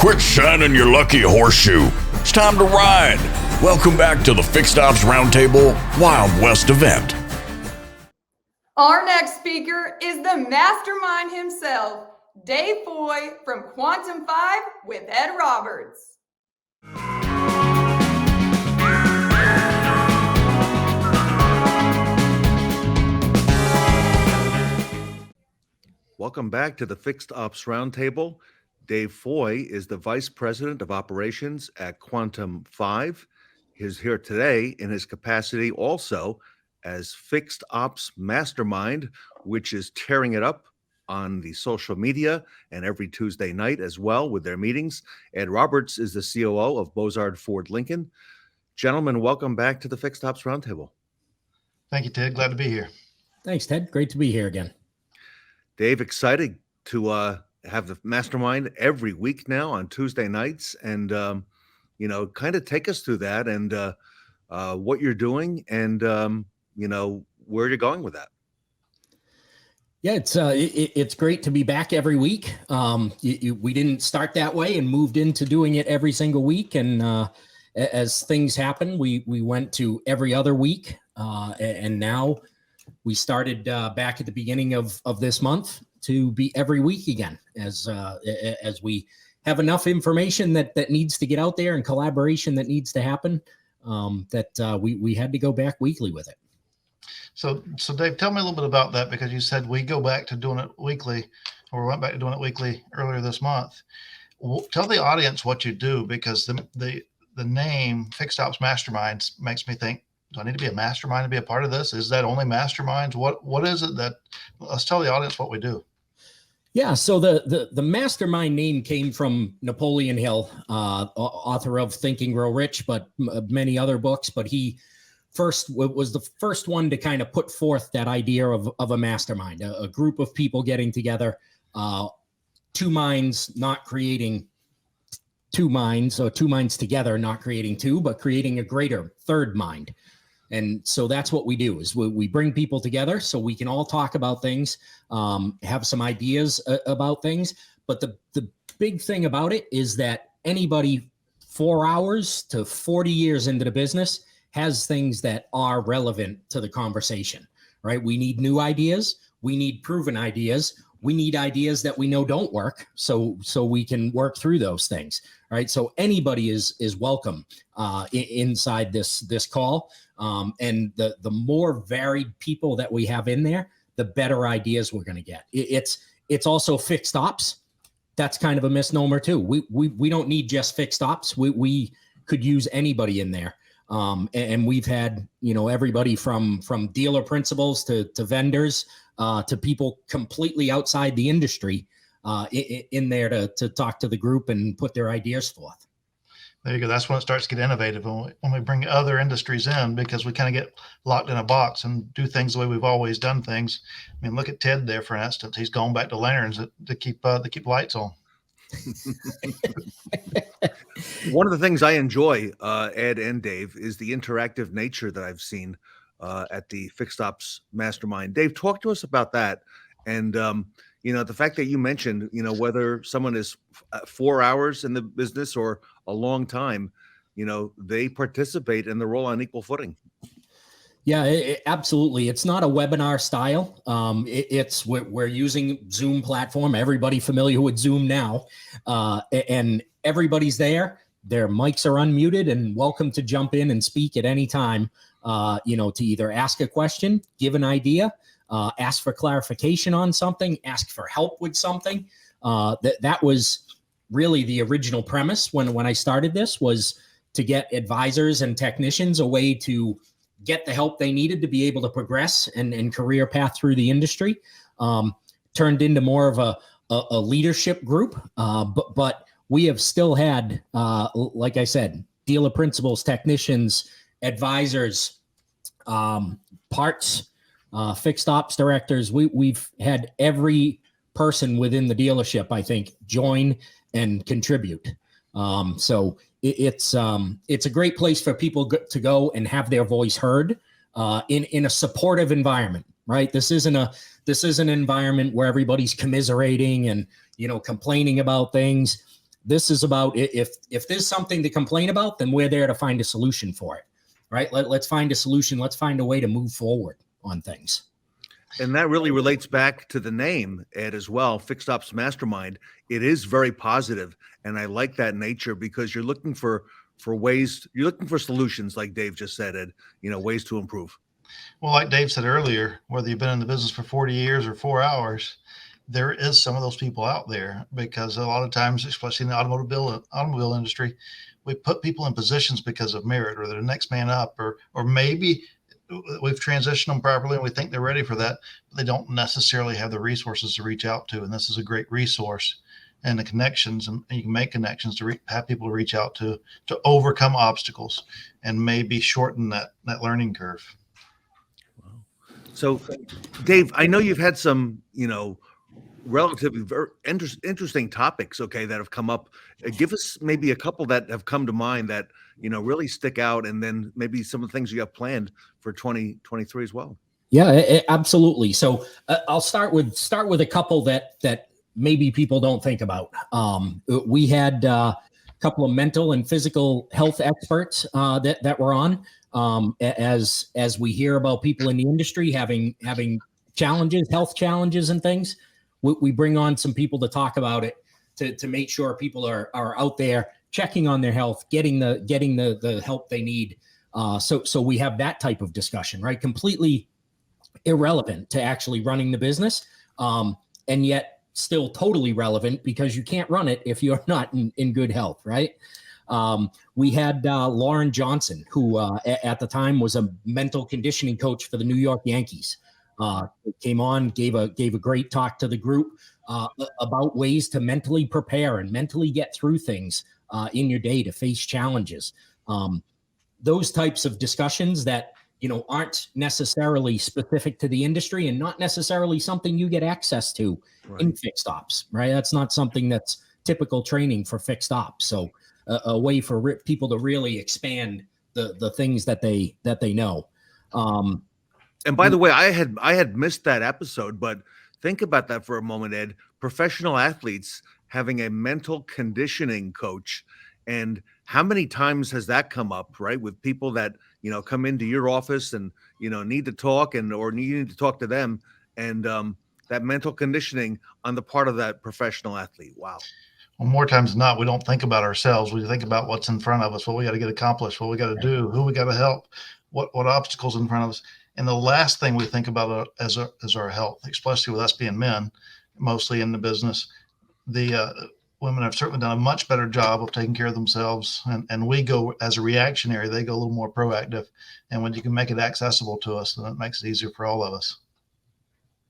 Quit shining your lucky horseshoe. It's time to ride. Welcome back to the Fixed Ops Roundtable Wild West event. Our next speaker is the mastermind himself, Dave Foy from Quantum 5 with Ed Roberts. Welcome back to the Fixed Ops Roundtable. Dave Foy is the Vice President of Operations at Quantum 5. He's here today in his capacity also as Fixed Ops Mastermind, which is tearing it up on the social media and every Tuesday night as well with their meetings. Ed Roberts is the COO of Bozard Ford Lincoln. Gentlemen, welcome back to the Fixed Ops Roundtable. Thank you, Ted. Glad to be here. Thanks, Ted. Great to be here again. Dave, excited to have the mastermind every week now on Tuesday nights, and kind of take us through that and what you're doing and where you're going with that. Yeah, it's great to be back every week. We didn't start that way and moved into doing it every single week, and as things happen, we went to every other week, and now we started back at the beginning of this month to be every week again, as we have enough information that needs to get out there and collaboration that needs to happen, that we had to go back weekly with it. So Dave, tell me a little bit about that, because you said we go back to doing it weekly, or we went back to doing it weekly earlier this month. Tell the audience what you do, because the name Fixed Ops Masterminds makes me think, do I need to be a mastermind to be a part of this? Is that only masterminds? What is it that, let's tell the audience what we do. Yeah, so the mastermind name came from Napoleon Hill, author of Think and Grow Rich, but many other books. But he was the first one to kind of put forth that idea of a mastermind, a group of people getting together, two minds not creating two minds, or two minds together not creating two, but creating a greater third mind. And so that's what we do, is we bring people together so we can all talk about things, have some ideas about things. But the big thing about it is that anybody 4 hours to 40 years into the business has things that are relevant to the conversation, right? We need new ideas. We need proven ideas. We need ideas that we know don't work, so we can work through those things, right? So anybody is welcome inside this call. And the more varied people that we have in there, the better ideas we're going to get. It's also fixed ops. That's kind of a misnomer too. We don't need just fixed ops. We could use anybody in there. And we've had, everybody from dealer principals to vendors, to people completely outside the industry, in there to talk to the group and put their ideas forth. There you go. That's when it starts to get innovative, when we bring other industries in, because we kind of get locked in a box and do things the way we've always done things. I mean, look at Ted there, for instance. He's going back to lanterns to keep lights on. One of the things I enjoy, Ed and Dave, is the interactive nature that I've seen at the Fixed Ops Mastermind. Dave, talk to us about that. And, the fact that you mentioned, whether someone is 4 hours in the business or a long time, they participate in the role on equal footing. Yeah, absolutely. It's not a webinar style. We're using Zoom platform. Everybody familiar with Zoom now, and everybody's there. Their mics are unmuted and welcome to jump in and speak at any time. To either ask a question, give an idea, ask for clarification on something, ask for help with something. That was really the original premise when I started this, was to get advisors and technicians a way to get the help they needed to be able to progress and career path through the industry. Turned into more of a leadership group, but we have still had, like I said, dealer principals, technicians, advisors, parts, fixed ops directors. We've had every person within the dealership, I think, join and contribute. So it's a great place for people to go and have their voice heard in a supportive environment, right? This isn't an environment where everybody's commiserating and complaining about things. this is about if there's something to complain about, then we're there to find a solution for it, right? Let's find a solution. Let's find a way to move forward on things. And that really relates back to the name, Ed, as well. Fixed Ops Mastermind. It is very positive, and I like that nature because you're looking for ways. You're looking for solutions, like Dave just said, Ed. Ways to improve. Well, like Dave said earlier, whether you've been in the business for 40 years or 4 hours, there is some of those people out there, because a lot of times, especially in the automobile industry, we put people in positions because of merit, or they're the next man up, or maybe we've transitioned them properly and we think they're ready for that, but they don't necessarily have the resources to reach out to. And this is a great resource, and the connections, and you can make connections to have people to reach out to overcome obstacles and maybe shorten that learning curve. Wow. So, Dave, I know you've had some, relatively very interesting topics, okay, that have come up. Give us maybe a couple that have come to mind that, really stick out, and then maybe some of the things you have planned for 2023 as well. Yeah, absolutely. So I'll start with a couple that maybe people don't think about. We had a couple of mental and physical health experts that were on. As we hear about people in the industry having challenges, health challenges and things, we bring on some people to talk about it, to make sure people are out there checking on their health, getting the help they need. So we have that type of discussion, right? Completely irrelevant to actually running the business, and yet still totally relevant, because you can't run it if you're not in good health, right? We had Lauren Johnson, who at the time was a mental conditioning coach for the New York Yankees. Came on, gave a great talk to the group about ways to mentally prepare and mentally get through things in your day, to face challenges. Those types of discussions that aren't necessarily specific to the industry, and not necessarily something you get access to in fixed ops, right? That's not something that's typical training for fixed ops. So a way for people to really expand the things that they know. And by the way, I had missed that episode, but think about that for a moment, Ed. Professional athletes having a mental conditioning coach, and how many times has that come up, right? With people that, come into your office and, need to talk, or need to talk to them, and that mental conditioning on the part of that professional athlete. Wow. Well, more times than not, we don't think about ourselves. We think about what's in front of us, what we got to get accomplished, what we got to do, who we got to help, what obstacles in front of us. And the last thing we think about as our health, especially with us being men, mostly in the business. The women have certainly done a much better job of taking care of themselves, and we go as a reactionary. They go a little more proactive, and when you can make it accessible to us, then it makes it easier for all of us.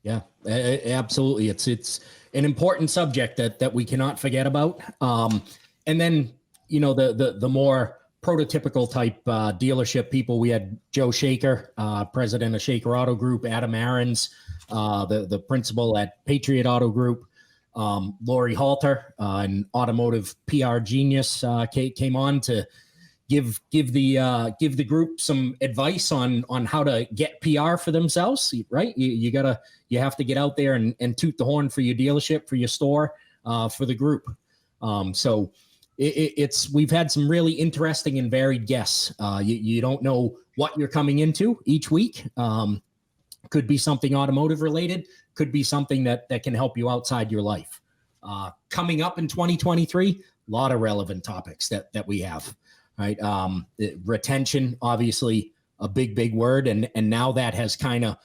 Yeah, absolutely. It's an important subject that we cannot forget about. And then the more prototypical type dealership people. We had Joe Shaker, president of Shaker Auto Group, Adam Arens, the principal at Patriot Auto Group, Lori Halter, an automotive PR genius, came on to give the group some advice on how to get PR for themselves. Right, you have to get out there and toot the horn for your dealership, for your store, for the group. So we've had some really interesting and varied guests. You don't know what you're coming into each week. Could be something automotive related, could be something that can help you outside your life. Coming up in 2023, a lot of relevant topics that we have, right? Retention, obviously a big word. And now that has kind of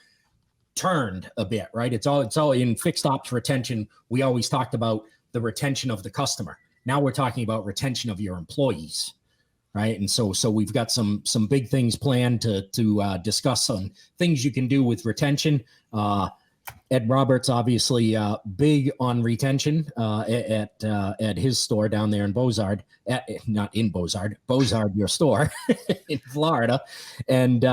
turned a bit, right? It's all in fixed ops retention. We always talked about the retention of the customer. Now we're talking about retention of your employees, right? And so we've got some big things planned to discuss on things you can do with retention. Ed Roberts, obviously big on retention at his store down there in Bozard, not in Bozard, your store in Florida. And,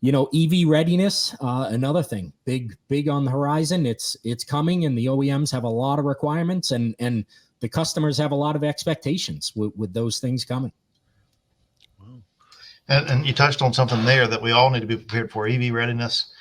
EV readiness, another thing, big on the horizon. It's coming, and the OEMs have a lot of requirements, and the customers have a lot of expectations with those things coming. Wow. And you touched on something there that we all need to be prepared for: EV readiness.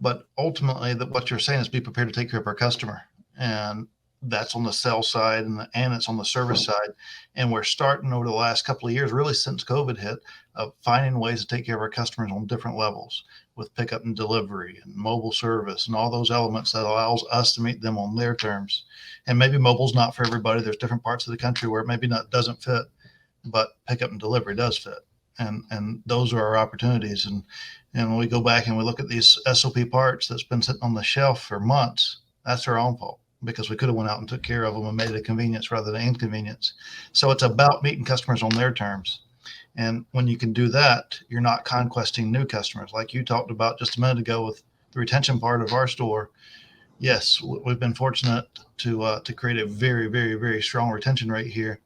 But ultimately, what you're saying is be prepared to take care of our customer. And that's on the sell side and it's on the service side. And we're starting over the last couple of years, really since COVID hit, of finding ways to take care of our customers on different levels with pickup and delivery and mobile service and all those elements that allows us to meet them on their terms. And maybe mobile's not for everybody. There's different parts of the country where it maybe doesn't fit, but pickup and delivery does fit. And those are our opportunities. And when we go back and we look at these SOP parts that's been sitting on the shelf for months, that's our own fault, because we could have went out and took care of them and made it a convenience rather than inconvenience. So it's about meeting customers on their terms. And when you can do that, you're not conquesting new customers. Like you talked about just a minute ago with the retention part of our store. Yes, we've been fortunate to create a very, very, very strong retention rate here.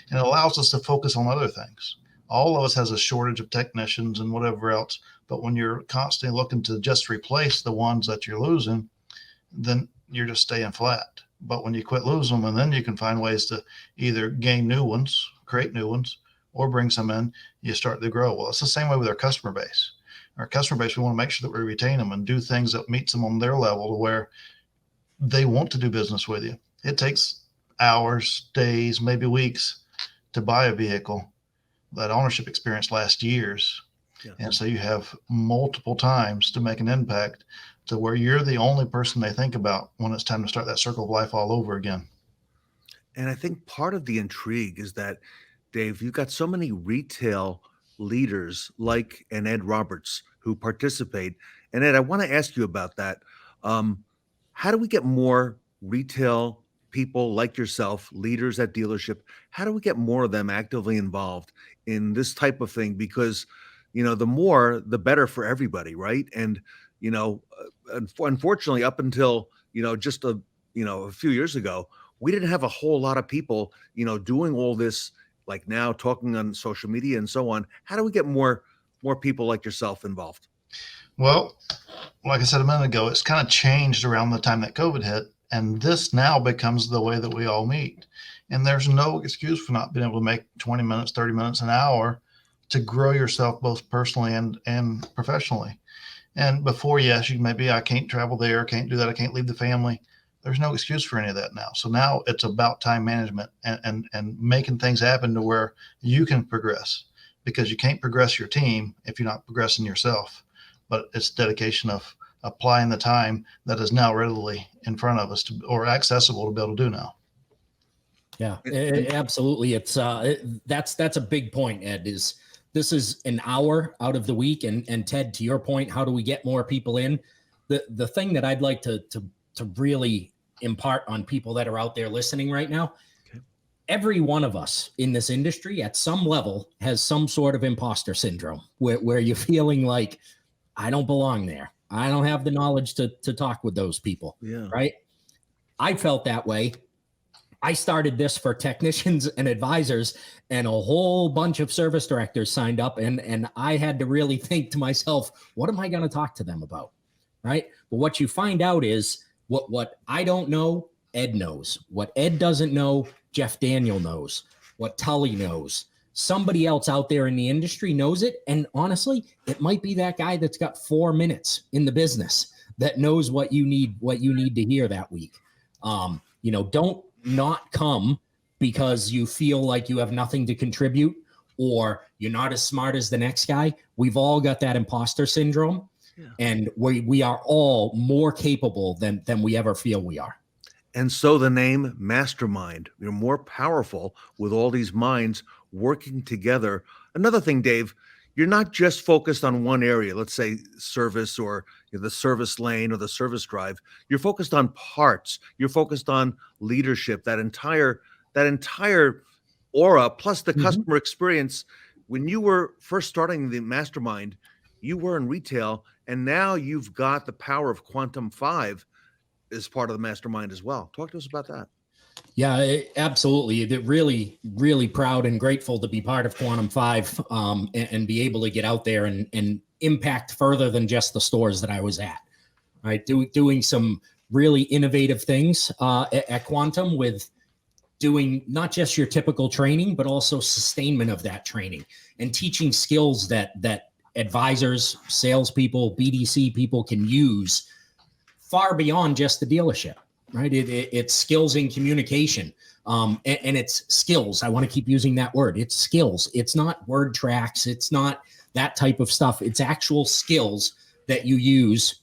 And it allows us to focus on other things. All of us has a shortage of technicians and whatever else. But when you're constantly looking to just replace the ones that you're losing, then you're just staying flat. But when you quit losing them, and then you can find ways to either gain new ones, create new ones, or bring some in, you start to grow. Well, it's the same way with our customer base. Our customer base, we want to make sure that we retain them and do things that meets them on their level to where they want to do business with you. It takes hours, days, maybe weeks to buy a vehicle. That ownership experience lasts years. Yeah. And so you have multiple times to make an impact to where you're the only person they think about when it's time to start that circle of life all over again. And I think part of the intrigue is that, Dave, you've got so many retail leaders like an Ed Roberts who participate. And Ed, I want to ask you about that. How do we get more retail people like yourself, leaders at dealership? How do we get more of them actively involved in this type of thing? Because, the more, the better for everybody, right? And, unfortunately, up until, just a few years ago, we didn't have a whole lot of people, doing all this, like now talking on social media and so on. How do we get more people like yourself involved? Well, like I said a minute ago, it's kind of changed around the time that COVID hit. And this now becomes the way that we all meet. And there's no excuse for not being able to make 20 minutes, 30 minutes, an hour to grow yourself both personally and professionally. And before, yes, I can't travel there, can't do that, I can't leave the family. There's no excuse for any of that now. So now it's about time management and making things happen to where you can progress, because you can't progress your team if you're not progressing yourself. But it's dedication of applying the time that is now readily in front of us or accessible to be able to do now. Yeah, absolutely. It's that's a big point, Ed. This is an hour out of the week, and Ted, to your point, how do we get more people in? The thing that I'd like to really impart on people that are out there listening right now, okay. Every one of us in this industry at some level has some sort of imposter syndrome where you're feeling like, I don't belong there. I don't have the knowledge to talk with those people. Yeah. Right. I felt that way. I started this for technicians and advisors, and a whole bunch of service directors signed up, and I had to really think to myself, what am I going to talk to them about? Right. But what you find out is what I don't know, Ed knows. What Ed doesn't know, Jeff Daniel knows. What Tully knows. Somebody else out there in the industry knows it. And honestly, it might be that guy that's got 4 minutes in the business that knows what you need to hear that week. Don't not come because you feel like you have nothing to contribute or you're not as smart as the next guy. We've all got that imposter syndrome. Yeah. And we are all more capable than we ever feel we are. And so the name Mastermind, you're more powerful with all these minds working together. Another thing, Dave, you're not just focused on one area, let's say service or the service lane or the service drive. You're focused on parts. You're focused on leadership, that entire aura, plus the customer experience. When you were first starting the Mastermind, you were in retail, and now you've got the power of Quantum 5 as part of the Mastermind as well. Talk to us about that. Yeah, absolutely. Really, really proud and grateful to be part of Quantum 5 and be able to get out there and impact further than just the stores that I was at. Right, doing some really innovative things at Quantum with doing not just your typical training, but also sustainment of that training and teaching skills that advisors, salespeople, BDC people can use far beyond just the dealership. right? It's skills in communication. And it's skills. I want to keep using that word. It's skills. It's not word tracks. It's not that type of stuff. It's actual skills that you use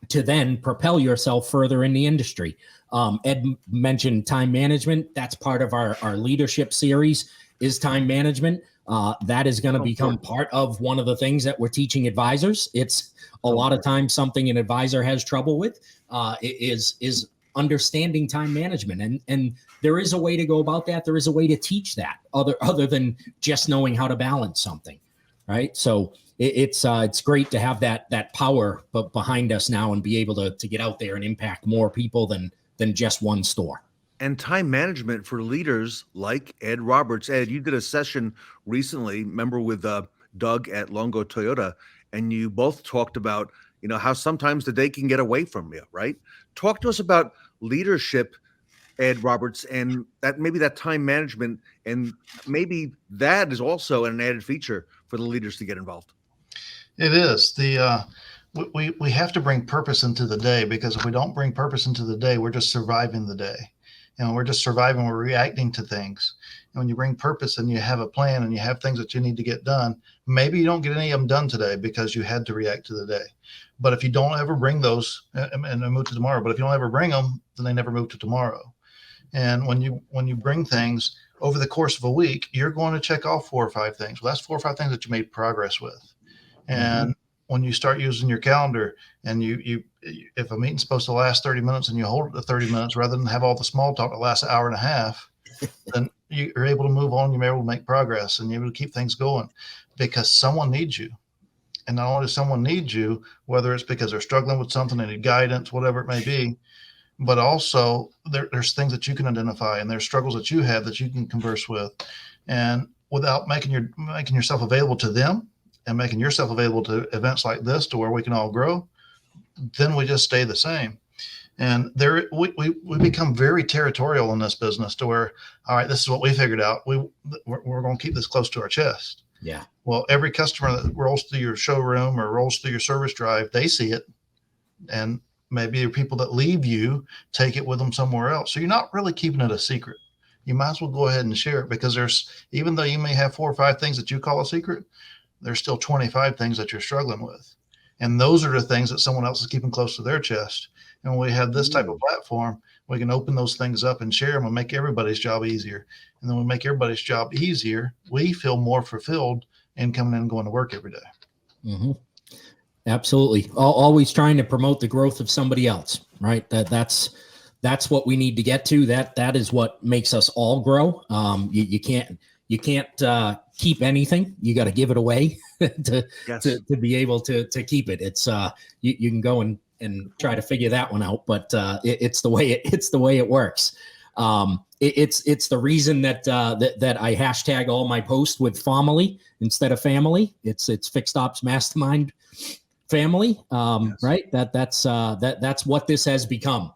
to then propel yourself further in the industry. Ed mentioned time management. That's part of our leadership series is time management. That is going to become part of one of the things that we're teaching advisors. It's a lot of times something an advisor has trouble with is understanding time management. And there is a way to go about that. There is a way to teach that other than just knowing how to balance something, right? So it's great to have that power behind us now and be able to get out there and impact more people than just one store. And time management for leaders like Ed Roberts. Ed, you did a session recently, remember, with Doug at Longo Toyota, and you both talked about, how sometimes the day can get away from you, right? Talk to us about leadership, Ed Roberts, and that time management, and maybe that is also an added feature for the leaders to get involved. It is. We have to bring purpose into the day, because if we don't bring purpose into the day, we're just surviving the day. We're just surviving. We're reacting to things. And when you bring purpose and you have a plan and you have things that you need to get done, maybe you don't get any of them done today because you had to react to the day. But if you don't ever bring those and move to tomorrow, but if you don't ever bring them, then they never move to tomorrow. And when you bring things over the course of a week, you're going to check off 4 or 5 things. Well, that's 4 or 5 things that you made progress with. And when you start using your calendar and you if a meeting's supposed to last 30 minutes and you hold it to 30 minutes rather than have all the small talk that lasts an hour and a half, then you're able to move on. You're able to make progress and you're able to keep things going because someone needs you. And not only does someone need you, whether it's because they're struggling with something, they need guidance, whatever it may be, but also there's things that you can identify and there's struggles that you have that you can converse with. And without making yourself available to them and making yourself available to events like this to where we can all grow, then we just stay the same. And we become very territorial in this business to where, all right, this is what we figured out. We're going to keep this close to our chest. Yeah. Well, every customer that rolls through your showroom or rolls through your service drive, they see it. And maybe the people that leave you take it with them somewhere else. So you're not really keeping it a secret. You might as well go ahead and share it because even though you may have 4 or 5 things that you call a secret, there's still 25 things that you're struggling with. And those are the things that someone else is keeping close to their chest. And when we have this type of platform, we can open those things up and share them and make everybody's job easier. And then we make everybody's job easier. We feel more fulfilled in coming in and going to work every day. Mm-hmm. Absolutely. Always trying to promote the growth of somebody else, right? That's what we need to get to. That is what makes us all grow. You can't keep anything. You got to give it away to be able to keep it. It's you can go and try to figure that one out, but it's the way it works. It's the reason that I hashtag all my posts with family instead of family. It's Fixed Ops Mastermind family, right? That's what this has become.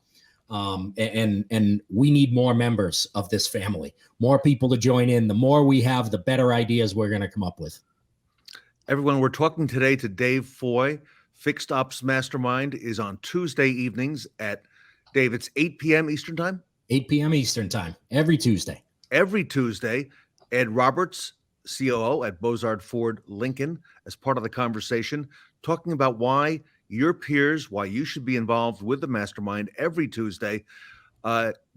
And we need more members of this family, more people to join in. The more we have, the better ideas we're going to come up with. Everyone, we're talking today to Dave Foy. Fixed Ops Mastermind is on Tuesday evenings at, Dave, it's 8 p.m. Eastern time? 8 p.m. Eastern time, every Tuesday. Every Tuesday. Ed Roberts, COO at Bozard Ford Lincoln, as part of the conversation, talking about why your peers, why you should be involved with the mastermind every Tuesday.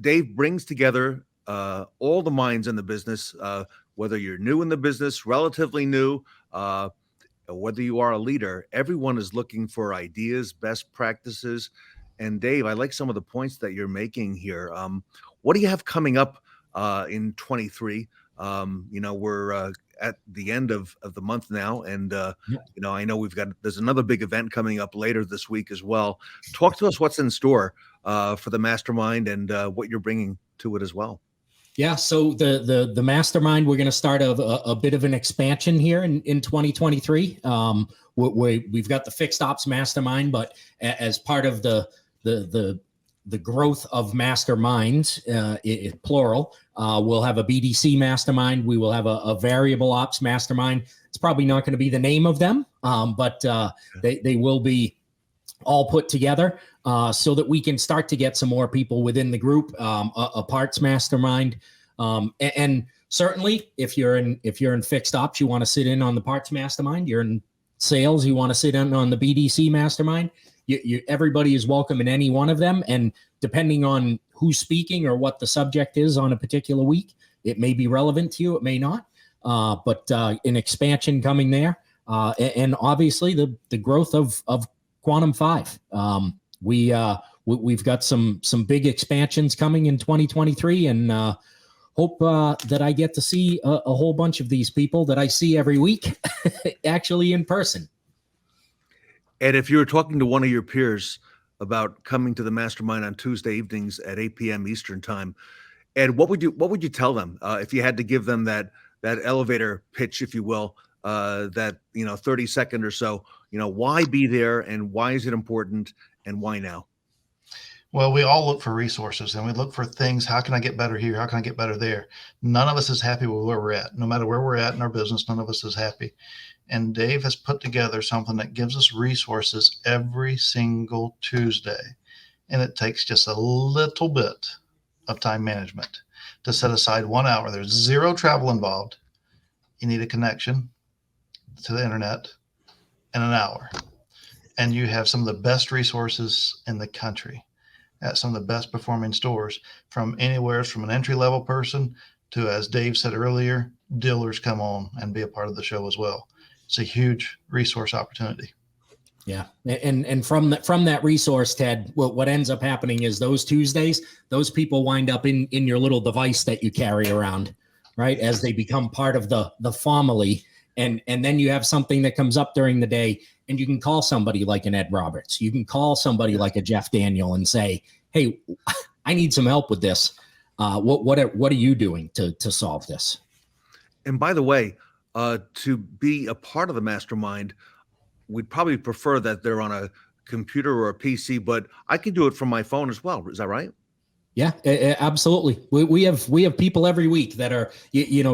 Dave brings together all the minds in the business, whether you're new in the business, relatively new, whether you are a leader. Everyone is looking for ideas, best practices. And Dave, I like some of the points that you're making here. What do you have coming up in 23? We're at the end of the month now. And, I know there's another big event coming up later this week as well. Talk to us what's in store for the mastermind and what you're bringing to it as well. Yeah. So the mastermind, we're going to start a bit of an expansion here in 2023. We've got the Fixed Ops Mastermind, but as part of the growth of masterminds, plural, we'll have a BDC mastermind. We will have a variable ops mastermind. It's probably not going to be the name of them, but they will be all put together. so that we can start to get some more people within the group, a parts mastermind. And certainly if you're in fixed ops, you want to sit in on the parts mastermind. You're in sales, you want to sit in on the BDC mastermind. Everybody is welcome in any one of them. And depending on who's speaking or what the subject is on a particular week, it may be relevant to you, it may not. But an expansion coming there. And obviously the growth of Quantum 5. We've got some big expansions coming in 2023, and hope that I get to see a whole bunch of these people that I see every week actually in person. And if you were talking to one of your peers about coming to the mastermind on Tuesday evenings at 8 p.m. Eastern time, Ed, what would you tell them if you had to give them that elevator pitch, if you will, that 30-second or so? Why be there, and why is it important, and why now? Well, we all look for resources, and we look for things. How can I get better here? How can I get better there? None of us is happy with where we're at. No matter where we're at in our business, none of us is happy. And Dave has put together something that gives us resources every single Tuesday. And it takes just a little bit of time management to set aside 1 hour. There's zero travel involved. You need a connection to the internet and an hour. And you have some of the best resources in the country at some of the best performing stores, from anywhere from an entry-level person to, as Dave said earlier, dealers come on and be a part of the show as well. It's a huge resource opportunity. Yeah. And from that resource, Ted, what ends up happening is those Tuesdays, those people wind up in your little device that you carry around, right? As they become part of the family. And then you have something that comes up during the day, and you can call somebody like an Ed Roberts. You can call somebody like a Jeff Daniel and say, hey, I need some help with this. What are you doing to solve this? And by the way, to be a part of the mastermind, we'd probably prefer that they're on a computer or a PC, but I can do it from my phone as well. Is that right? Yeah, absolutely. We have people every week that are,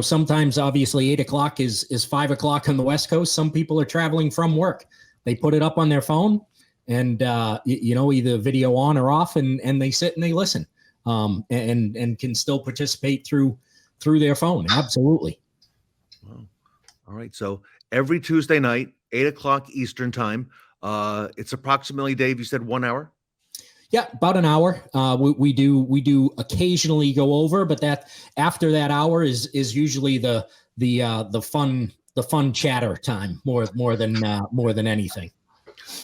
sometimes obviously 8 o'clock is 5 o'clock on the West Coast. Some people are traveling from work. They put it up on their phone and, either video on or off, and they sit and they listen and can still participate through their phone. Absolutely. Wow. All right. So every Tuesday night, 8 o'clock Eastern time, it's approximately, Dave, you said 1 hour? Yeah, about an hour. We do occasionally go over, but that after that hour is usually the fun chatter time more than anything.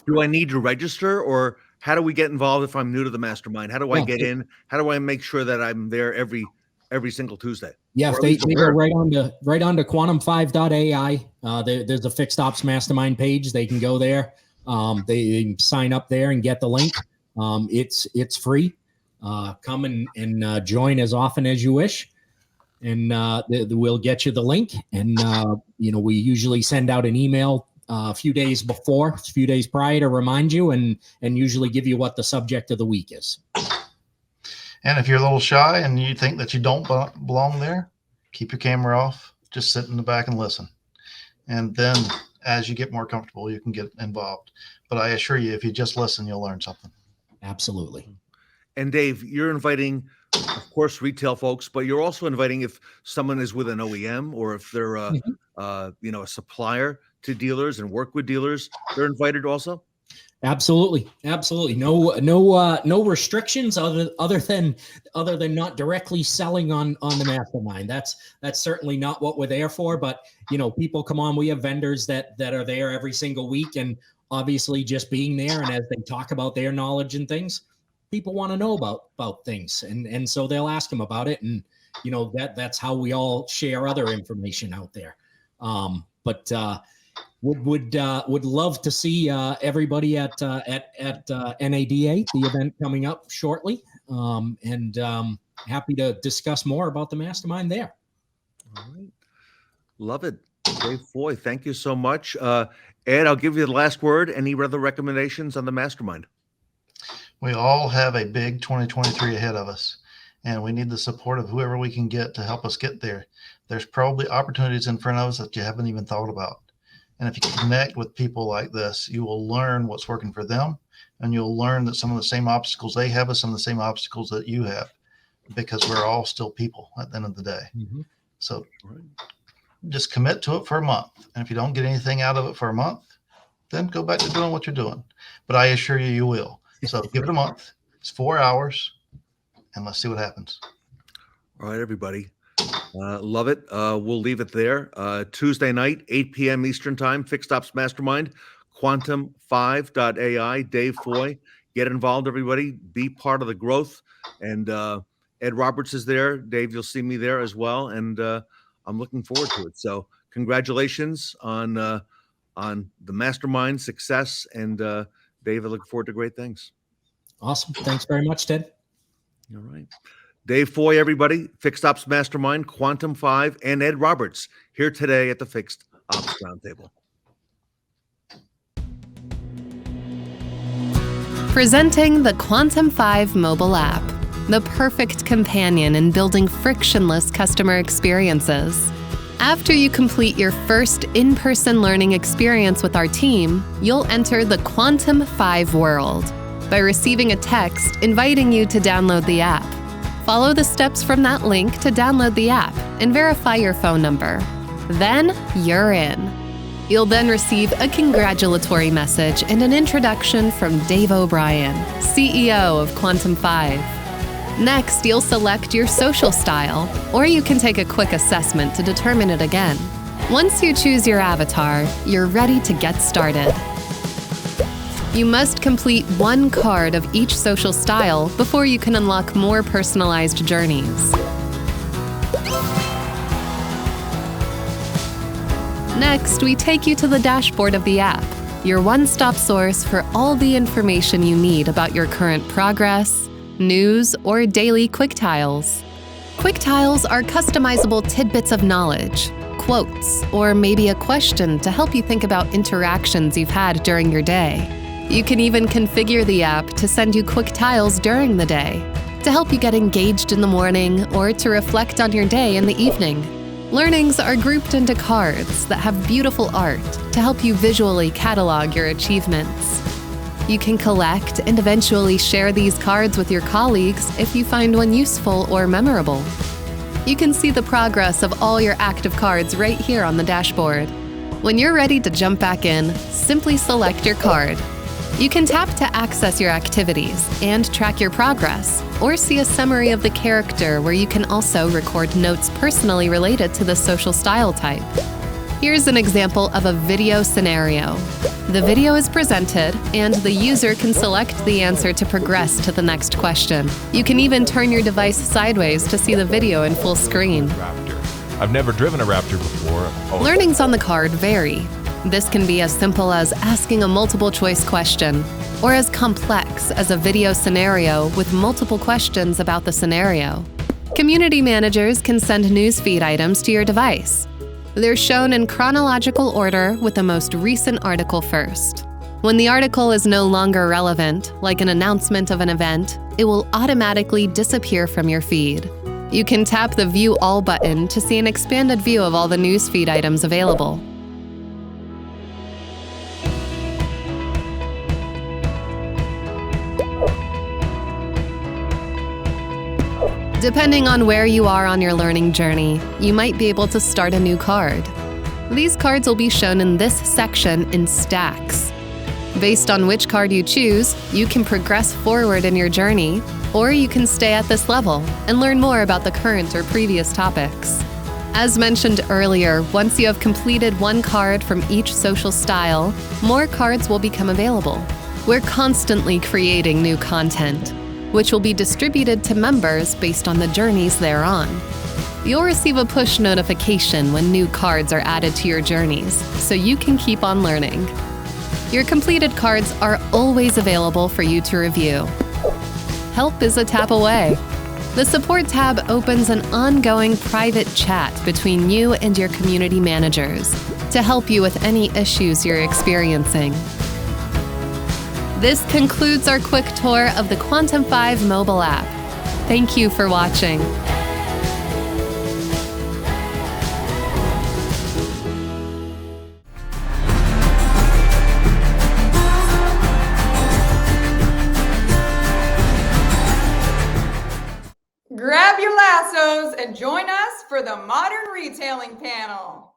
Do I need to register, or how do we get involved if I'm new to the mastermind? How do I get in? How do I make sure that I'm there every single Tuesday? Yeah, if they go right onto quantum5.ai. There's a fixed ops mastermind page. They can go there. They sign up there and get the link. It's free. Come and join as often as you wish, and we'll get you the link. And we usually send out an email a few days prior to remind you, and usually give you what the subject of the week is. And if you're a little shy and you think that you don't belong there, keep your camera off. Just sit in the back and listen. And then as you get more comfortable, you can get involved. But I assure you, if you just listen, you'll learn something. Absolutely. And Dave, you're inviting, of course, retail folks, but you're also inviting if someone is with an OEM or if they're a supplier to dealers and work with dealers, they're invited also. Absolutely. No restrictions other than not directly selling on the mastermind. That's certainly not what we're there for. But people come on. We have vendors that are there every single week, and obviously just being there, and as they talk about their knowledge and things, people want to know about things, and so they'll ask them about it, and that's how we all share other information out there. But would love to see everybody at NADA, the event coming up shortly, and happy to discuss more about the mastermind there. All right, love it, Dave Foy. Thank you so much. Ed, I'll give you the last word. Any other recommendations on the mastermind? We all have a big 2023 ahead of us, and we need the support of whoever we can get to help us get there. There's probably opportunities in front of us that you haven't even thought about. And if you connect with people like this, you will learn what's working for them, and you'll learn that some of the same obstacles they have are some of the same obstacles that you have, because we're all still people at the end of the day. Mm-hmm. So just commit to it for a month. And if you don't get anything out of it for a month, then go back to doing what you're doing. But I assure you, you will. So give it a month. It's 4 hours, and let's see what happens. All right, everybody. Love it. We'll leave it there. Tuesday night, 8 p.m. Eastern Time, Fixed Ops Mastermind, Quantum5.ai, Dave Foy. Get involved, everybody. Be part of the growth. And Ed Roberts is there. Dave, you'll see me there as well. And I'm looking forward to it. So congratulations on the Mastermind success. And Dave, I look forward to great things. Awesome. Thanks very much, Ted. All right. Dave Foy, everybody, Fixed Ops Mastermind, Quantum 5, and Ed Roberts here today at the Fixed Ops Roundtable. Presenting the Quantum 5 mobile app, the perfect companion in building frictionless customer experiences. After you complete your first in-person learning experience with our team, you'll enter the Quantum 5 world by receiving a text inviting you to download the app. Follow the steps from that link to download the app and verify your phone number. Then you're in. You'll then receive a congratulatory message and an introduction from Dave O'Brien, CEO of Quantum 5. Next, you'll select your social style, or you can take a quick assessment to determine it again. Once you choose your avatar, you're ready to get started. You must complete one card of each social style before you can unlock more personalized journeys. Next, we take you to the dashboard of the app, your one-stop source for all the information you need about your current progress, news, or daily quick tiles. Quick tiles are customizable tidbits of knowledge, quotes, or maybe a question to help you think about interactions you've had during your day. You can even configure the app to send you quick tiles during the day, to help you get engaged in the morning or to reflect on your day in the evening. Learnings are grouped into cards that have beautiful art to help you visually catalog your achievements. You can collect and eventually share these cards with your colleagues if you find one useful or memorable. You can see the progress of all your active cards right here on the dashboard. When you're ready to jump back in, simply select your card. You can tap to access your activities and track your progress, or see a summary of the character where you can also record notes personally related to the social style type. Here's an example of a video scenario. The video is presented, and the user can select the answer to progress to the next question. You can even turn your device sideways to see the video in full screen. Raptor. I've never driven a Raptor before. Learnings on the card vary. This can be as simple as asking a multiple choice question, or as complex as a video scenario with multiple questions about the scenario. Community managers can send newsfeed items to your device. They're shown in chronological order with the most recent article first. When the article is no longer relevant, like an announcement of an event, it will automatically disappear from your feed. You can tap the View All button to see an expanded view of all the newsfeed items available. Depending on where you are on your learning journey, you might be able to start a new card. These cards will be shown in this section in stacks. Based on which card you choose, you can progress forward in your journey, or you can stay at this level and learn more about the current or previous topics. As mentioned earlier, once you have completed one card from each social style, more cards will become available. We're constantly creating new content, which will be distributed to members based on the journeys they're on. You'll receive a push notification when new cards are added to your journeys, so you can keep on learning. Your completed cards are always available for you to review. Help is a tap away. The Support tab opens an ongoing private chat between you and your community managers to help you with any issues you're experiencing. This concludes our quick tour of the Quantum 5 mobile app. Thank you for watching. for the Modern Retailing panel.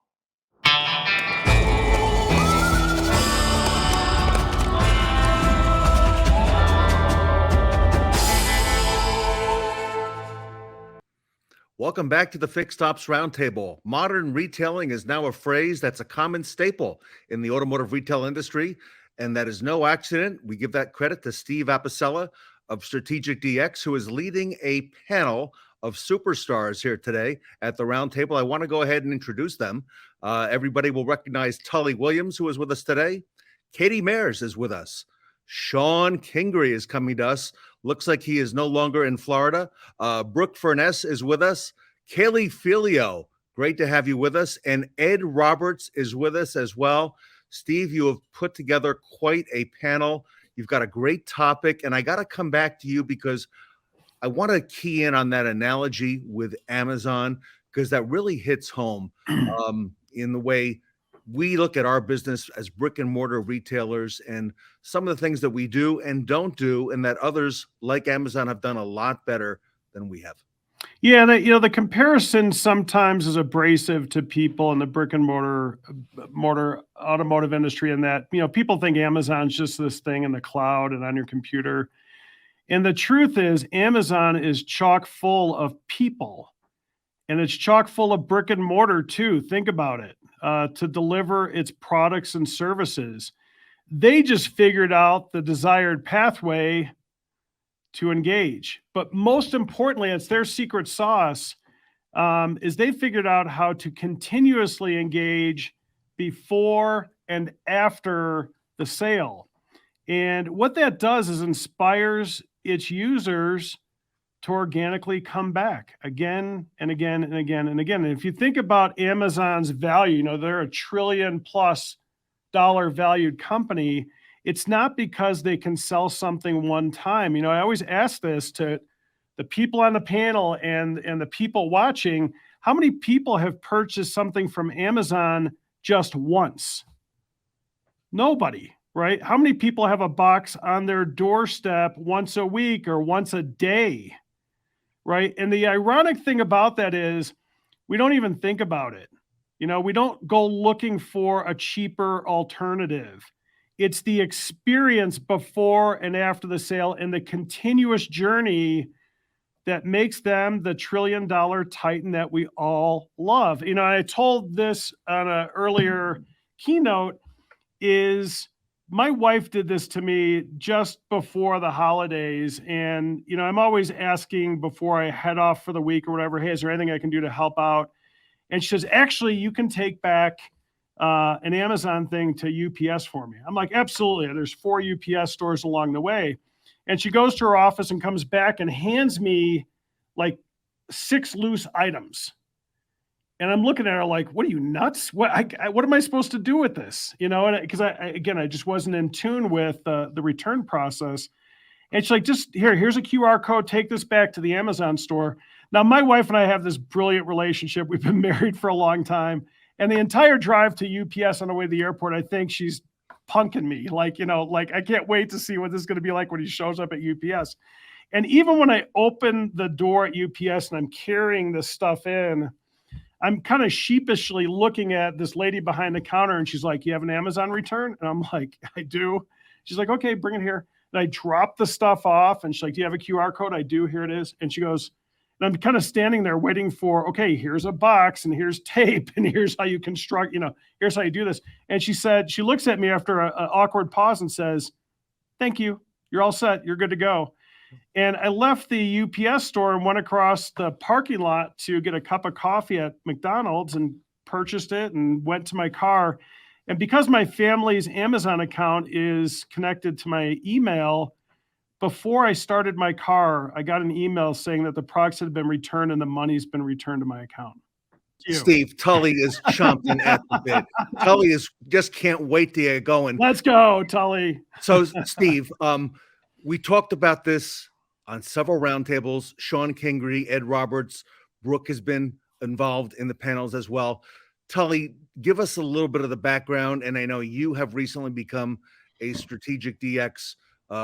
Welcome back to the Fixed Ops Roundtable. Modern retailing is now a phrase that's a common staple in the automotive retail industry, and that is no accident. We give that credit to Steve Apicella of Strategic DX, who is leading a panel of superstars here today at the Roundtable. I want to go ahead and introduce them. Everybody will recognize Tully Williams, who is with us today. Katie Mayers is with us. Shon Kingrey is coming to us. Looks like he is no longer in Florida. Brooke Furniss is with us. Kaylee Felio, great to have you with us. And Ed Roberts is with us as well. Steve, you have put together quite a panel. You've got a great topic. And I got to come back to you because I want to key in on that analogy with Amazon, because that really hits home in the way we look at our business as brick and mortar retailers and some of the things that we do and don't do, and that others like Amazon have done a lot better than we have. Yeah, the comparison sometimes is abrasive to people in the brick and mortar automotive industry, in that, people think Amazon's just this thing in the cloud and on your computer. And the truth is, Amazon is chock full of people, and it's chock full of brick and mortar too. Think about it. To deliver its products and services. They just figured out the desired pathway to engage. But most importantly, it's their secret sauce, is they figured out how to continuously engage before and after the sale. And what that does is inspires its users to organically come back again and again and again and again. And if you think about Amazon's value, they're $1 trillion+ valued company. It's not because they can sell something one time. I always ask this to the people on the panel and the people watching: how many people have purchased something from Amazon just once? Nobody, right? How many people have a box on their doorstep once a week or once a day? Right. And the ironic thing about that is we don't even think about it. We don't go looking for a cheaper alternative. It's the experience before and after the sale and the continuous journey that makes them the $1 trillion titan that we all love. I told this on an earlier keynote, is my wife did this to me just before the holidays. And, I'm always asking before I head off for the week or whatever, hey, is there anything I can do to help out? And she says, actually, you can take back an Amazon thing to UPS for me. I'm like, absolutely. There's 4 UPS stores along the way. And she goes to her office and comes back and hands me like 6 loose items. And I'm looking at her like, what are you, nuts? What am I supposed to do with this? Because I just wasn't in tune with the return process. And she's like, just here's a QR code. Take this back to the Amazon store. Now, my wife and I have this brilliant relationship. We've been married for a long time. And the entire drive to UPS on the way to the airport, I think she's punking me. Like I can't wait to see what this is going to be like when he shows up at UPS. And even when I open the door at UPS and I'm carrying this stuff in, I'm kind of sheepishly looking at this lady behind the counter, and she's like, you have an Amazon return? And I'm like, I do. She's like, okay, bring it here. And I drop the stuff off, and she's like, do you have a QR code? I do. Here it is. And she goes, and I'm kind of standing there waiting for, okay, here's a box, and here's tape, and here's how you construct, here's how you do this. And she said, she looks at me after an awkward pause and says, thank you. You're all set. You're good to go. And I left the UPS store and went across the parking lot to get a cup of coffee at McDonald's and purchased it and went to my car. And because my family's Amazon account is connected to my email, before I started my car, I got an email saying that the products had been returned and the money's been returned to my account. Steve, Tully is chomping at the bit. Tully just can't wait to get going. Let's go, Tully. So, Steve, we talked about this on several roundtables. Shon Kingrey, Ed Roberts, Brooke has been involved in the panels as well. Tully, give us a little bit of the background. And I know you have recently become a Strategic DX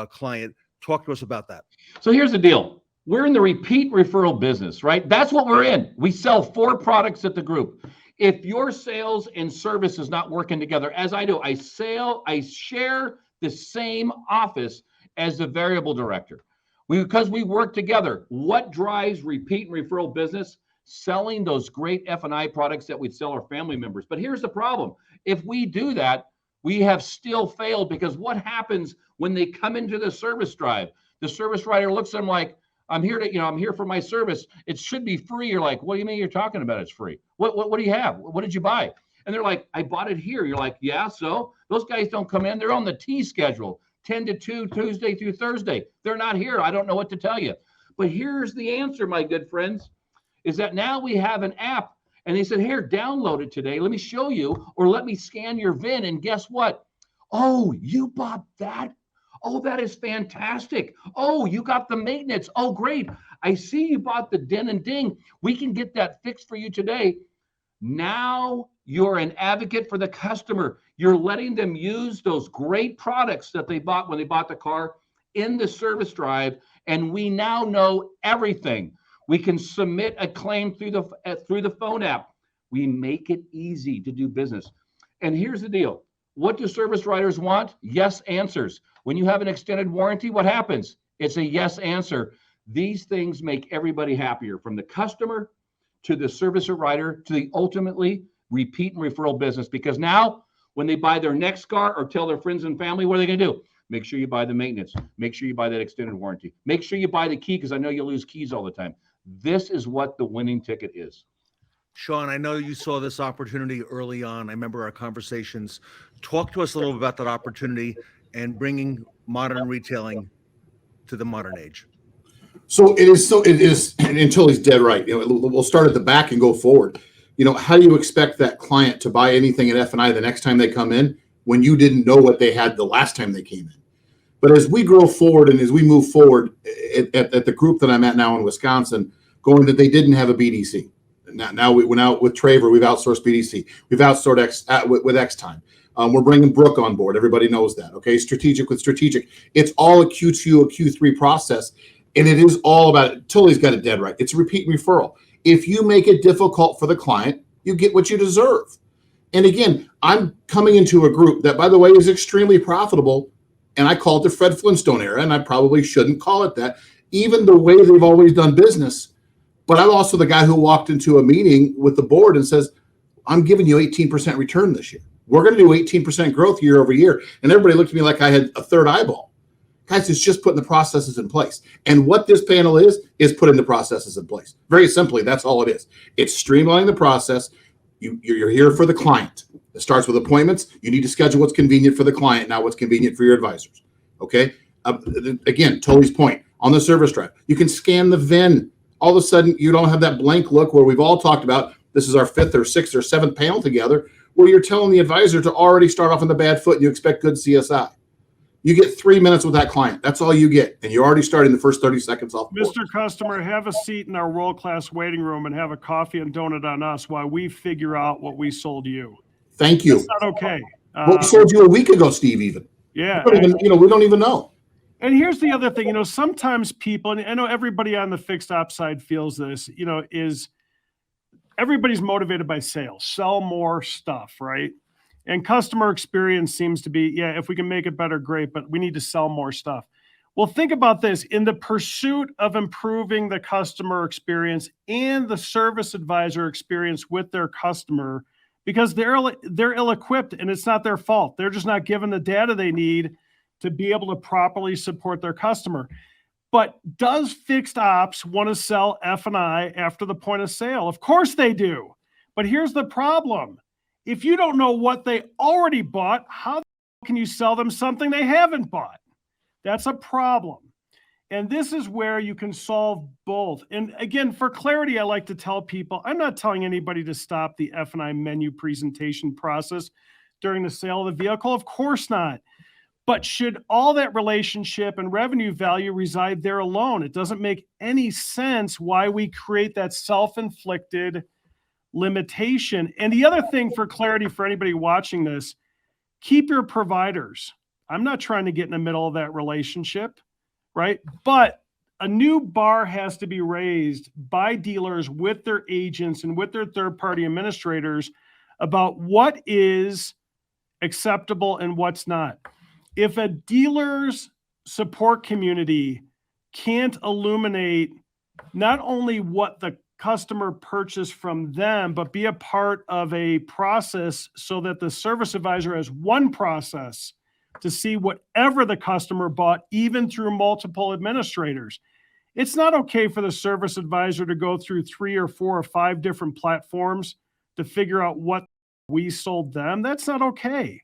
client. Talk to us about that. So here's the deal. We're in the repeat referral business, right? That's what we're in. We sell 4 products at the group. If your sales and service is not working together, as I do, I share the same office as the variable director. Because we work together. What drives repeat and referral business? Selling those great F&I products that we sell our family members. But here's the problem. If we do that, we have still failed, because what happens when they come into the service drive? The service writer looks at them like, I'm here for my service. It should be free. You're like, what do you mean you're talking about it's free? What do you have? What did you buy? And they're like, I bought it here. You're like, yeah, so those guys don't come in. They're on the T schedule, 10 to 2, Tuesday through Thursday. They're not here. I don't know what to tell you. But here's the answer, my good friends, is that now we have an app, and they said, here, download it today. Let me show you, or let me scan your VIN. And guess what? Oh, you bought that? Oh, that is fantastic. Oh, you got the maintenance. Oh, great. I see you bought the din and ding. We can get that fixed for you today. Now you're an advocate for the customer. You're letting them use those great products that they bought when they bought the car in the service drive. And we now know everything. We can submit a claim through the phone app. We make it easy to do business. And here's the deal. What do service writers want? Yes answers. When you have an extended warranty, what happens? It's a yes answer. These things make everybody happier, from the customer to the service writer to the ultimately repeat and referral business. Because now when they buy their next car or tell their friends and family, what are they going to do? Make sure you buy the maintenance. Make sure you buy that extended warranty. Make sure you buy the key, because I know you lose keys all the time. This is what the winning ticket is. Shawn, I know you saw this opportunity early on. I remember our conversations. Talk to us a little about that opportunity and bringing modern retailing to the modern age. So it is, and Tully's dead right. We'll start at the back and go forward. How do you expect that client to buy anything at F&I the next time they come in when you didn't know what they had the last time they came in? But as we grow forward and as we move forward at the group that I'm at now in Wisconsin, going that they didn't have a BDC. Now we went out with Traver. We've outsourced BDC. We've outsourced with X-Time. We're bringing Brooke on board. Everybody knows that. Okay, strategic with strategic. It's all a Q2, a Q3 process, and it is all about it. Tully's got it dead right. It's a repeat and referral. If you make it difficult for the client, you get what you deserve. And again, I'm coming into a group that, by the way, is extremely profitable, and I call it the Fred Flintstone era, and I probably shouldn't call it that, even the way they've always done business. But I'm also the guy who walked into a meeting with the board and says, I'm giving you 18% return this year. We're going to do 18% growth year over year. And everybody looked at me like I had a third eyeball. Guys, it's just putting the processes in place. And what this panel is putting the processes in place. Very simply, that's all it is. It's streamlining the process. You're here for the client. It starts with appointments. You need to schedule what's convenient for the client, not what's convenient for your advisors. Okay? Again, Tully's point, on the service drive, you can scan the VIN. All of a sudden, you don't have that blank look where we've all talked about, this is our 5th or 6th or 7th panel together, where you're telling the advisor to already start off on the bad foot and you expect good CSI. You get 3 minutes with that client. That's all you get. And you're already starting the first 30 seconds off. Mr. Customer, have a seat in our world-class waiting room and have a coffee and donut on us while we figure out what we sold you. Thank you. That's not okay. What we sold you a week ago, Steve, even. Yeah. We don't even know. And here's the other thing, sometimes people, and I know everybody on the fixed op side feels this, is everybody's motivated by sales, sell more stuff, right? And customer experience seems to be, if we can make it better, great, but we need to sell more stuff. Well, think about this. In the pursuit of improving the customer experience and the service advisor experience with their customer, because they're ill-equipped and it's not their fault. They're just not given the data they need to be able to properly support their customer. But does fixed ops want to sell F&I after the point of sale? Of course they do. But here's the problem. If you don't know what they already bought, how can you sell them something they haven't bought? That's a problem. And this is where you can solve both. And again, for clarity, I like to tell people, I'm not telling anybody to stop the F&I menu presentation process during the sale of the vehicle. Of course not. But should all that relationship and revenue value reside there alone? It doesn't make any sense why we create that self-inflicted limitation. And the other thing, for clarity for anybody watching this, keep your providers. I'm not trying to get in the middle of that relationship, right? But a new bar has to be raised by dealers with their agents and with their third-party administrators about what is acceptable and what's not. If a dealer's support community can't illuminate not only what the customer purchased from them, but be a part of a process so that the service advisor has one process to see whatever the customer bought, even through multiple administrators. It's not okay for the service advisor to go through 3 or 4 or 5 different platforms to figure out what we sold them. That's not okay.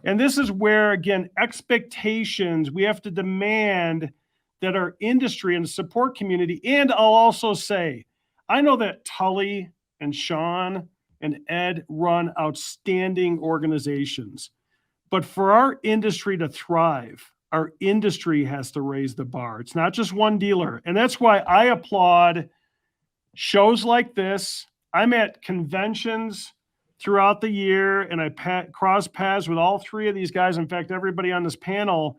And this is where, again, expectations, we have to demand that our industry and support community, and I'll also say, I know that Tully and Shawn and Ed run outstanding organizations. But for our industry to thrive, our industry has to raise the bar. It's not just one dealer. And that's why I applaud shows like this. I'm at conventions throughout the year, and I cross paths with all 3 of these guys. In fact, everybody on this panel,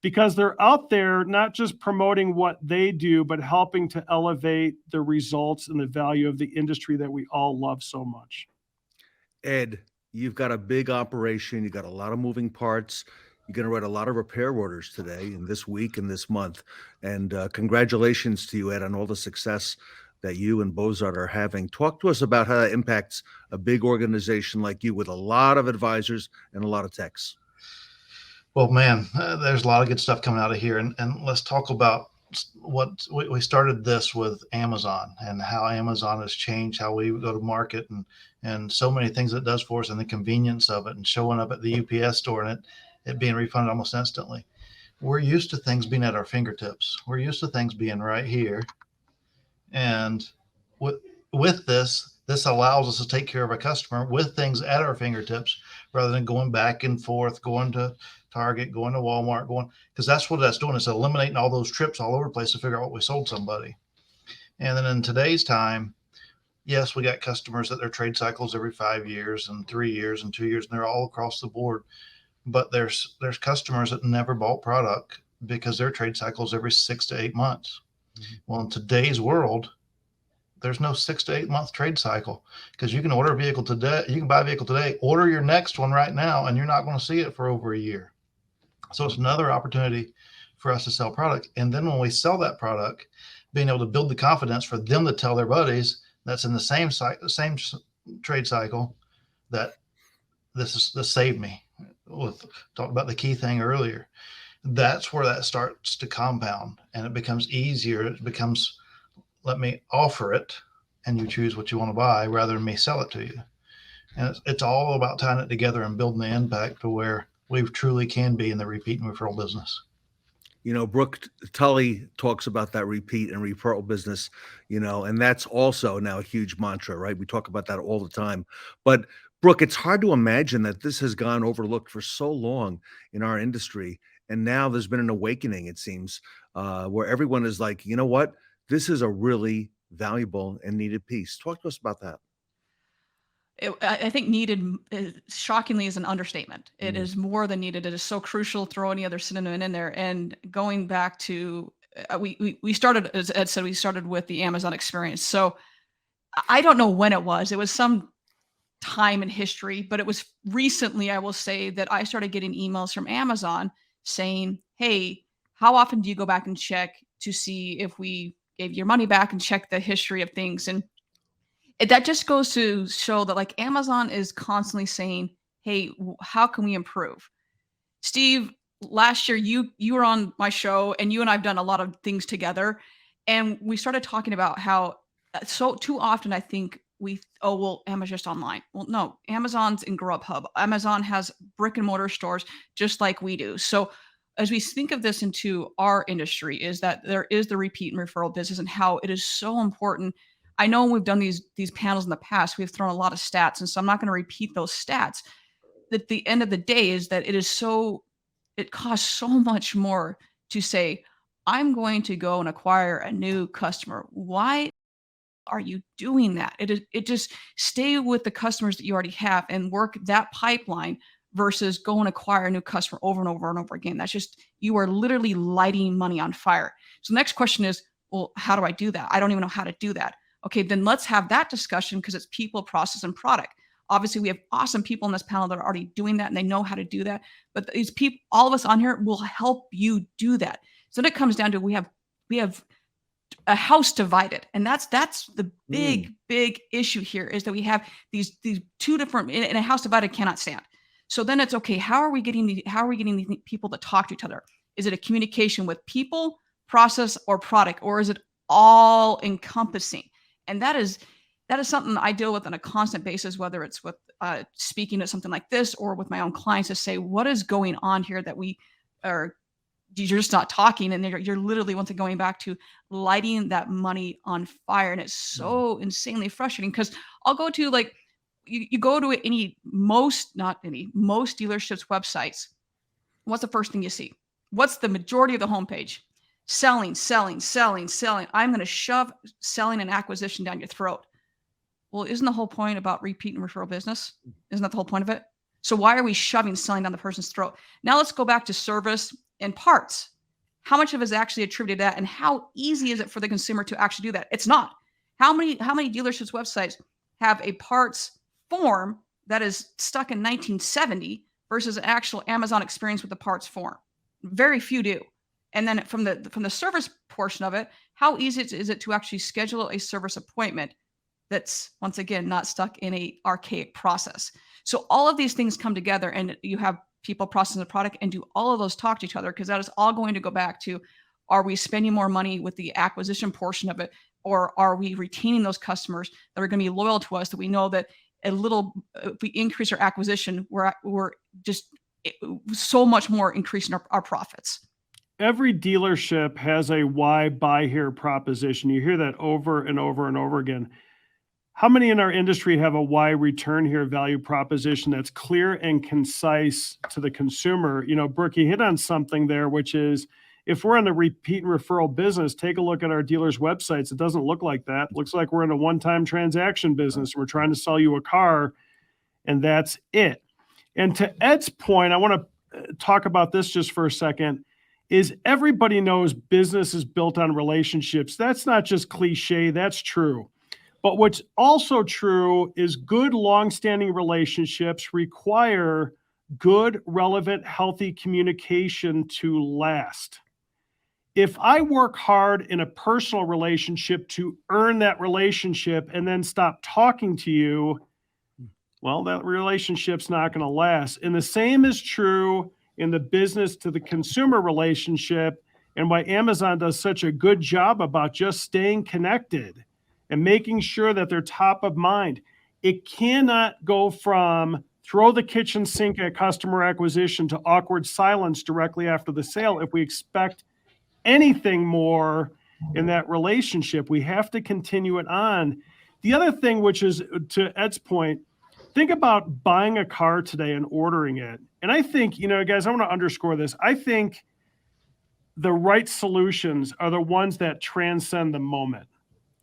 because they're out there not just promoting what they do, but helping to elevate the results and the value of the industry that we all love so much. Ed, you've got a big operation. You got a lot of moving parts. You're going to write a lot of repair orders today and this week and this month. And congratulations to you, Ed, on all the success that you and Bozart are having. Talk to us about how that impacts a big organization like you with a lot of advisors and a lot of techs. Well, man, there's a lot of good stuff coming out of here. And let's talk about what we started this with Amazon and how Amazon has changed how we go to market and so many things it does for us, and the convenience of it, and showing up at the UPS store and it being refunded almost instantly. We're used to things being at our fingertips. We're used to things being right here. And with this allows us to take care of a customer with things at our fingertips rather than going back and forth, going to Target, going to Walmart, because that's what that's doing. It's eliminating all those trips all over the place to figure out what we sold somebody. And then in today's time, yes, we got customers that their trade cycles every 5 years and 3 years and 2 years, and they're all across the board. But there's customers that never bought product because their trade cycles every 6 to 8 months. Mm-hmm. Well, in today's world, there's no 6 to 8 month trade cycle, because you can order a vehicle today. You can buy a vehicle today, order your next one right now, and you're not going to see it for over a year. So it's another opportunity for us to sell product. And then when we sell that product, being able to build the confidence for them to tell their buddies that's in the same trade cycle that this saved me. Talked about the key thing earlier. That's where that starts to compound, and it becomes easier. It becomes, let me offer it and you choose what you want to buy rather than me sell it to you. And it's all about tying it together and building the impact to where we truly can be in the repeat and referral business. You know, Brooke, Tully talks about that repeat and referral business, you know, and that's also now a huge mantra, right? We talk about that all the time. But Brooke, it's hard to imagine that this has gone overlooked for so long in our industry. And now there's been an awakening, it seems, where everyone is like, you know what? This is a really valuable and needed piece. Talk to us about that. I think needed, shockingly, is an understatement. It is more than needed. It is so crucial. Throw any other synonym in there. And going back to, we started, as Ed said, we started with the Amazon experience. So I don't know when it was. It was some time in history, but it was recently, I will say, that I started getting emails from Amazon saying, hey, how often do you go back and check to see if we gave your money back, and check the history of things? And that just goes to show that, like, Amazon is constantly saying, hey, how can we improve? Steve, last year you were on my show, and you and I've done a lot of things together, and we started talking about how so too often I think Amazon's just online. Well, no, Amazon's in Grubhub. Amazon has brick and mortar stores just like we do. So as we think of this into our industry, is that there is the repeat and referral business, and how it is so important. I know when we've done these panels in the past, we've thrown a lot of stats, and so I'm not going to repeat those stats. At the end of the day is that it costs so much more to say, I'm going to go and acquire a new customer. Why are you doing that? It just stay with the customers that you already have and work that pipeline versus go and acquire a new customer over and over and over again. That's just, you are literally lighting money on fire. So the next question is, well, how do I do that? I don't even know how to do that. Okay, then let's have that discussion because it's people, process, and product. Obviously, we have awesome people in this panel that are already doing that and they know how to do that. But these people, all of us on here will help you do that. So then it comes down to we have a house divided, and that's the big issue here is that we have these two different, in a house divided cannot stand. So then it's okay. How are we getting these people to talk to each other? Is it a communication with people, process, or product, or is it all encompassing? And that is something I deal with on a constant basis, whether it's with speaking at something like this or with my own clients, to say, what is going on here that we are, you're just not talking, and you're literally, once again, going back to lighting that money on fire. And it's so insanely frustrating because I'll go to, like, you go to most dealerships' websites. What's the first thing you see? What's the majority of the homepage? Selling. I'm going to shove selling and acquisition down your throat. Well, isn't the whole point about repeat and referral business? Isn't that the whole point of it? So why are we shoving selling down the person's throat? Now let's go back to service and parts. How much of it is actually attributed to that, and how easy is it for the consumer to actually do that? It's not. How many dealerships' websites have a parts form that is stuck in 1970 versus an actual Amazon experience with the parts form? Very few do. And then from the service portion of it, how easy is it to actually schedule a service appointment that's, once again, not stuck in a archaic process? So all of these things come together, and you have people, processing the product, and do all of those talk to each other, because that is all going to go back to, are we spending more money with the acquisition portion of it, or are we retaining those customers that are going to be loyal to us, that we know that if we increase our acquisition, we're just so much more increasing our profits. Every dealership has a why buy here proposition. You hear that over and over and over again. How many in our industry have a why return here value proposition that's clear and concise to the consumer? You know, Brooke, you hit on something there, which is, if we're in the repeat and referral business, take a look at our dealers' websites. It doesn't look like that. It looks like we're in a one-time transaction business. We're trying to sell you a car, and that's it. And to Ed's point, I want to talk about this just for a second, is everybody knows business is built on relationships. That's not just cliche, that's true. But what's also true is good, long-standing relationships require good, relevant, healthy communication to last. If I work hard in a personal relationship to earn that relationship and then stop talking to you, well, that relationship's not going to last. And the same is true in the business to the consumer relationship, and why Amazon does such a good job about just staying connected and making sure that they're top of mind. It cannot go from throw the kitchen sink at customer acquisition to awkward silence directly after the sale if we expect anything more in that relationship. We have to continue it on. The other thing, which is to Ed's point, think about buying a car today and ordering it. And I think, you know, guys, I want to underscore this. I think the right solutions are the ones that transcend the moment.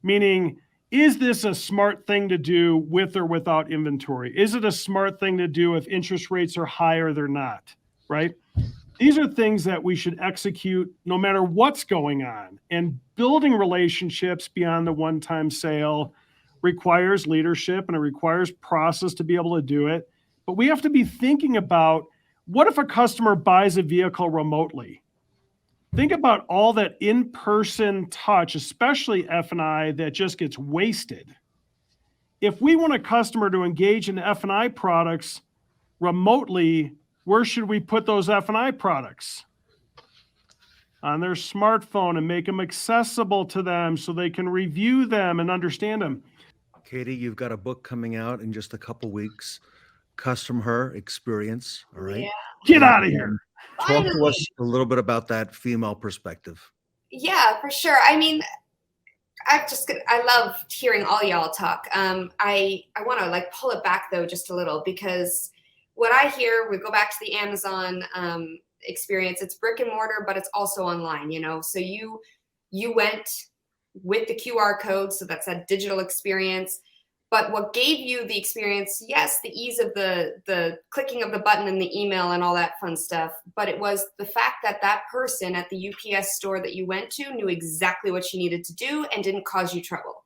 Meaning, is this a smart thing to do with or without inventory? Is it a smart thing to do if interest rates are high or they're not, right? These are things that we should execute no matter what's going on. And building relationships beyond the one-time sale requires leadership, and it requires process to be able to do it. But we have to be thinking about, what if a customer buys a vehicle remotely? Think about all that in-person touch, especially F&I, that just gets wasted. If we want a customer to engage in F&I products remotely, where should we put those F&I products? On their smartphone, and make them accessible to them so they can review them and understand them. Katie, you've got a book coming out in just a couple weeks, Customer Experience. All right. Yeah. Get out of here. Talk to us a little bit about that female perspective. Yeah, for sure. I mean, I love hearing all y'all talk. I want to like pull it back though, just a little, because what I hear, we go back to the Amazon experience, it's brick and mortar, but it's also online, you know? So you went with the QR code. So that's that digital experience, But what gave you the experience, yes, the ease of the clicking of the button and the email and all that fun stuff, but it was the fact that that person at the UPS store that you went to knew exactly what she needed to do and didn't cause you trouble.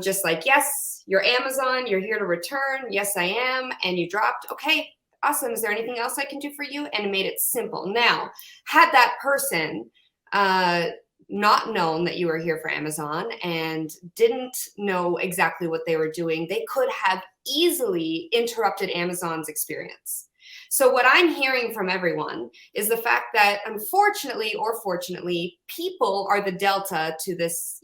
Just like, yes, you're Amazon, you're here to return. Yes, I am. And you dropped, okay, awesome. Is there anything else I can do for you? And it made it simple. Now, had that person not known that you were here for Amazon and didn't know exactly what they were doing, they could have easily interrupted Amazon's experience. So what I'm hearing from everyone is the fact that unfortunately or fortunately, people are the delta to this,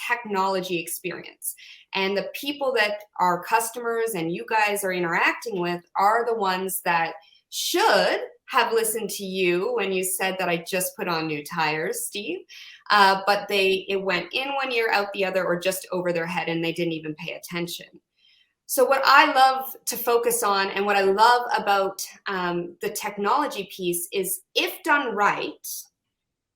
technology experience. And the people that our customers and you guys are interacting with are the ones that should have listened to you when you said that I just put on new tires, Steve. But it went in one ear, out the other, or just over their head, and they didn't even pay attention. So what I love to focus on and what I love about the technology piece is, if done right,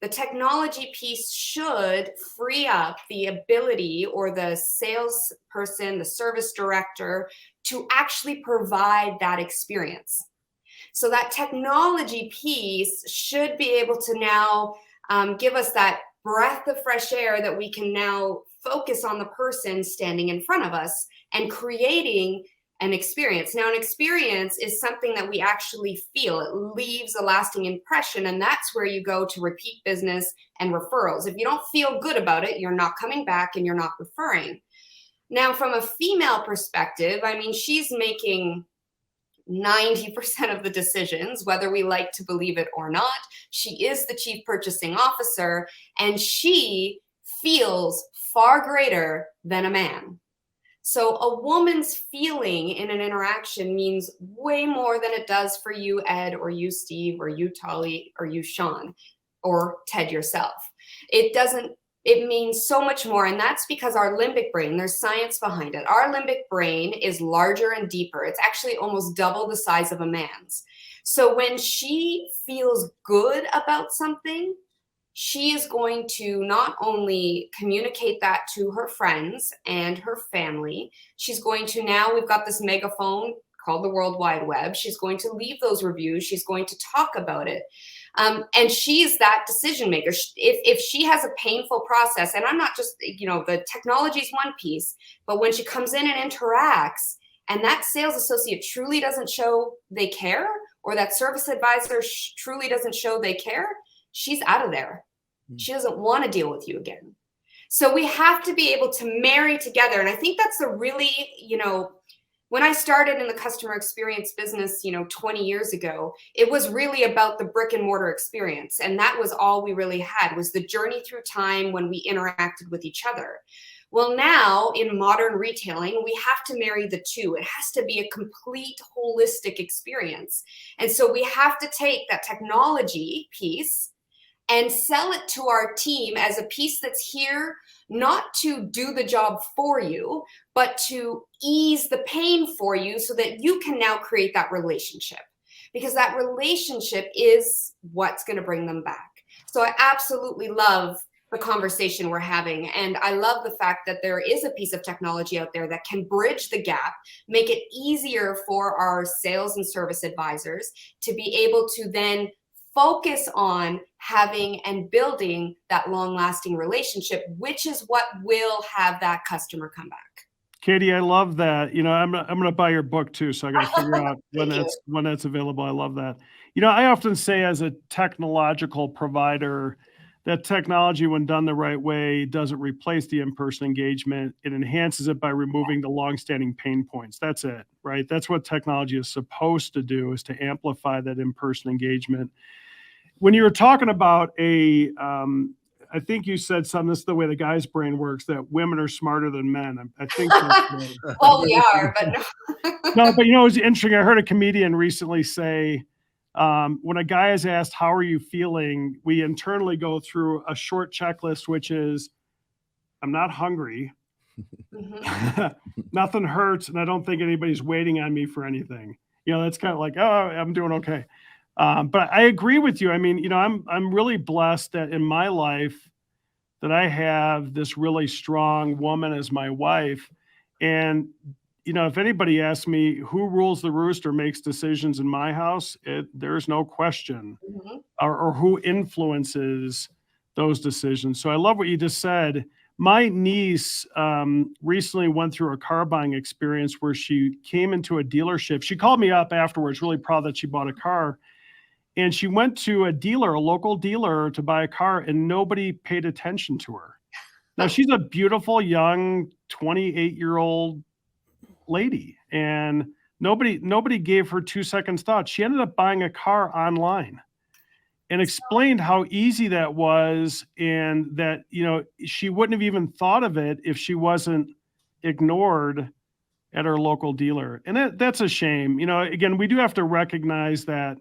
the technology piece should free up the ability or the salesperson, the service director, to actually provide that experience. So that technology piece should be able to now give us that breath of fresh air that we can now focus on the person standing in front of us and creating an experience. Now, an experience is something that we actually feel. It leaves a lasting impression, and that's where you go to repeat business and referrals. If you don't feel good about it, you're not coming back and you're not referring. Now, from a female perspective, I mean, she's making 90% of the decisions, whether we like to believe it or not. She is the chief purchasing officer, and she feels far greater than a man. So a woman's feeling in an interaction means way more than it does for you, Ed, or you, Steve, or you, Tully, or you, Shawn, or Ted yourself. It means so much more, and that's because our limbic brain, there's science behind it. Our limbic brain is larger and deeper. It's actually almost double the size of a man's. So when she feels good about something, she is going to not only communicate that to her friends and her family, she's going to, now we've got this megaphone called the World Wide Web. She's going to leave those reviews. She's going to talk about it. And she's that decision maker. If she has a painful process, and I'm not just, the technology is one piece, but when she comes in and interacts and that sales associate truly doesn't show they care, or that service advisor truly doesn't show they care, she's out of there. She doesn't want to deal with you again. So we have to be able to marry together. And I think that's a really, when I started in the customer experience business, 20 years ago, it was really about the brick and mortar experience. And that was all we really had, was the journey through time when we interacted with each other. Well, now in modern retailing, we have to marry the two. It has to be a complete holistic experience. And so we have to take that technology piece and sell it to our team as a piece that's here not to do the job for you, but to ease the pain for you so that you can now create that relationship, because that relationship is what's going to bring them back. So I absolutely love the conversation we're having. And I love the fact that there is a piece of technology out there that can bridge the gap, make it easier for our sales and service advisors to be able to then focus on having and building that long-lasting relationship, which is what will have that customer come back. Katie, I love that. I'm going to buy your book too, so I got to figure out when that's available. I love that. I often say, as a technological provider, that technology, when done the right way, doesn't replace the in-person engagement. It enhances it by removing the long-standing pain points. That's it, right? That's what technology is supposed to do, is to amplify that in-person engagement. When you were talking about I think you said something, this is the way the guy's brain works, that women are smarter than men. I think that's well, we are, but no. But it was interesting. I heard a comedian recently say, when a guy is asked, how are you feeling? We internally go through a short checklist, which is, I'm not hungry. Nothing hurts. And I don't think anybody's waiting on me for anything. That's kind of like, oh, I'm doing okay. But I agree with you. I mean, I'm really blessed that in my life that I have this really strong woman as my wife. And, if anybody asks me who rules the roost or makes decisions in my house, there's no question, or who influences those decisions. So I love what you just said. My niece recently went through a car buying experience where she came into a dealership. She called me up afterwards, really proud that she bought a car. And she went to a local dealer, to buy a car, and nobody paid attention to her. Now, she's a beautiful, young, 28-year-old lady, and nobody gave her 2 seconds thought. She ended up buying a car online and explained how easy that was, and that, she wouldn't have even thought of it if she wasn't ignored at her local dealer. And that's a shame. Again, we do have to recognize that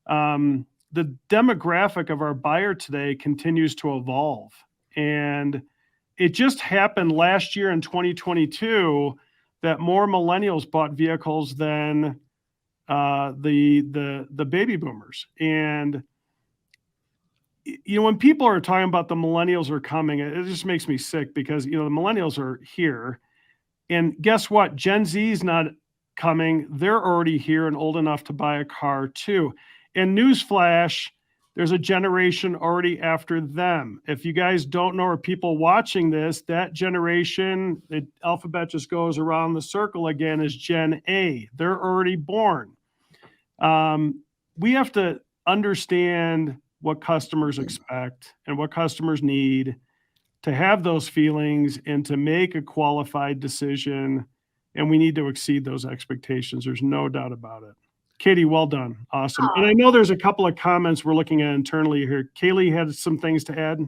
the demographic of our buyer today continues to evolve. And it just happened last year in 2022 that more millennials bought vehicles than the baby boomers. And when people are talking about the millennials are coming, it just makes me sick, because the millennials are here, and guess what? Gen Z is not coming. They're already here and old enough to buy a car too. And newsflash, there's a generation already after them. If you guys don't know, or people watching this, that generation, the alphabet just goes around the circle again, is Gen A. They're already born. We have to understand what customers expect and what customers need to have those feelings and to make a qualified decision. And we need to exceed those expectations. There's no doubt about it. Katie, well done. Awesome. And I know there's a couple of comments we're looking at internally here. Kaylee had some things to add.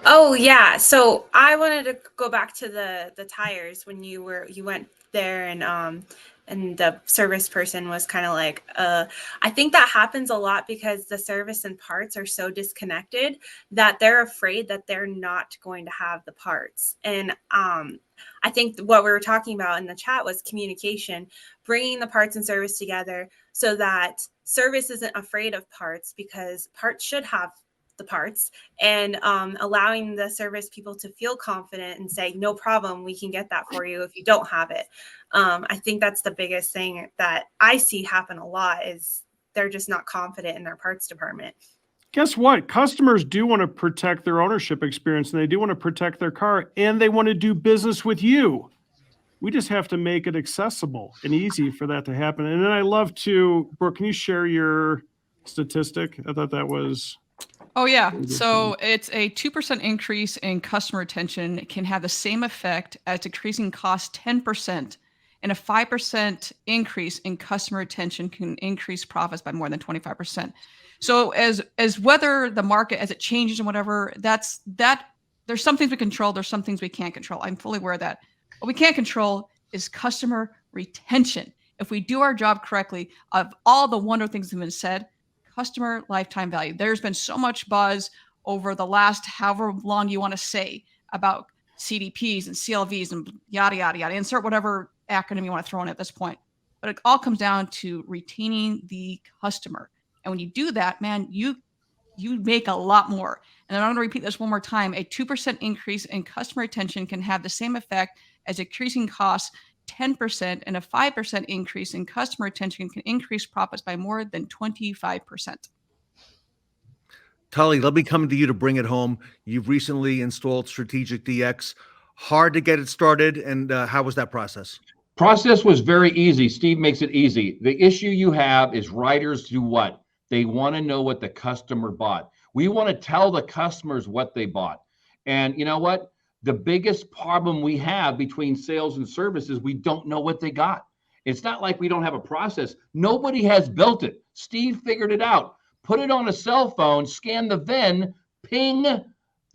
Oh yeah. So I wanted to go back to the tires when you went there, and the service person was kind of like, I think that happens a lot because the service and parts are so disconnected that they're afraid that they're not going to have the parts. And I think what we were talking about in the chat was communication, bringing the parts and service together so that service isn't afraid of parts, because parts should have the parts, and allowing the service people to feel confident and say, no problem, we can get that for you if you don't have it. I think that's the biggest thing that I see happen a lot, is they're just not confident in their parts department. Guess what? Customers do want to protect their ownership experience, and they do want to protect their car, and they want to do business with you. We just have to make it accessible and easy for that to happen. And then I love to, Brooke, can you share your statistic? I thought that was... Oh, yeah. So it's a 2% increase in customer retention can have the same effect as decreasing costs 10%, and a 5% increase in customer retention can increase profits by more than 25%. So as whether the market, as it changes and whatever, there's some things we control, there's some things we can't control. I'm fully aware of that. What we can't control is customer retention. If we do our job correctly, of all the wonderful things that have been said, customer lifetime value. There's been so much buzz over the last however long you want to say about CDPs and CLVs and yada, yada, yada. Insert whatever acronym you want to throw in at this point. But it all comes down to retaining the customer. And when you do that, man, you make a lot more. And I'm going to repeat this one more time. A 2% increase in customer retention can have the same effect as decreasing costs 10%, and a 5% increase in customer retention can increase profits by more than 25%. Tully, let me come to you to bring it home. You've recently installed Strategic DX. Hard to get it started, and how was that process? Process was very easy. Steve makes it easy. The issue you have is writers do what? They want to know what the customer bought. We want to tell the customers what they bought. And you know what? The biggest problem we have between sales and service is we don't know what they got. It's not like we don't have a process. Nobody has built it. Steve figured it out. Put it on a cell phone, scan the VIN, ping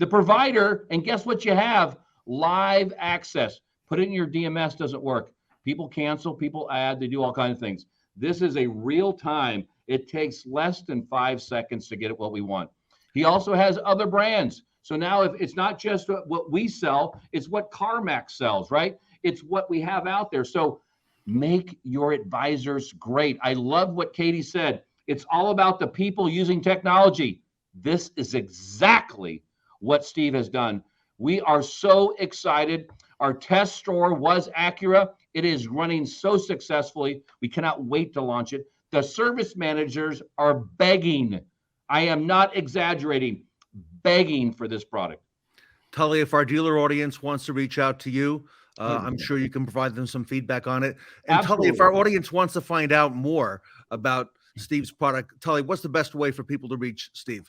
the provider, and guess what you have? Live access. Put it in your DMS, doesn't work. People cancel, people add, they do all kinds of things. This is a real time. It takes less than 5 seconds to get it what we want. He also has other brands. So now if it's not just what we sell, it's what CarMax sells, right? It's what we have out there. So make your advisors great. I love what Katie said. It's all about the people using technology. This is exactly what Steve has done. We are so excited. Our test store was Acura. It is running so successfully. We cannot wait to launch it. The service managers are begging. I am not exaggerating, begging for this product. Tully, if our dealer audience wants to reach out to you, I'm sure you can provide them some feedback on it. And Absolutely. Tully, if our audience wants to find out more about Steve's product, Tully, what's the best way for people to reach Steve?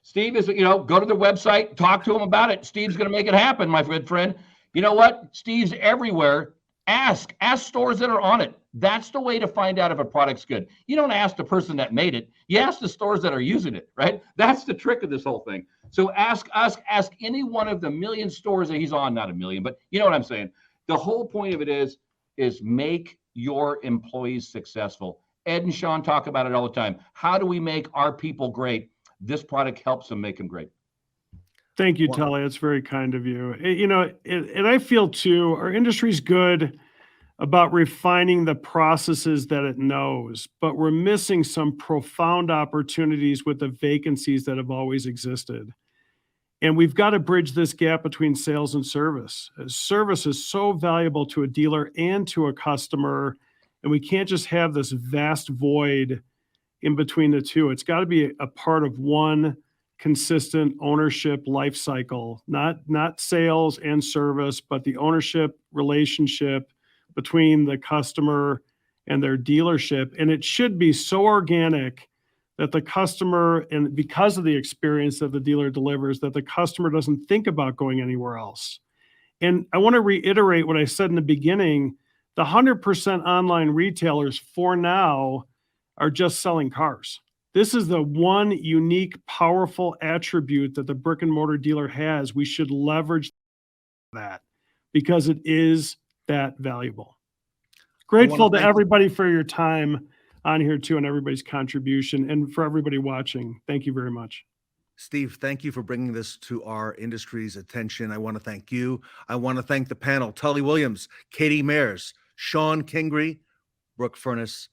Steve is, go to the website, talk to him about it. Steve's going to make it happen, my good friend. You know what? Steve's everywhere. Ask stores that are on it. That's the way to find out if a product's good. You don't ask the person that made it. You ask the stores that are using it, right? That's the trick of this whole thing. So ask any one of the million stores that he's on, not a million, but you know what I'm saying? The whole point of it is make your employees successful. Ed and Shawn talk about it all the time. How do we make our people great? This product helps them make them great. Thank you, Tully. That's very kind of you. And I feel too, our industry's good about refining the processes that it knows, but we're missing some profound opportunities with the vacancies that have always existed. And we've got to bridge this gap between sales and service. Service is so valuable to a dealer and to a customer, and we can't just have this vast void in between the two. It's got to be a part of one consistent ownership life cycle, not sales and service, but the ownership relationship between the customer and their dealership. And it should be so organic that the customer, and because of the experience that the dealer delivers, that the customer doesn't think about going anywhere else. And I want to reiterate what I said in the beginning. The 100% online retailers for now are just selling cars. This is the one unique, powerful attribute that the brick and mortar dealer has. We should leverage that because it is that valuable. Grateful to everybody for your time on here too, and everybody's contribution, and for everybody watching. Thank you very much. Steve, thank you for bringing this to our industry's attention. I want to thank you. I want to thank the panel, Tully Williams, Katie Mayers, Shon Kingrey, Brooke Furniss,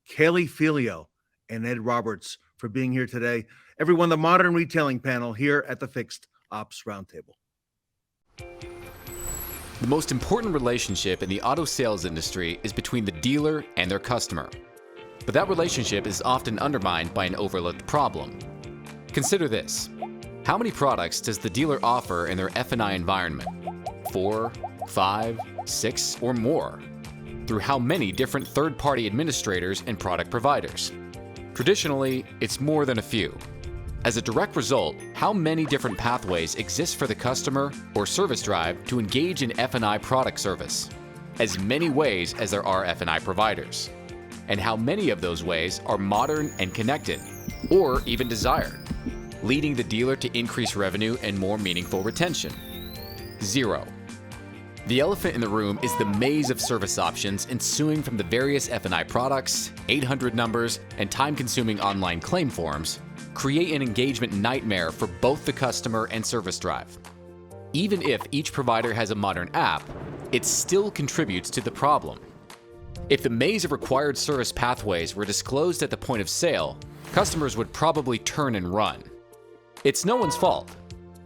Kaylee Felio, and Ed Roberts for being here today. Everyone, the Modern Retailing panel here at the Fixed Ops Roundtable. The most important relationship in the auto sales industry is between the dealer and their customer. But that relationship is often undermined by an overlooked problem. Consider this. How many products does the dealer offer in their F&I environment? 4, 5, 6, or more? Through how many different third-party administrators and product providers? Traditionally, it's more than a few. As a direct result, how many different pathways exist for the customer or service drive to engage in F&I product service? As many ways as there are F&I providers. And how many of those ways are modern and connected, or even desired, leading the dealer to increase revenue and more meaningful retention? 0. The elephant in the room is the maze of service options ensuing from the various F&I products, 800 numbers, and time-consuming online claim forms create an engagement nightmare for both the customer and service drive. Even if each provider has a modern app, it still contributes to the problem. If the maze of required service pathways were disclosed at the point of sale, customers would probably turn and run. It's no one's fault.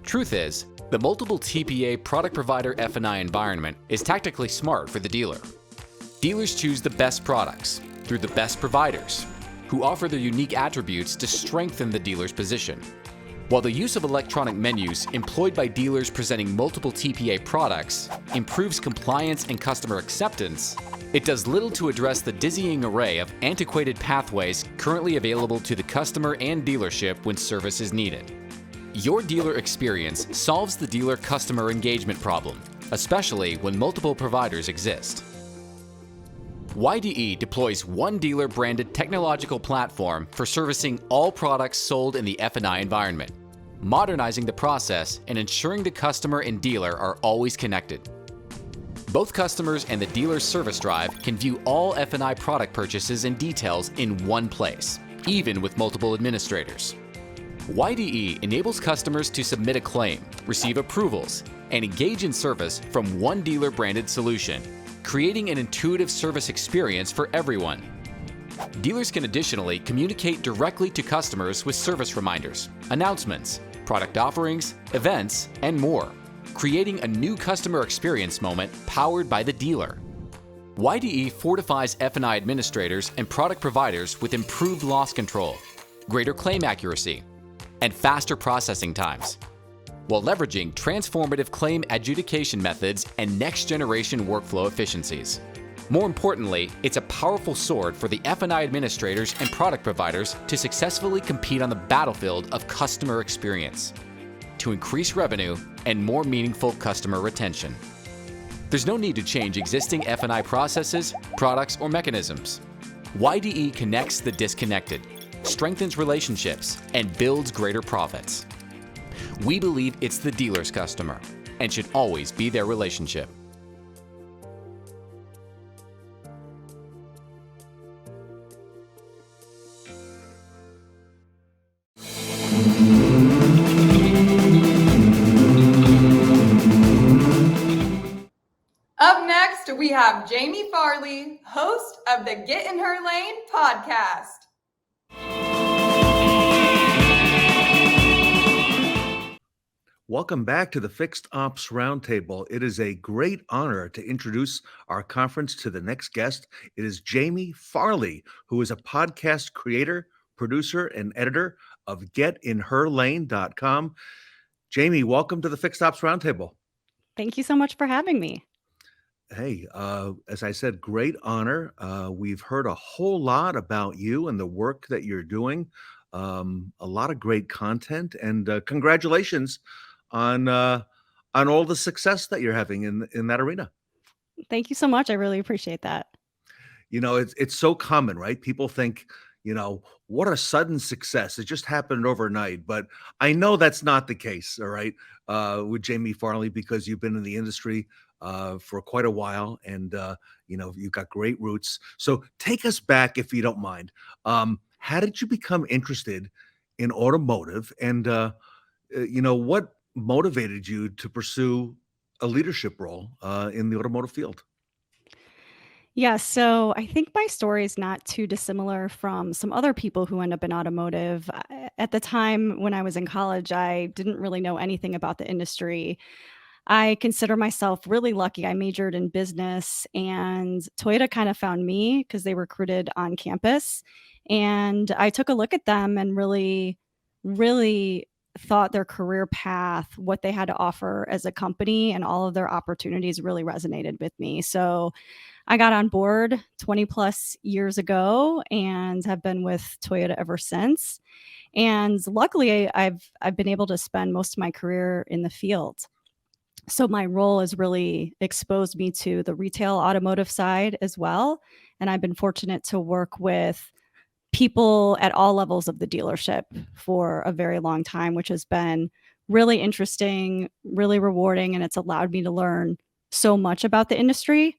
Truth is, the multiple TPA product provider F&I environment is tactically smart for the dealer. Dealers choose the best products through the best providers, who offer their unique attributes to strengthen the dealer's position. While the use of electronic menus employed by dealers presenting multiple TPA products improves compliance and customer acceptance, it does little to address the dizzying array of antiquated pathways currently available to the customer and dealership when service is needed. Your dealer experience solves the dealer-customer engagement problem, especially when multiple providers exist. YDE deploys one dealer-branded technological platform for servicing all products sold in the F&I environment, modernizing the process and ensuring the customer and dealer are always connected. Both customers and the dealer's service drive can view all F&I product purchases and details in one place, even with multiple administrators. YDE enables customers to submit a claim, receive approvals, and engage in service from one dealer-branded solution, creating an intuitive service experience for everyone. Dealers can additionally communicate directly to customers with service reminders, announcements, product offerings, events, and more, creating a new customer experience moment powered by the dealer. YDE fortifies F&I administrators and product providers with improved loss control, greater claim accuracy, and faster processing times, while leveraging transformative claim adjudication methods and next-generation workflow efficiencies. More importantly, it's a powerful sword for the F&I administrators and product providers to successfully compete on the battlefield of customer experience, to increase revenue and more meaningful customer retention. There's no need to change existing F&I processes, products, or mechanisms. YDE connects the disconnected, strengthens relationships, and builds greater profits. We believe it's the dealer's customer and should always be their relationship. Up next, we have Jamie Farley, host of the Get in Her Lane podcast. Welcome back to the Fixed Ops Roundtable. It is a great honor to introduce our conference to the next guest. It is Jamie Farley, who is a podcast creator, producer, and editor of GetInHerLane.com. Jamie, welcome to the Fixed Ops Roundtable. Thank you so much for having me. Hey, as I said, great honor. We've heard a whole lot about you and the work that you're doing. A lot of great content, and congratulations on all the success that you're having in that arena. Thank you so much. I really appreciate that. You know, it's so common, right? People think, what a sudden success. It just happened overnight. But I know that's not the case, all right, with Jamie Farley, because you've been in the industry for quite a while, and you've got great roots. So take us back, if you don't mind. How did you become interested in automotive, and what motivated you to pursue a leadership role in the automotive field? Yeah, so I think my story is not too dissimilar from some other people who end up in automotive. At the time when I was in college, I didn't really know anything about the industry. I consider myself really lucky. I majored in business, and Toyota kind of found me because they recruited on campus. And I took a look at them and really, really thought their career path, what they had to offer as a company, and all of their opportunities really resonated with me. So I got on board 20 plus years ago and have been with Toyota ever since. And luckily, I've been able to spend most of my career in the field. So my role has really exposed me to the retail automotive side as well. And I've been fortunate to work with people at all levels of the dealership for a very long time, which has been really interesting, really rewarding, and it's allowed me to learn so much about the industry.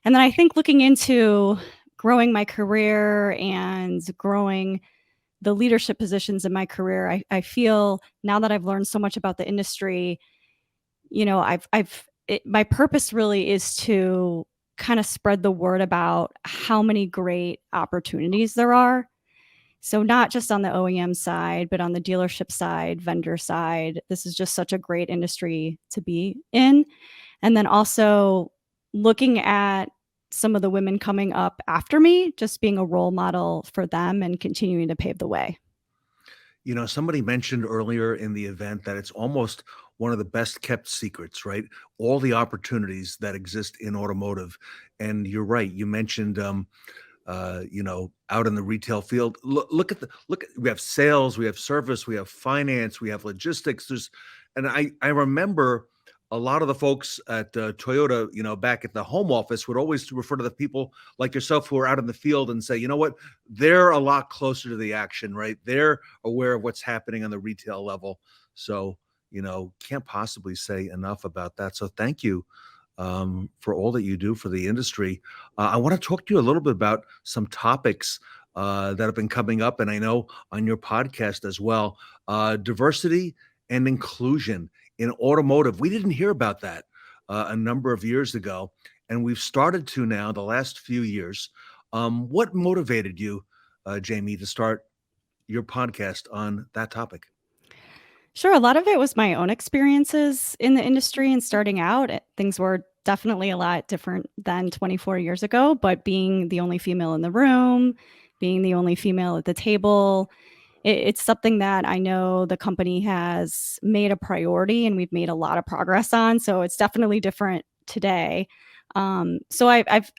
And then I think looking into growing my career and growing the leadership positions in my career, I feel now that I've learned so much about the industry, my purpose really is to kind of spread the word about how many great opportunities there are. So not just on the OEM side, but on the dealership side, vendor side, this is just such a great industry to be in. And then also looking at some of the women coming up after me, just being a role model for them and continuing to pave the way. Somebody mentioned earlier in the event that it's almost one of the best kept secrets, right? All the opportunities that exist in automotive. And you're right. You mentioned, out in the retail field, look at we have sales, we have service, we have finance, we have logistics. And I remember a lot of the folks at Toyota, back at the home office would always refer to the people like yourself who are out in the field and say, you know what, they're a lot closer to the action, right? They're aware of what's happening on the retail level. So, can't possibly say enough about that. So thank you for all that you do for the industry. I want to talk to you a little bit about some topics that have been coming up, and I know on your podcast as well, diversity and inclusion in automotive. We didn't hear about that a number of years ago, and we've started to now the last few years. What motivated you, Jamie, to start your podcast on that topic? Sure. A lot of it was my own experiences in the industry and starting out. Things were definitely a lot different than 24 years ago, but being the only female in the room, being the only female at the table, it's something that I know the company has made a priority and we've made a lot of progress on. So it's definitely different today. So I've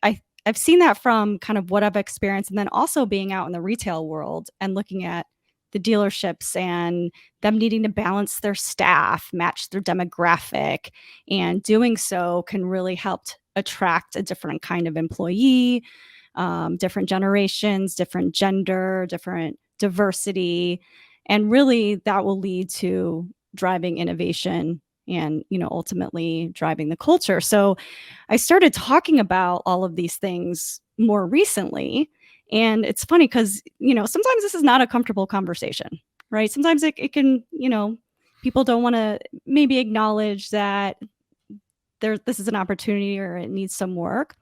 seen that from kind of what I've experienced, and then also being out in the retail world and looking at the dealerships and them needing to balance their staff, match their demographic, and doing so can really help attract a different kind of employee, different generations, different gender, different diversity, and really that will lead to driving innovation and ultimately driving the culture. So I started talking about all of these things more recently. And it's funny because, sometimes this is not a comfortable conversation, right? Sometimes it can, people don't want to maybe acknowledge that this is an opportunity or it needs some work.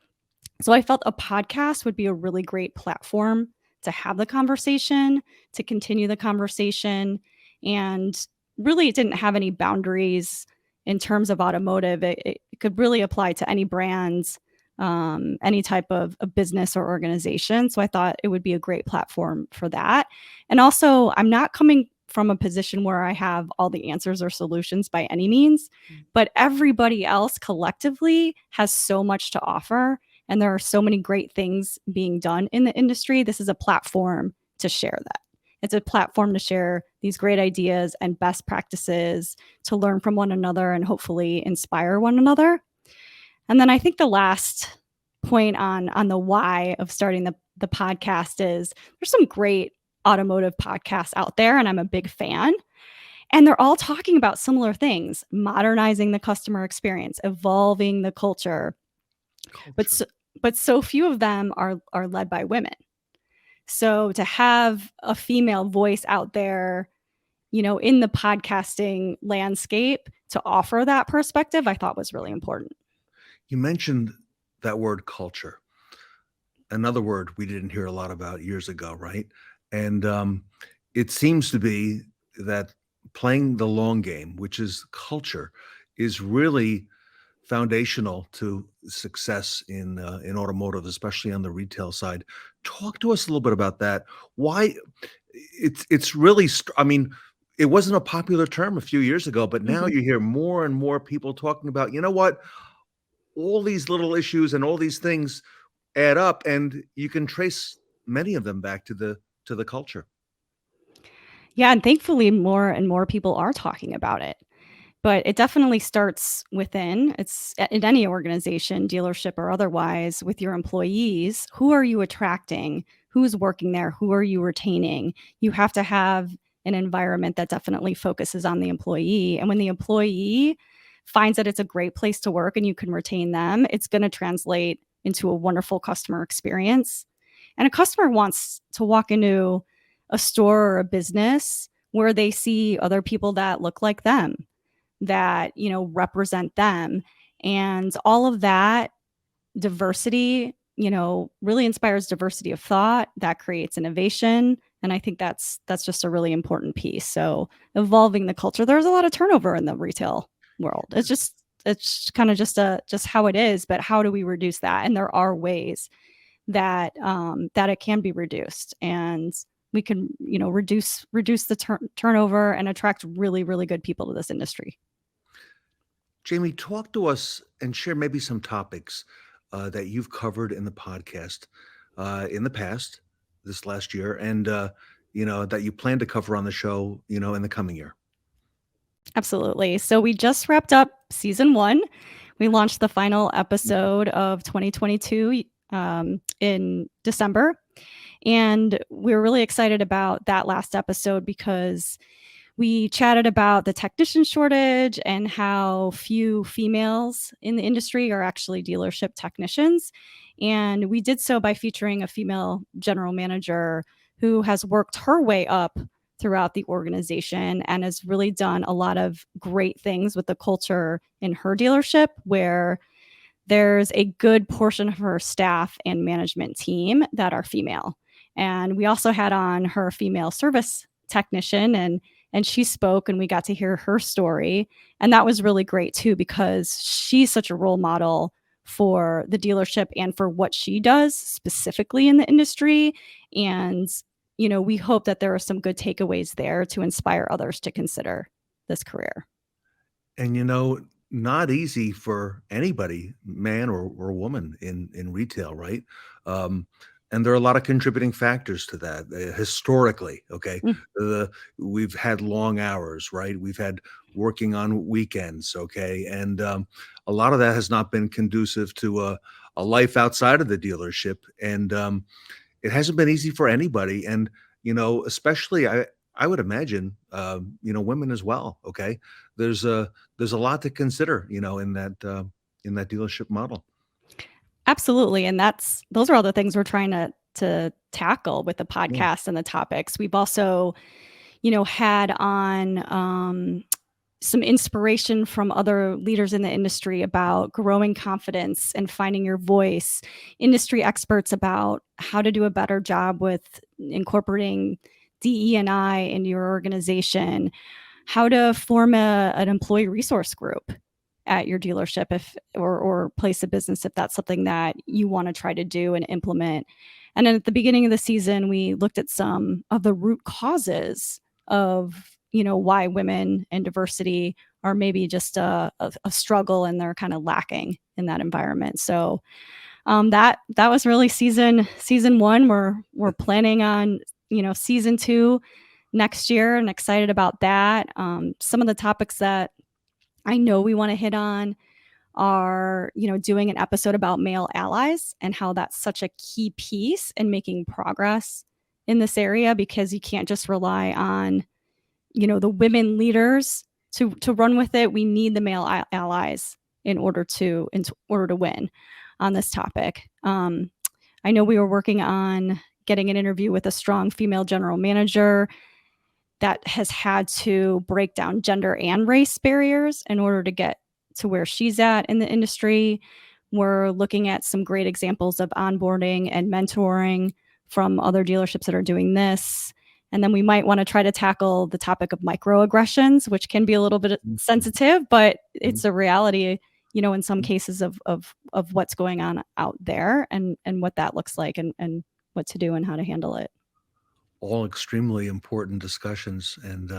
So I felt a podcast would be a really great platform to have the conversation, to continue the conversation. And really, it didn't have any boundaries in terms of automotive. It could really apply to any brands, any type of a business or organization. So I thought it would be a great platform for that. And also, I'm not coming from a position where I have all the answers or solutions by any means, but everybody else collectively has so much to offer. And there are so many great things being done in the industry. This is a platform to share that. It's a platform to share these great ideas and best practices, to learn from one another and hopefully inspire one another. And then I think the last point on the why of starting the podcast is there's some great automotive podcasts out there, and I'm a big fan. And they're all talking about similar things: modernizing the customer experience, evolving the culture. But so few of them are led by women. So to have a female voice out there, in the podcasting landscape to offer that perspective, I thought was really important. You mentioned that word culture. Another word we didn't hear a lot about years ago, right? And it seems to be that playing the long game, which is culture, is really foundational to success in automotive, especially on the retail side. Talk to us a little bit about that. Why it's really, it wasn't a popular term a few years ago, but now you hear more and more people talking about, what, all these little issues and all these things add up, and you can trace many of them back to the culture. Yeah, and thankfully more and more people are talking about it. But it definitely starts within. It's in any organization, dealership or otherwise, with your employees. Who are you attracting? Who's working there? Who are you retaining? You have to have an environment that definitely focuses on the employee. And when the employee finds that it's a great place to work and you can retain them, it's going to translate into a wonderful customer experience. And a customer wants to walk into a store or a business where they see other people that look like them, that represent them, and all of that diversity really inspires diversity of thought that creates innovation. And I think that's just a really important piece. So evolving the culture, there's a lot of turnover in the retail world. It's kind of just how it is, but how do we reduce that? And there are ways that it can be reduced, and we can reduce the turnover and attract really, really good people to this industry. Jamie, talk to us and share maybe some topics that you've covered in the podcast in the past, this last year, and that you plan to cover on the show, in the coming year. Absolutely. So we just wrapped up season 1. We launched the final episode of 2022 in December. And we're really excited about that last episode because we chatted about the technician shortage and how few females in the industry are actually dealership technicians. And we did so by featuring a female general manager who has worked her way up throughout the organization and has really done a lot of great things with the culture in her dealership, where there's a good portion of her staff and management team that are female. And we also had on her female service technician, and and she spoke and we got to hear her story. And that was really great too, because she's such a role model for the dealership and for what she does specifically in the industry. And, we hope that there are some good takeaways there to inspire others to consider this career. And not easy for anybody, man or woman in retail, right? And there are a lot of contributing factors to that historically. Okay, we've had long hours, right? We've had working on weekends. Okay, and a lot of that has not been conducive to a life outside of the dealership, and it hasn't been easy for anybody. And especially I would imagine, women as well. Okay, there's a lot to consider, in that dealership model. Absolutely, and those are all the things we're trying to tackle with the podcast and the topics. We've also, had on some inspiration from other leaders in the industry about growing confidence and finding your voice. Industry experts about how to do a better job with incorporating DE&I into your organization, how to form an employee resource group at your dealership or place of business, if that's something that you want to try to do and implement. And then at the beginning of the season, we looked at some of the root causes of, why women and diversity are maybe just a struggle and they're kind of lacking in that environment. So that was really season one. We're planning on, season 2 next year and excited about that. Some of the topics that I know we want to hit on are, doing an episode about male allies and how that's such a key piece in making progress in this area, because you can't just rely on, the women leaders to run with it. We need the male allies in order to win on this topic. I know we were working on getting an interview with a strong female general manager that has had to break down gender and race barriers in order to get to where she's at in the industry. We're looking at some great examples of onboarding and mentoring from other dealerships that are doing this. And then we might want to try to tackle the topic of microaggressions, which can be a little bit sensitive, but it's a reality, in some cases of what's going on out there and what that looks like and what to do and how to handle it. All extremely important discussions. And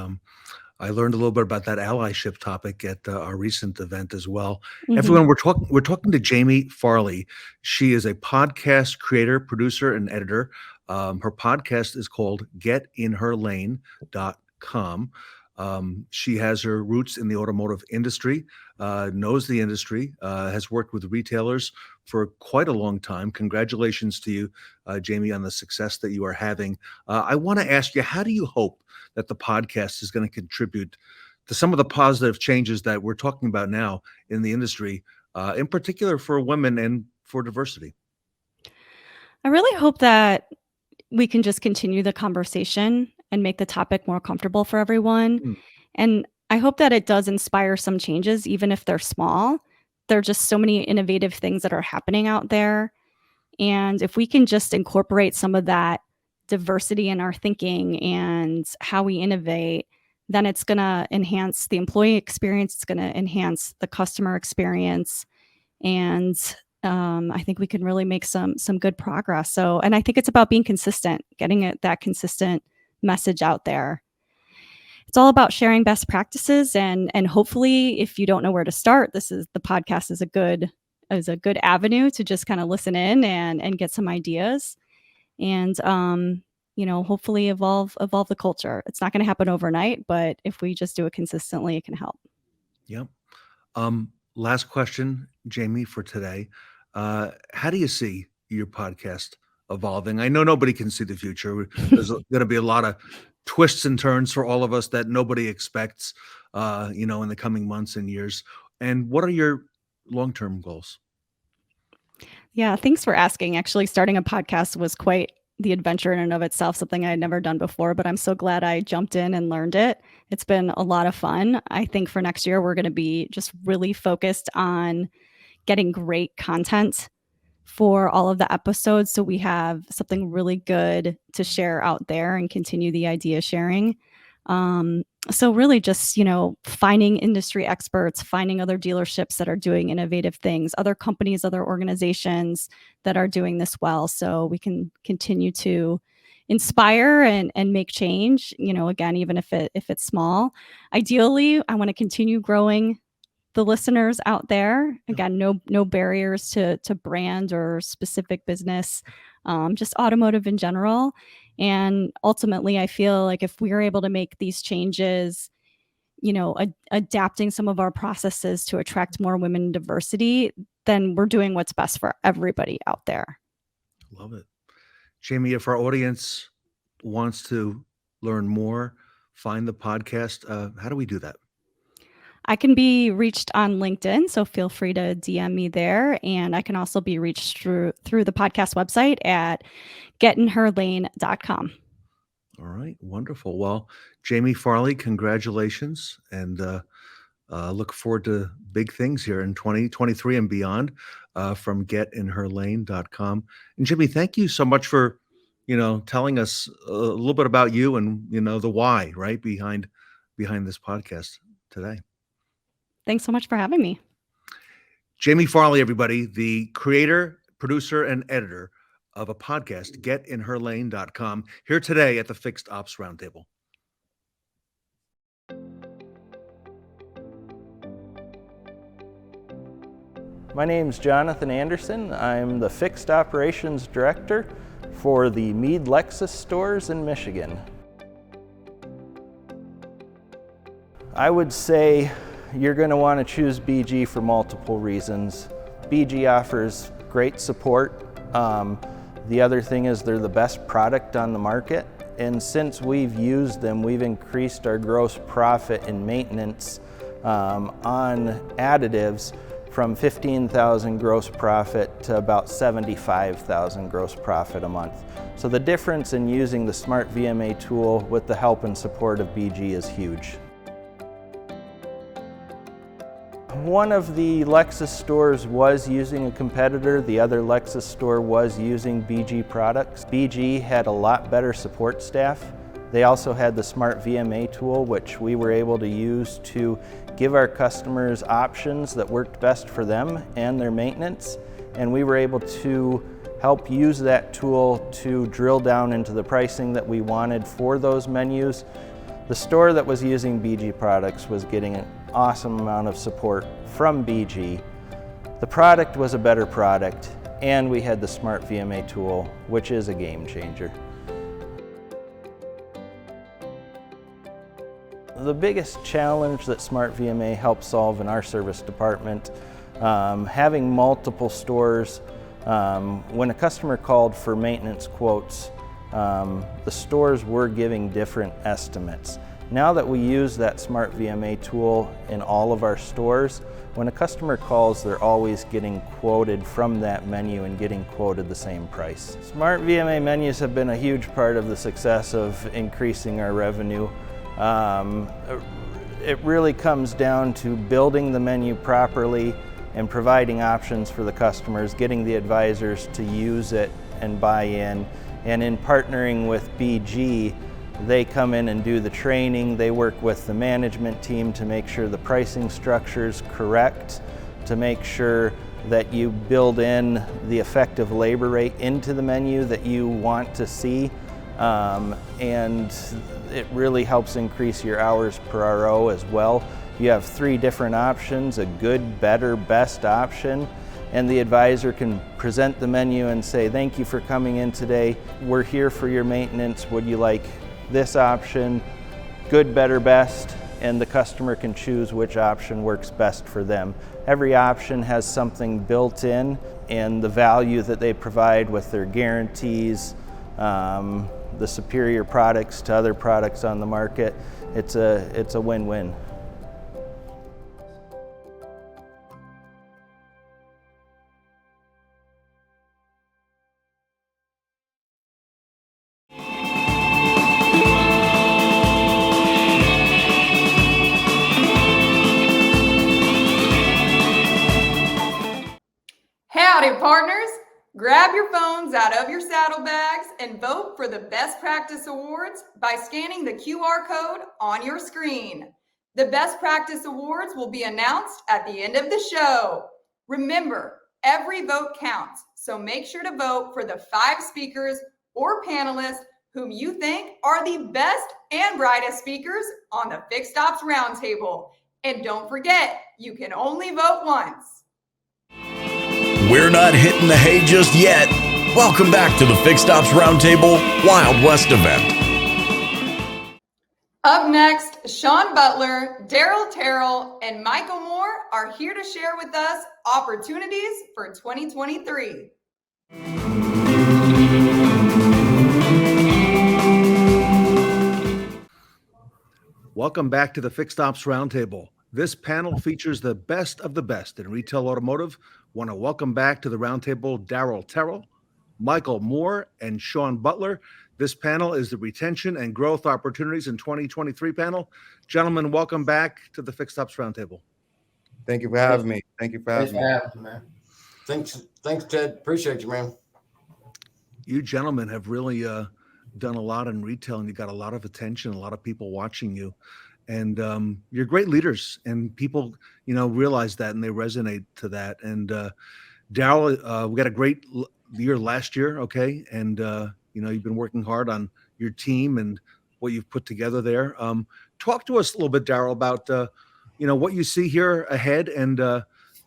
I learned a little bit about that allyship topic at our recent event as well. Mhm. Everyone, we're talking to Jamie Farley. She is a podcast creator, producer, and editor. Her podcast is called GetInHerLane.com. She has her roots in the automotive industry, knows the industry, has worked with retailers for quite a long time. Congratulations to you, Jamie, on the success that you are having. I want to ask you, how do you hope that the podcast is going to contribute to some of the positive changes that we're talking about now in the industry, in particular for women and for diversity? I really hope that we can just continue the conversation and make the topic more comfortable for everyone. And I hope that it does inspire some changes, even if they're small. There are just so many innovative things that are happening out there. And if we can just incorporate some of that diversity in our thinking and how we innovate, then it's going to enhance the employee experience. It's going to enhance the customer experience. And I think we can really make some good progress. So, and I think it's about being consistent, getting that consistent message out there. It's all about sharing best practices, and hopefully, if you don't know where to start, the podcast is a good avenue to just kind of listen in and get some ideas, and hopefully evolve the culture. It's not going to happen overnight, but if we just do it consistently, it can help. Yep. Last question, Jamie, for today. How do you see your podcast evolving? I know nobody can see the future. There's going to be a lot of twists and turns for all of us that nobody expects, in the coming months and years. And what are your long-term goals? Yeah, thanks for asking. Actually, starting a podcast was quite the adventure in and of itself, something I had never done before, but I'm so glad I jumped in and learned it. It's been a lot of fun. I think for next year, we're going to be just really focused on getting great content for all of the episodes, so we have something really good to share out there and continue the idea sharing. So really just, finding industry experts, finding other dealerships that are doing innovative things, other companies, other organizations that are doing this well, so we can continue to inspire and make change, again, even if it's small. Ideally, I want to continue growing the listeners out there. Again, no barriers to brand or specific business, just automotive in general. And ultimately, I feel like if we are able to make these changes, adapting some of our processes to attract more women in diversity, then we're doing what's best for everybody out there. Love it. Jamie, if our audience wants to learn more, find the podcast, how do we do that? I can be reached on LinkedIn, so feel free to DM me there. And I can also be reached through the podcast website at GetInHerLane.com. All right, wonderful. Well, Jamie Farley, congratulations, and look forward to big things here in 2023 and beyond from GetInHerLane.com. And Jimmy, thank you so much for, telling us a little bit about you and, the why, right, behind this podcast today. Thanks so much for having me. Jamie Farley, everybody, the creator, producer, and editor of a podcast, GetInHerLane.com, here today at the Fixed Ops Roundtable. My name's Jonathan Anderson. I'm the Fixed Operations Director for the Meade Lexus stores in Michigan. I would say you're going to want to choose BG for multiple reasons. BG offers great support. The other thing is they're the best product on the market. And since we've used them, we've increased our gross profit in maintenance on additives from 15,000 gross profit to about 75,000 gross profit a month. So the difference in using the Smart VMA tool with the help and support of BG is huge. One of the Lexus stores was using a competitor. The other Lexus store was using BG products. BG had a lot better support staff. They also had the Smart VMA tool, which we were able to use to give our customers options that worked best for them and their maintenance. And we were able to help use that tool to drill down into the pricing that we wanted for those menus. The store that was using BG products was getting an awesome amount of support from BG. The product was a better product, and we had the Smart VMA tool, which is a game changer. The biggest challenge that Smart VMA helps solve in our service department, having multiple stores, when a customer called for maintenance quotes, the stores were giving different estimates. Now that we use that Smart VMA tool in all of our stores, when a customer calls, they're always getting quoted from that menu and getting quoted the same price. Smart VMA menus have been a huge part of the success of increasing our revenue. It really comes down to building the menu properly and providing options for the customers, getting the advisors to use it and buy in. And in partnering with BG, they come in and do the training. They work with the management team to make sure the pricing structure is correct, to make sure that you build in the effective labor rate into the menu that you want to see. And it really helps increase your hours per RO as well. You have 3 different options, a good, better, best option, and the advisor can present the menu and say, thank you for coming in today. We're here for your maintenance. Would you like this option, good, better, best? And the customer can choose which option works best for them. Every option has something built in, and the value that they provide with their guarantees, the superior products to other products on the market, it's a win-win. Howdy, partners. Grab your phones out of your saddlebags and vote for the Best Practice Awards by scanning the QR code on your screen. The Best Practice Awards will be announced at the end of the show. Remember, every vote counts, so make sure to vote for the 5 speakers or panelists whom you think are the best and brightest speakers on the Fixed Ops Roundtable. And don't forget, you can only vote once. We're not hitting the hay just yet. Welcome back to the Fixed Ops Roundtable Wild West event. Up next, Shawn Butler, Darryl, Terrell, and Michael Moore are here to share with us opportunities for 2023. Welcome back to the Fixed Ops Roundtable. This panel features the best of the best in retail automotive. Want to welcome back to the roundtable Darryl, Terrell, Michael Moore, and Shawn Butler. This panel is the Retention and Growth Opportunities in 2023 panel. Gentlemen, welcome back to the Fixed Ops Roundtable. Thank you for having me. Thank you for having me. Man. Thanks, Ted. Appreciate you, man. You gentlemen have really done a lot in retail, and you got a lot of attention, a lot of people watching you, and you're great leaders, and people, realize that and they resonate to that. And Darryl, we got a great year last year, okay, and you've been working hard on your team and what you've put together there. Talk to us a little bit, Darryl, about what you see here ahead, and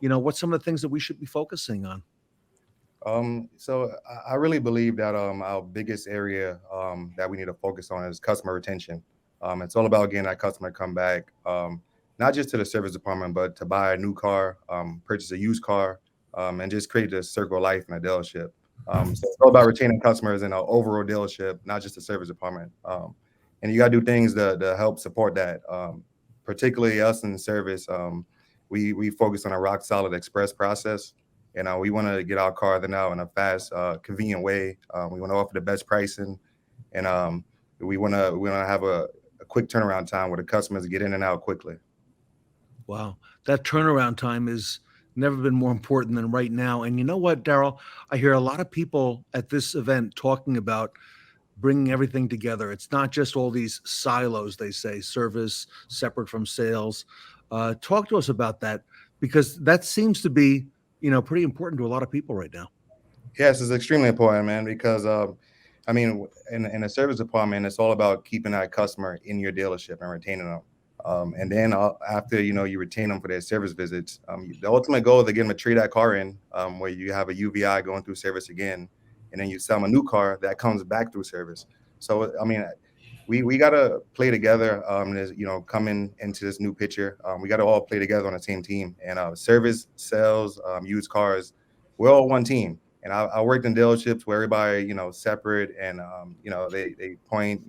what's some of the things that we should be focusing on. So I really believe that our biggest area that we need to focus on is customer retention. It's all about getting that customer to come back, not just to the service department, but to buy a new car, purchase a used car, and just create a circle of life in a dealership. So it's all about retaining customers in an overall dealership, not just the service department. And you got to do things to help support that. Particularly us in service, we focus on a rock solid express process. And we want to get our car then out in a fast, convenient way. We want to offer the best pricing, and we want to have a quick turnaround time where the customers get in and out quickly. Wow, that turnaround time has never been more important than right now. And you know what, Darryl? I hear a lot of people at this event talking about bringing everything together. It's not just all these silos, they say, service separate from sales. Talk to us about that, because that seems to be pretty important to a lot of people right now. Yes, it's extremely important, man, because in the service department, it's all about keeping that customer in your dealership and retaining them. And then after, you retain them for their service visits, the ultimate goal is to get them to trade that car in, where you have a UVI going through service again, and then you sell them a new car that comes back through service. So, we got to play together, coming into this new picture. We got to all play together on the same team. And service, sales, used cars, we're all one team. And I worked in dealerships where everybody, separate, and they point,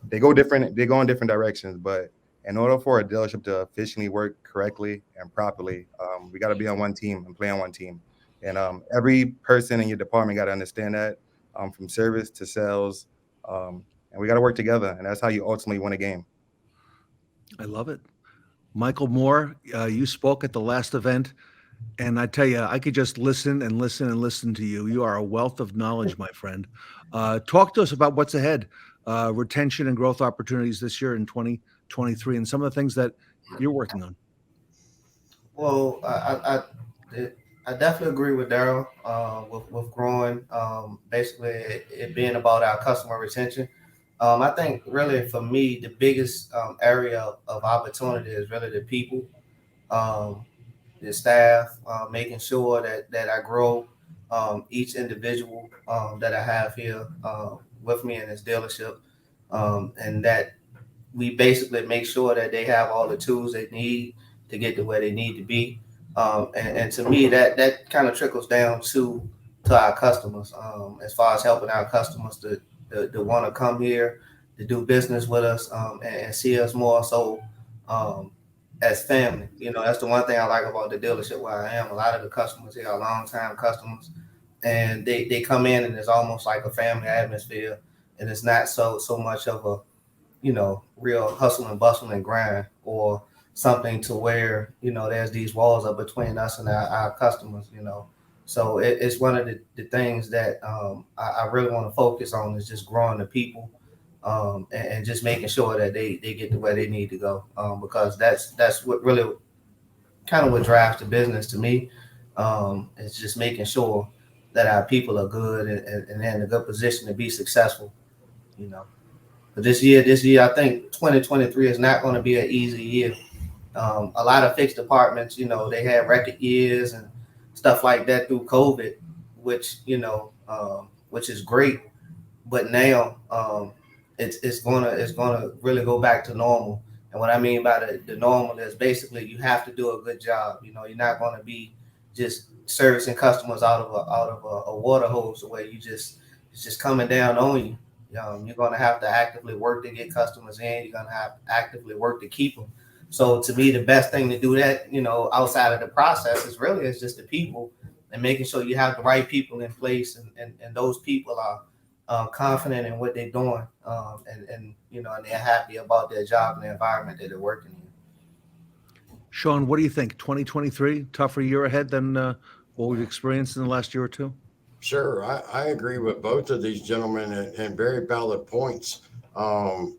they go in different directions. But in order for a dealership to efficiently work correctly and properly, we got to be on one team and play on one team. And every person in your department got to understand that, from service to sales. And we got to work together, and that's how you ultimately win a game. I love it. Michael Moore, you spoke at the last event, and I tell you, I could just listen and listen and listen to you. You are a wealth of knowledge, my friend. Talk to us about what's ahead, retention and growth opportunities this year in 2023, and some of the things that you're working on. Well, I definitely agree with Darryl with growing. Basically, it being about our customer retention. I think really for me, the biggest area of opportunity is really the people, the staff, making sure that I grow each individual that I have here with me in this dealership, and that we basically make sure that they have all the tools they need to get to where they need to be. And to me, that kind of trickles down to our customers, as far as helping our customers to want to come here, to do business with us, and see us more so as family. That's the one thing I like about the dealership where I am. A lot of the customers here are long-time customers, and they come in and it's almost like a family atmosphere, and it's not so much of a real hustle and bustle and grind, or something to where there's these walls up between us and our customers. So it's one of the things that I really want to focus on is just growing the people and just making sure that they get to where they need to go, because that's what really kind of what drives the business to me. It's just making sure that our people are good and in a good position to be successful, you know. But this year, I think 2023 is not going to be an easy year. A lot of fixed departments, you know, they had record years and stuff like that through COVID, which, you know, which is great. But now it's gonna really go back to normal. And what I mean by the normal is basically you have to do a good job. You know, you're not going to be just servicing customers out of a water hose the way it's just coming down on you. You're going to have to actively work to get customers in. You're going to have to actively work to keep them. So to me, the best thing to do that, you know, outside of the process is just the people and making sure you have the right people in place and those people are confident in what they're doing and you know, and they're happy about their job and the environment that they're working in. Shawn, what do you think? 2023, tougher year ahead than what we've experienced in the last year or two? Sure, I agree with both of these gentlemen and very valid points. Along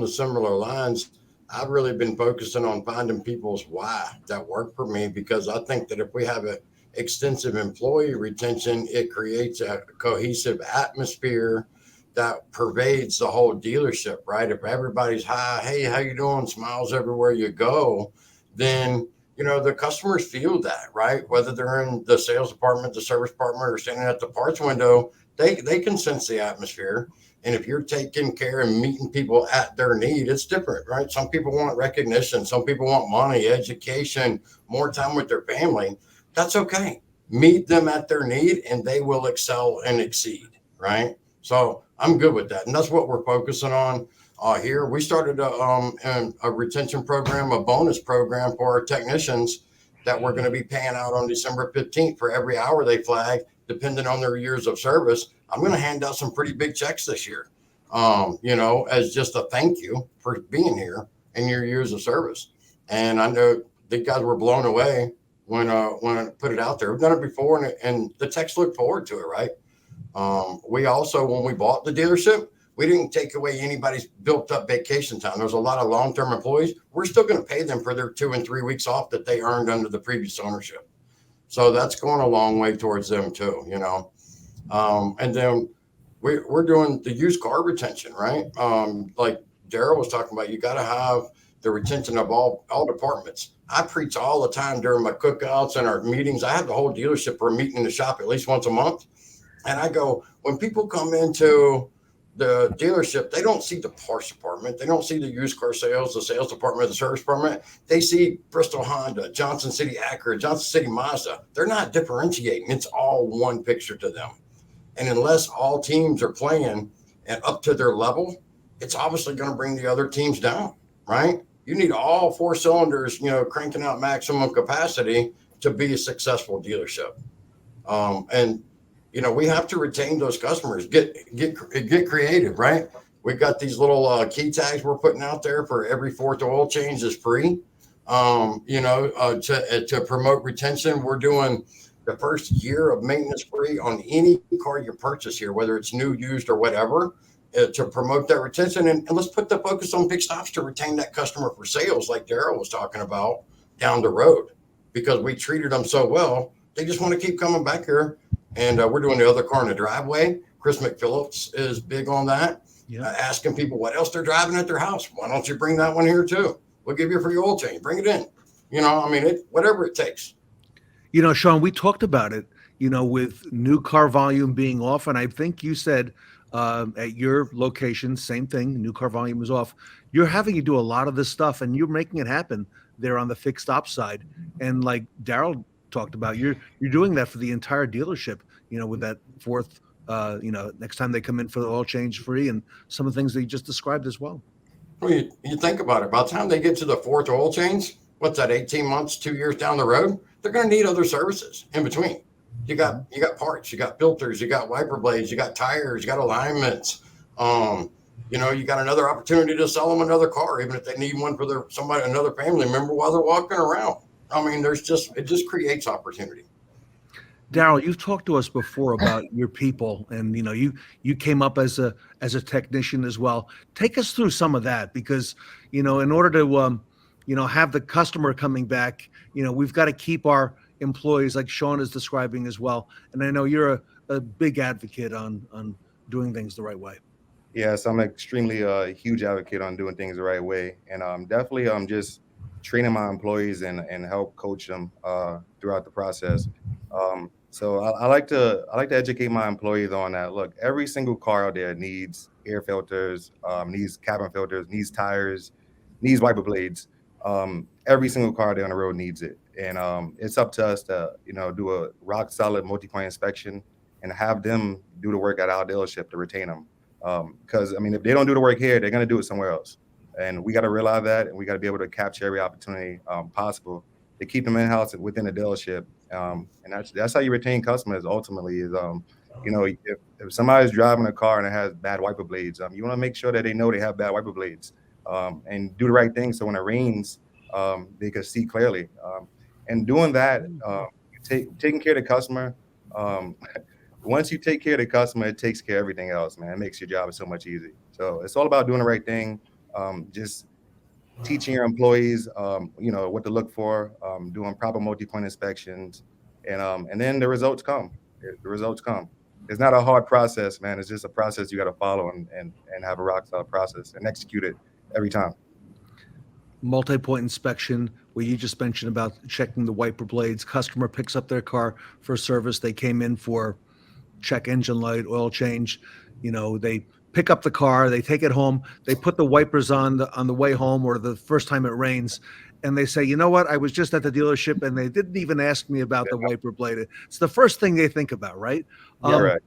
the similar lines, I've really been focusing on finding people's why that work for me, because I think that if we have an extensive employee retention, it creates a cohesive atmosphere that pervades the whole dealership, right? If everybody's hi, hey, how you doing, smiles everywhere you go, then you know, the customers feel that, right? Whether they're in the sales department, the service department, or standing at the parts window, they can sense the atmosphere. And if you're taking care and meeting people at their need, it's different, right? Some people want recognition. Some people want money, education, more time with their family. That's okay. Meet them at their need and they will excel and exceed, right? So I'm good with that. And that's what we're focusing on. Here, we started a retention program, a bonus program for our technicians that we're going to be paying out on December 15th for every hour they flag, depending on their years of service. I'm going to hand out some pretty big checks this year, you know, as just a thank you for being here and your years of service. And I know the guys were blown away when I put it out there. We've done it before, and the techs look forward to it, right? We also, when we bought the dealership, we didn't take away anybody's built up vacation time. There's a lot of long-term employees. We're still going to pay them for their 2 and 3 weeks off that they earned under the previous ownership. So that's going a long way towards them too, you know. And then we're doing the used car retention, right? Like Darryl was talking about, you got to have the retention of all departments. I preach all the time during my cookouts and our meetings. I have the whole dealership for a meeting in the shop at least once a month. And I go, when people come into the dealership, they don't see the parts department. They don't see the used car sales, the sales department, the service department. They see Bristol Honda, Johnson City Acura, Johnson City Mazda. They're not differentiating. It's all one picture to them. And unless all teams are playing and up to their level, it's obviously going to bring the other teams down, right? You need all four cylinders, you know, cranking out maximum capacity to be a successful dealership. And you know, we have to retain those customers, get creative, right? We've got these little key tags we're putting out there for every fourth oil change is free. You know, to promote retention, we're doing the first year of maintenance free on any car you purchase here, whether it's new, used, or whatever, to promote that retention. And let's put the focus on fixed ops to retain that customer for sales, like Darryl was talking about down the road, because we treated them so well. They just want to keep coming back here. And we're doing the other car in the driveway. Chris McPhillips is big on that. Yeah. Asking people what else they're driving at their house. Why don't you bring that one here too? We'll give you a free oil change. Bring it in. You know, I mean, whatever it takes. You know, Shawn, we talked about it, you know, with new car volume being off. And I think you said at your location, same thing, new car volume is off. You're having to do a lot of this stuff and you're making it happen there on the fixed ops side. And like Darryl talked about, you're doing that for the entire dealership, you know, with that fourth, you know, next time they come in for the oil change free and some of the things that you just described as well. Well, you think about it, by the time they get to the fourth oil change, what's that, 18 months, 2 years down the road, they're going to need other services in between. You got parts, you got filters, you got wiper blades, you got tires, you got alignments. You know, you got another opportunity to sell them another car, even if they need one for another family member while they're walking around. I mean, it just creates opportunity. Darryl, you've talked to us before about your people, and you came up as a technician as well. Take us through some of that, because in order to have the customer coming back, we've got to keep our employees, like Shawn is describing as well. And I know you're a big advocate on doing things the right way. Yes, I'm extremely huge advocate on doing things the right way, and definitely just training my employees and help coach them throughout the process. So I like to educate my employees on that. Look, every single car out there needs air filters, needs cabin filters, needs tires, needs wiper blades. Every single car there on the road needs it, and it's up to us to do a rock solid multi-point inspection and have them do the work at our dealership to retain them. Because if they don't do the work here, they're going to do it somewhere else, and we got to realize that, and we got to be able to capture every opportunity possible to keep them in-house within the dealership. And that's how you retain customers ultimately is, if somebody's driving a car and it has bad wiper blades, you want to make sure that they know they have bad wiper blades, and do the right thing. So when it rains, they can see clearly. And doing that, taking care of the customer, once you take care of the customer, it takes care of everything else, man. It makes your job so much easier. So it's all about doing the right thing. Just teaching your employees, what to look for, doing proper multi-point inspections, and then the results come. The results come. It's not a hard process, man. It's just a process you got to follow and have a rock solid process and execute it every time. Multi-point inspection, where you just mentioned about checking the wiper blades. Customer picks up their car for service. They came in for check engine light, oil change. They pick up the car, they take it home, they put the wipers on the way home or the first time it rains, and they say, you know what, I was just at the dealership and they didn't even ask me about the wiper blade. It's the first thing they think about, right? Right.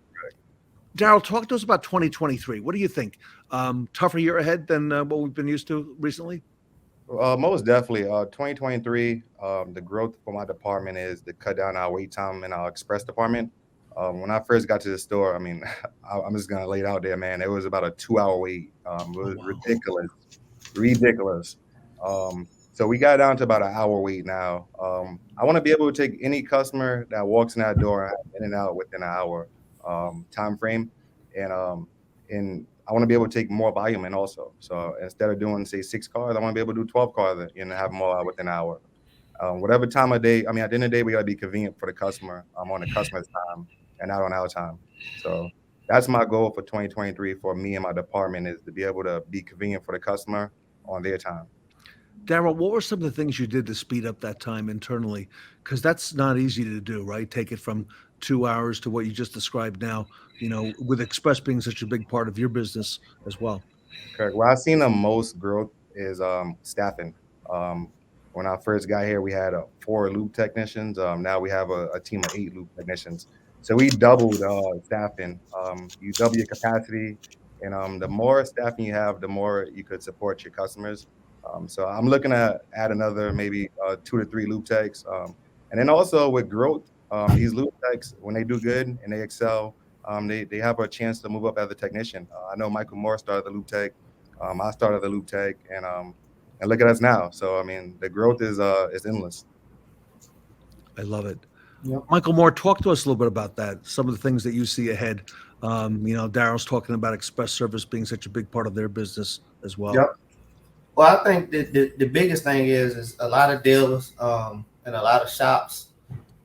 Darryl, talk to us about 2023. What do you think? Tougher year ahead than what we've been used to recently? Most definitely. 2023, the growth for my department is to cut down our wait time in our express department. When I first got to the store, I'm just gonna lay it out there, man. It was about a 2-hour wait. It was ridiculous. So we got down to about an hour wait now. I want to be able to take any customer that walks in that door in and out within an hour time frame, and I want to be able to take more volume in also. So instead of doing, say, 6 cars, I want to be able to do 12 cars and have them all out within an hour. Whatever time of day, at the end of the day, we got to be convenient for the customer. On the customer's time and not on our time. So that's my goal for 2023 for me and my department, is to be able to be convenient for the customer on their time. Darryl, what were some of the things you did to speed up that time internally? Because that's not easy to do, right? Take it from 2 hours to what you just described now, with Express being such a big part of your business as well. Correct. Where I've seen the most growth is staffing. When I first got here, we had 4 loop technicians. Now we have a team of 8 loop technicians. So we doubled staffing. You double your capacity, and the more staffing you have, the more you could support your customers. So I'm looking to add another maybe 2 to 3 loop techs. And then also with growth, these loop techs, when they do good and they excel, they have a chance to move up as a technician. I know Michael Moore started the loop tech. I started the loop tech, and look at us now. So the growth is endless. I love it. Yep. Michael Moore, talk to us a little bit about that. Some of the things that you see ahead. Darryl's talking about express service being such a big part of their business as well. Yep. Well, I think the biggest thing is a lot of dealers and a lot of shops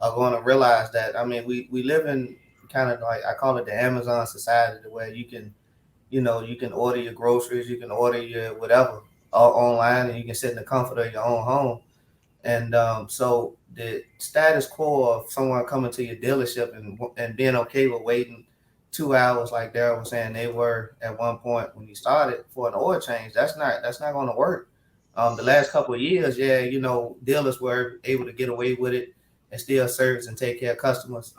are going to realize that. We live in kind of like, I call it the Amazon society, where you can order your groceries, you can order your whatever online, and you can sit in the comfort of your own home. And so the status quo of someone coming to your dealership and being okay with waiting 2 hours, like Darryl was saying they were at one point when you started for an oil change, that's not going to work. The last couple of years, dealers were able to get away with it and still service and take care of customers,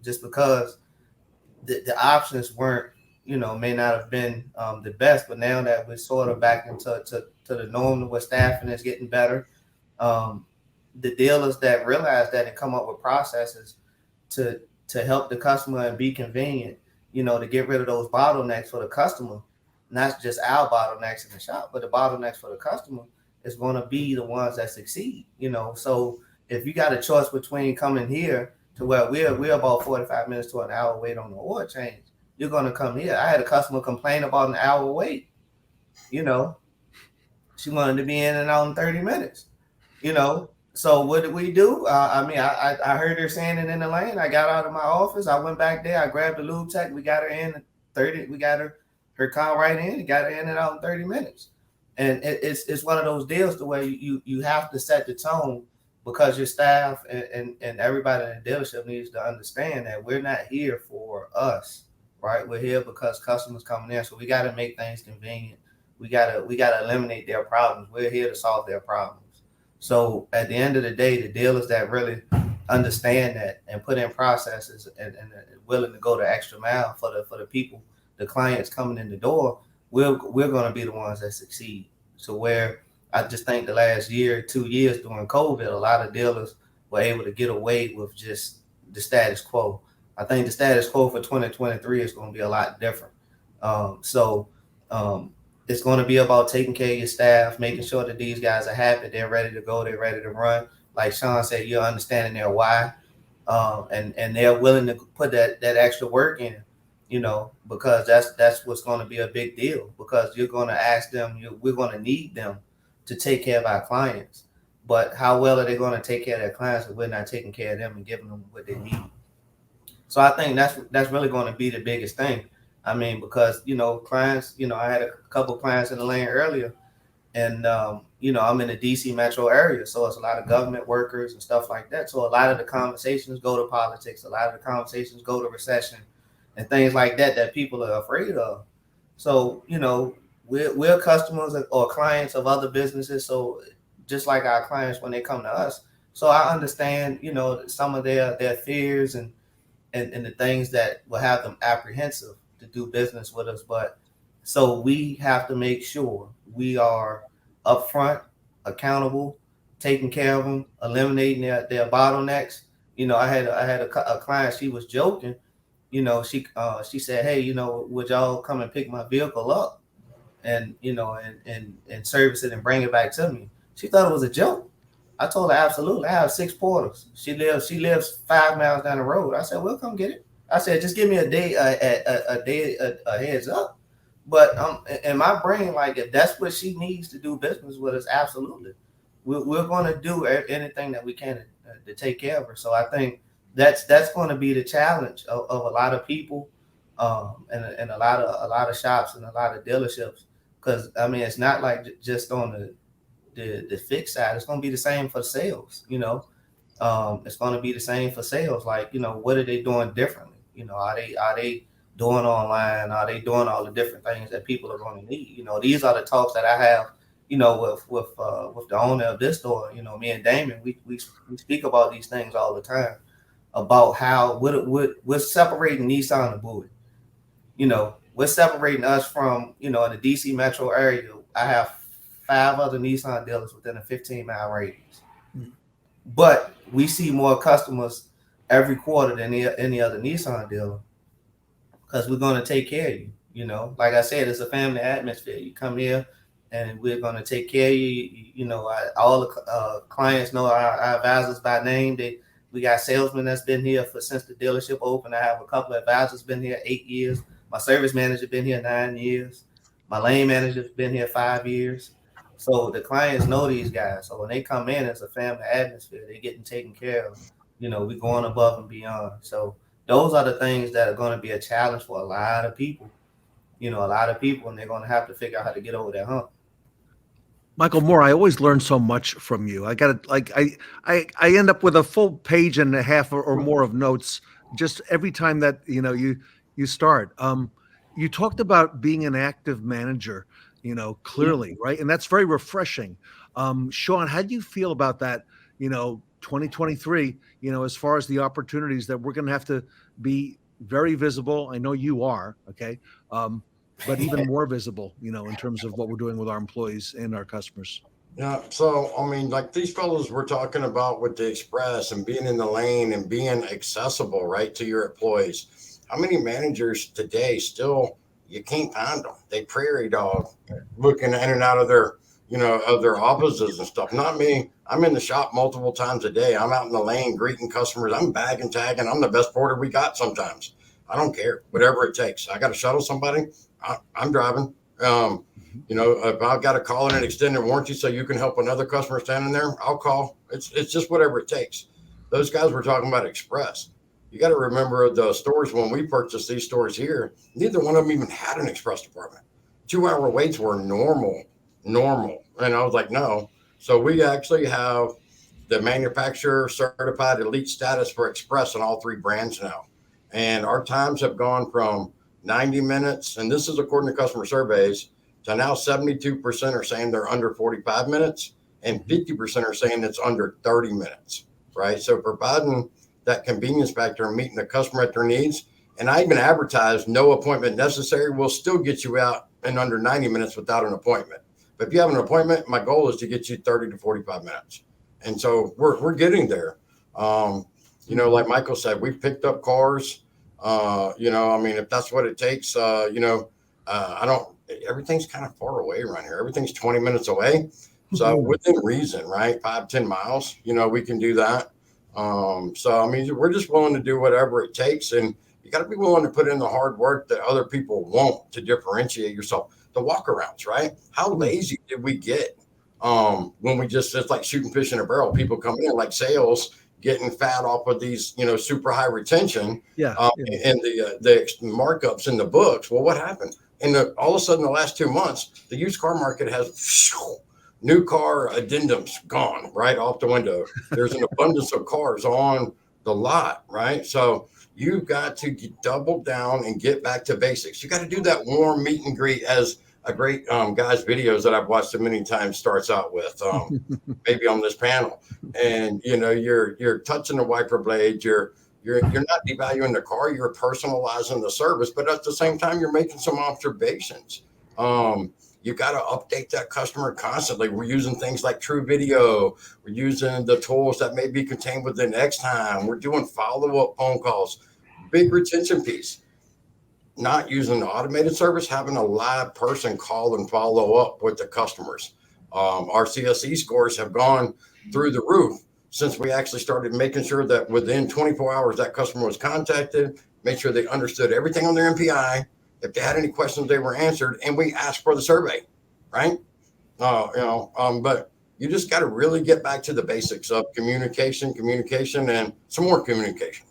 just because the options weren't, may not have been the best. But now that we're sort of back into the norm where staffing is getting better, the dealers that realize that and come up with processes to help the customer and be convenient, to get rid of those bottlenecks for the customer, not just our bottlenecks in the shop, but the bottlenecks for the customer is going to be the ones that succeed. So if you got a choice between coming here to where we're about 45 minutes to an hour wait on the oil change. You're gonna come here. I had a customer complain about an hour wait. You know, she wanted to be in and out in 30 minutes. You know, so what did we do? I heard her saying it in the lane. I got out of my office. I went back there. I grabbed the lube tech. We got her in 30. We got her car right in. Got her in and out in 30 minutes. And it's one of those deals to where you have to set the tone, because your staff and everybody in the dealership needs to understand that we're not here for us, right? We're here because customers coming in. So we got to make things convenient. We gotta eliminate their problems. We're here to solve their problems. So at the end of the day, the dealers that really understand that and put in processes and willing to go the extra mile for the people, the clients coming in the door, we're going to be the ones that succeed. So where I just think the last year, 2 years during COVID, a lot of dealers were able to get away with just the status quo. I think the status quo for 2023 is going to be a lot different. It's going to be about taking care of your staff, making sure that these guys are happy, they're ready to go, they're ready to run. Like Shawn said, you're understanding their why, and they're willing to put that extra work in, you know, because that's what's going to be a big deal, because you're going to ask them, we're going to need them to take care of our clients. But how well are they going to take care of their clients if we're not taking care of them and giving them what they need? So I think that's really going to be the biggest thing. I mean, because, you know, clients, you know, I had a couple of clients in the lane earlier, and, you know, I'm in the DC metro area. So it's a lot of government workers and stuff like that. So a lot of the conversations go to politics. A lot of the conversations go to recession and things like that people are afraid of. So, you know, we're customers or clients of other businesses. So just like our clients when they come to us. So I understand, you know, some of their fears and the things that will have them apprehensive to do business with us. But so we have to make sure we are upfront, accountable, taking care of them, eliminating their bottlenecks. You know, I had a client, she was joking, you know, she said, hey, you know, would y'all come and pick my vehicle up and, you know, and service it and bring it back to me? She thought it was a joke. I told her, absolutely. I have 6 porters. She lives 5 miles down the road. I said, well, come get it. I said, just give me a day, a heads up. But in my brain, like, if that's what she needs to do business with us, absolutely, we're going to do anything that we can to take care of her. So I think that's going to be the challenge of a lot of people, and a lot of shops and a lot of dealerships. Because I mean, it's not like just on the fixed side. It's going to be the same for sales. You know, it's going to be the same for sales. Like, you know, what are they doing differently? You know, are they doing online? Are they doing all the different things that people are going to need? You know, these are the talks that I have, you know, with the owner of this store. You know, me and Damon, we speak about these things all the time, about how what's separating Nissan and Bowie. You know, what's separating us from, you know, in the DC metro area. I have 5 other Nissan dealers within a 15-mile radius, but we see more customers every quarter than any other Nissan dealer, because we're going to take care of you. You know, like I said, it's a family atmosphere. You come here and we're going to take care of you. You know, all the clients know our advisors by name. We got salesmen that's been here since the dealership opened. I have a couple of advisors been here 8 years. My service manager been here 9 years. My lane manager's been here 5 years. So the clients know these guys. So when they come in, it's a family atmosphere. They're getting taken care of. You know, we're going above and beyond. So those are the things that are going to be a challenge for a lot of people. You know, and they're going to have to figure out how to get over that hump. Michael Moore, I always learn so much from you. I got to, like, I end up with a full page and a half or more of notes just every time that, you know, you start. You talked about being an active manager, you know, clearly, right? And that's very refreshing. Shawn, how do you feel about that, you know, 2023, you know, as far as the opportunities that we're going to have to be very visible? I know you are, okay? But even more visible, you know, in terms of what we're doing with our employees and our customers. Yeah. So, I mean, like these fellows we're talking about with the Express and being in the lane and being accessible, right, to your employees. How many managers today still, you can't find them? They prairie dog looking in and out of their of their offices and stuff. Not me. I'm in the shop multiple times a day. I'm out in the lane greeting customers. I'm bagging, tagging. I'm the best porter we got sometimes. I don't care, whatever it takes. I got to shuttle somebody. I'm driving. If I've got to call in an extended warranty so you can help another customer standing there, I'll call. It's just whatever it takes. Those guys were talking about express. You got to remember the stores when we purchased these stores here, neither one of them even had an express department. 2-hour waits were normal. And I was like, no. So we actually have the manufacturer certified elite status for express in all 3 brands now. And our times have gone from 90 minutes, and this is according to customer surveys, to now 72% are saying they're under 45 minutes and 50% are saying it's under 30 minutes, right? So providing that convenience factor and meeting the customer at their needs. And I even advertise no appointment necessary. We'll still get you out in under 90 minutes without an appointment. But if you have an appointment, my goal is to get you 30 to 45 minutes. And so we're getting there. Like Michael said, we've picked up cars. If that's what it takes, everything's kind of far away around here. Everything's 20 minutes away. So within reason, right? 5-10 miles, we can do that. We're just willing to do whatever it takes. And you got to be willing to put in the hard work that other people won't to differentiate yourself. The walkarounds, right? How lazy did we get when it's like shooting fish in a barrel? People come in like sales, getting fat off of these, super high retention, and the markups in the books. Well, what happened? And all of a sudden, the last 2 months, the used car market has new car addendums gone right off the window. There's an abundance of cars on the lot, right? So you've got to double down and get back to basics. You got to do that warm meet and greet, as a great guy's videos that I've watched so many times starts out with, maybe on this panel. And you're touching the wiper blade, you're not devaluing the car, you're personalizing the service, but at the same time you're making some observations. You got to update that customer constantly. We're using things like True Video. We're using the tools that may be contained within X time. We're doing follow-up phone calls. Big retention piece. Not using the automated service, having a live person call and follow up with the customers. Our CSE scores have gone through the roof since we actually started making sure that within 24 hours that customer was contacted, make sure they understood everything on their MPI. If they had any questions, they were answered, and we asked for the survey, right? But you just got to really get back to the basics of communication, and some more communication.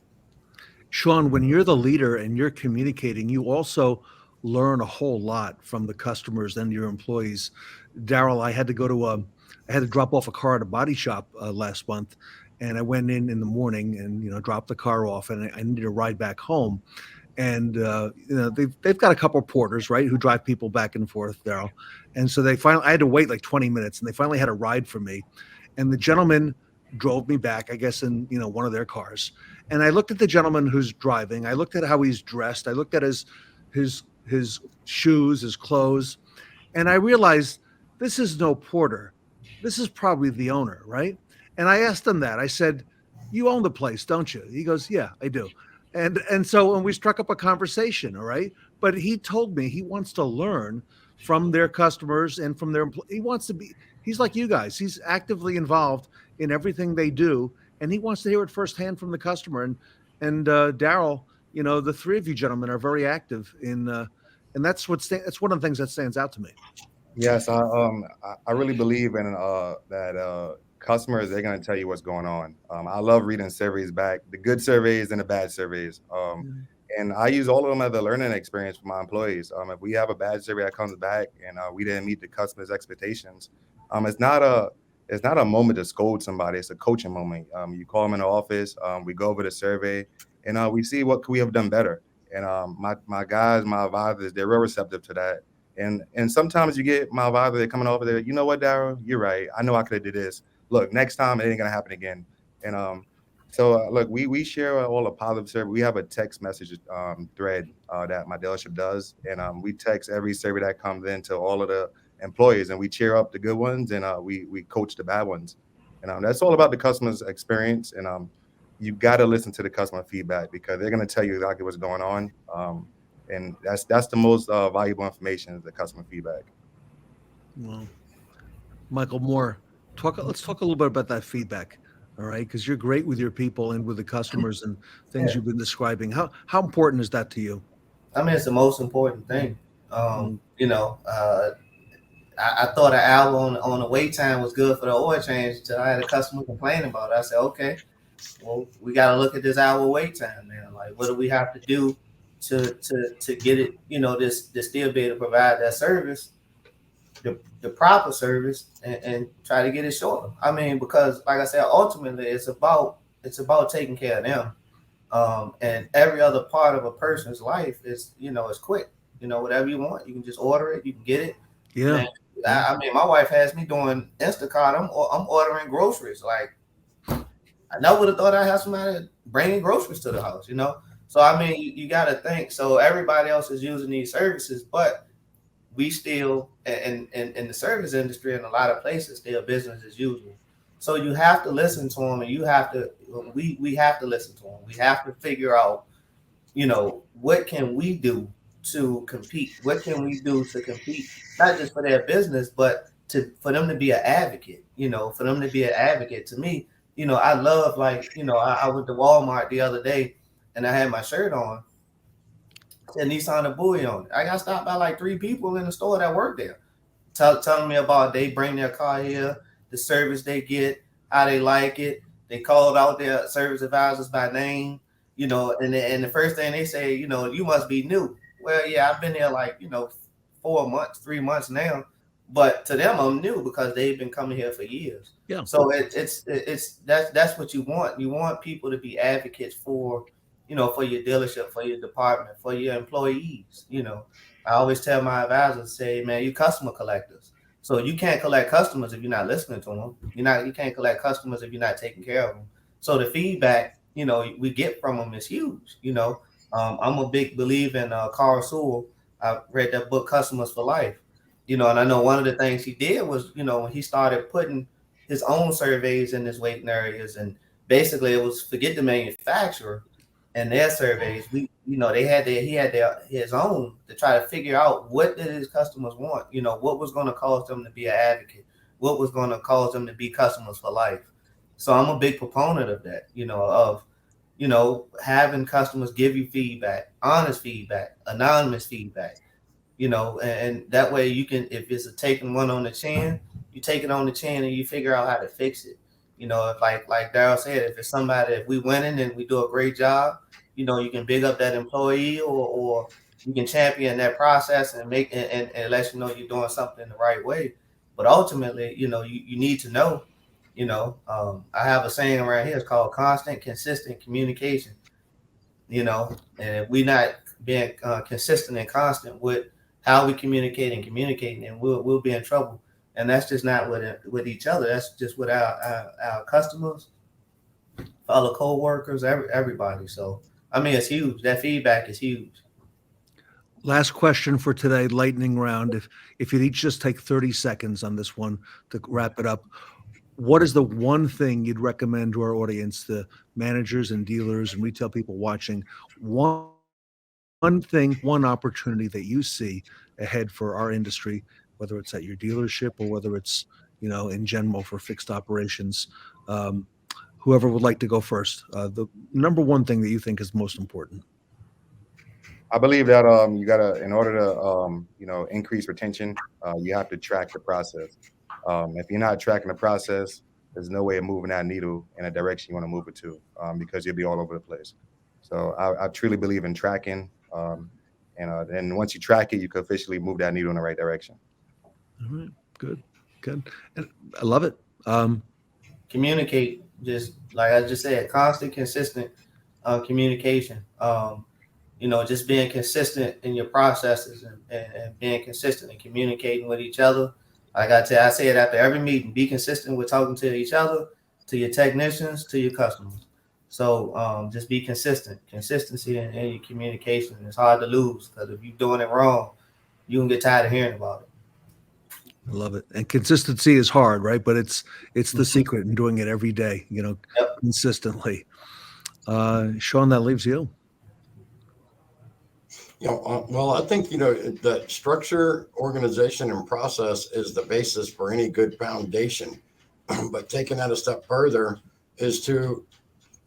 Shawn, when you're the leader and you're communicating, you also learn a whole lot from the customers and your employees. Darryl, I had to drop off a car at a body shop last month, and I went in the morning and dropped the car off, and I needed to ride back home. And they've got a couple of porters, right, who drive people back and forth, Darryl. And so I had to wait like 20 minutes, and they finally had a ride for me. And the gentleman drove me back, I guess, in one of their cars. And I looked at the gentleman who's driving. I looked at how he's dressed. I looked at his shoes, his clothes, and I realized this is no porter. This is probably the owner, right? And I asked him that. I said, "You own the place, don't you?" He goes, "Yeah, I do." And so we struck up a conversation, all right? But he told me he wants to learn from their customers and from their employees. He's like you guys. He's actively involved in everything they do, and he wants to hear it firsthand from the customer. And Darryl, the 3 of you gentlemen are very active in, and that's one of the things that stands out to me. Yes, I really believe in that customers, they're going to tell you what's going on. I love reading surveys back, the good surveys and the bad surveys. And I use all of them as a learning experience for my employees. If we have a bad survey that comes back and we didn't meet the customer's expectations, it's not a moment to scold somebody. It's a coaching moment. You call them in the office, we go over the survey, and we see what could we have done better. And my guys, my advisors, they're real receptive to that. And sometimes you get my advisor, they're coming over there, you know what, Darryl, you're right. I know I could have did this. Look, next time it ain't gonna happen again. And so look, we share all the positive survey. We have a text message thread that my dealership does, and we text every survey that comes in to all of the employees, and we cheer up the good ones, and we coach the bad ones. And that's all about the customer's experience. And you got to listen to the customer feedback, because they're gonna tell you exactly what's going on. And that's the most valuable information is the customer feedback. Well, Michael Moore, let's talk a little bit about that feedback. All right, because you're great with your people and with the customers and things Yeah. you've been describing. How important is that to you? I mean, it's the most important thing. You know, I thought an hour on the wait time was good for the oil change until I had a customer complain about it. I said, okay, well, we got to look at this hour wait time now. Like, what do we have to do to get it, you know, this still be able to provide that service, the proper service, and try to get it shorter. I mean, because like I said, ultimately it's about taking care of them. And every other part of a person's life is, you know, is quick. You know, whatever you want, you can just order it, you can get it. Yeah. And I mean, my wife has me doing Instacart. I'm ordering groceries. Like, I never would have thought I'd have somebody bringing groceries to the house, you know? So, I mean, you got to think. So everybody else is using these services, but we still, in the service industry, in a lot of places, still business as usual. So you have to listen to them, and we have to listen to them. We have to figure out, you know, what can we do to compete? What can we do to compete, not just for their business, but for them to be an advocate, you know, for them to be an advocate. To me, you know, I love, like, you know, I went to Walmart the other day and I had my shirt on and Nissan the buoy on it. I got stopped by like 3 people in the store that work there, telling me about they bring their car here, the service they get, how they like it. They called out their service advisors by name, you know, and the first thing they say, you know, you must be new. Well, yeah, I've been there like, you know, 4 months, 3 months now, but to them I'm new because they've been coming here for years. Yeah. So that's what you want. You want people to be advocates for, you know, for your dealership, for your department, for your employees. You know, I always tell my advisors, say, man, you customer collectors. So you can't collect customers if you're not listening to them. You can't collect customers if you're not taking care of them. So the feedback, you know, we get from them is huge. You know, I'm a big believer in Carl Sewell. I read that book, Customers for Life. You know, and I know one of the things he did was, you know, when he started putting his own surveys in his waiting areas, and basically it was forget the manufacturer and their surveys. He had his own to try to figure out what did his customers want. You know, what was going to cause them to be an advocate, what was going to cause them to be customers for life. So I'm a big proponent of that. You know, of having customers give you feedback, honest feedback, anonymous feedback. You know, and that way you can, if it's a taking one on the chin, you take it on the chin and you figure out how to fix it. You know, if like Darryl said, if it's somebody, if we winning and we do a great job, you know, you can big up that employee or you can champion that process and make and let you know you're doing something the right way. But ultimately, you know, you need to know, you know, I have a saying around here, it's called constant, consistent communication. You know, and if we're not being consistent and constant with how we communicating, and we'll be in trouble. And that's just not with each other. That's just with our customers, fellow co-workers, everybody. So, I mean, it's huge. That feedback is huge. Last question for today, lightning round. If you'd each just take 30 seconds on this one to wrap it up, what is the one thing you'd recommend to our audience, the managers and dealers and retail people watching, one thing, one opportunity that you see ahead for our industry, whether it's at your dealership or whether it's, you know, in general for fixed operations? Whoever would like to go first, the number one thing that you think is most important. I believe that you gotta, in order to increase retention, you have to track the process. If you're not tracking the process, there's no way of moving that needle in a direction you want to move it to, because you'll be all over the place. So I truly believe in tracking, and once you track it, you can officially move that needle in the right direction. All right, good. And I love it. Communicate, just like I just said, constant, consistent communication. You know, just being consistent in your processes and being consistent in communicating with each other. Like I say it after every meeting, be consistent with talking to each other, to your technicians, to your customers. So just be consistent. Consistency in your communication is hard to lose, because if you're doing it wrong, you can get tired of hearing about it. I love it. And consistency is hard, right? But it's the secret in doing it every day, you know, consistently. Shawn, that leaves you. Well, I think, the structure, organization, and process is the basis for any good foundation. But taking that a step further is to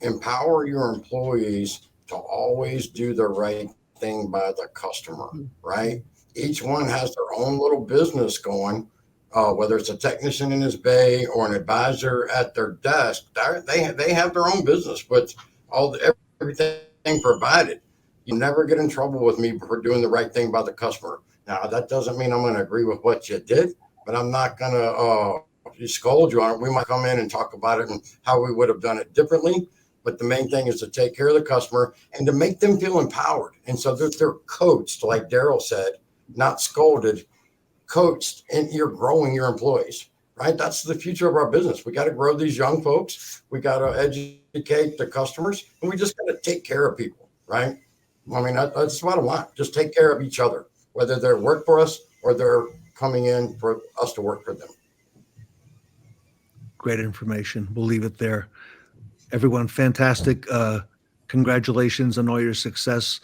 empower your employees to always do the right thing by the customer, right? Each one has their own little business going, whether it's a technician in his bay or an advisor at their desk. They have their own business with everything provided. You never get in trouble with me for doing the right thing by the customer. Now, that doesn't mean I'm going to agree with what you did, but I'm not going to scold you on it. We might come in and talk about it and how we would have done it differently. But the main thing is to take care of the customer and to make them feel empowered. And so they're coached, like Darryl said, not scolded, coached, and you're growing your employees, right? That's the future of our business. We got to grow these young folks. We got to educate the customers, and we just got to take care of people, right? I mean, that's what I want. Just take care of each other, whether they're work for us or they're coming in for us to work for them. Great information. We'll leave it there. Everyone, fantastic. Congratulations on all your success.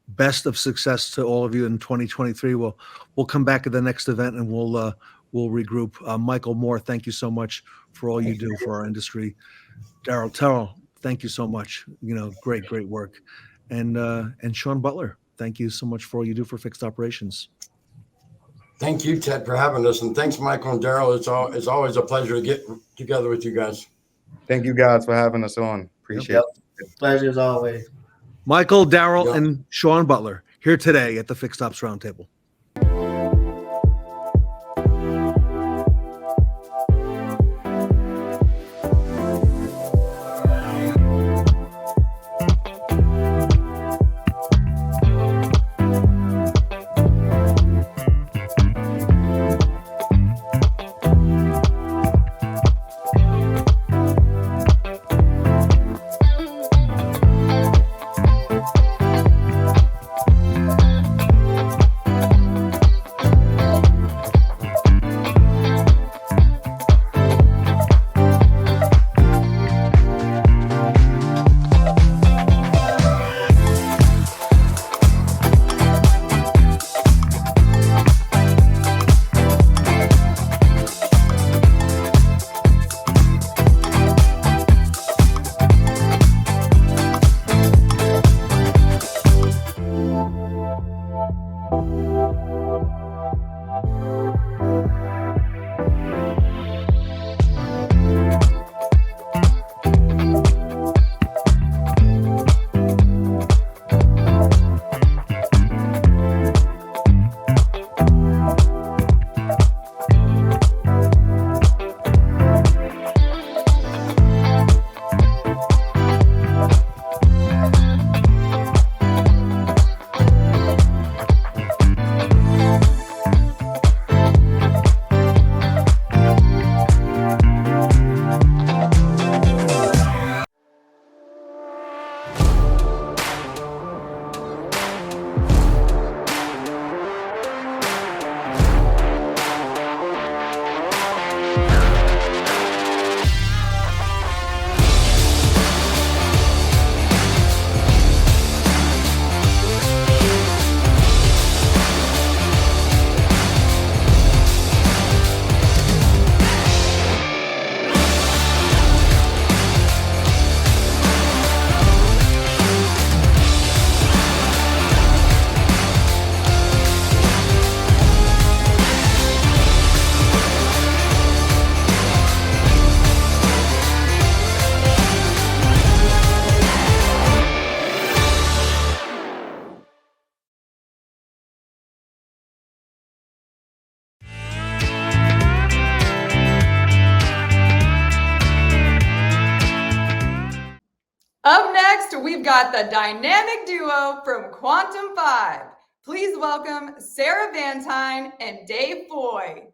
Best of success to all of you in 2023. We'll come back at the next event and we'll regroup. Michael Moore, thank you so much for all you do for our industry. Darryl, Terrell, thank you so much. Great work. And Shawn Butler, thank you so much for all you do for Fixed Operations. Thank you, Ted, for having us. And thanks, Michael and Darryl. It's always a pleasure to get together with you guys. Thank you guys for having us on. Appreciate it. Pleasure as always. Michael, Darryl, and Shawn Butler here today at the Fixed Ops Roundtable. Up next, we've got the dynamic duo from Quantum 5. Please welcome Sarah Vantine and Dave Foy.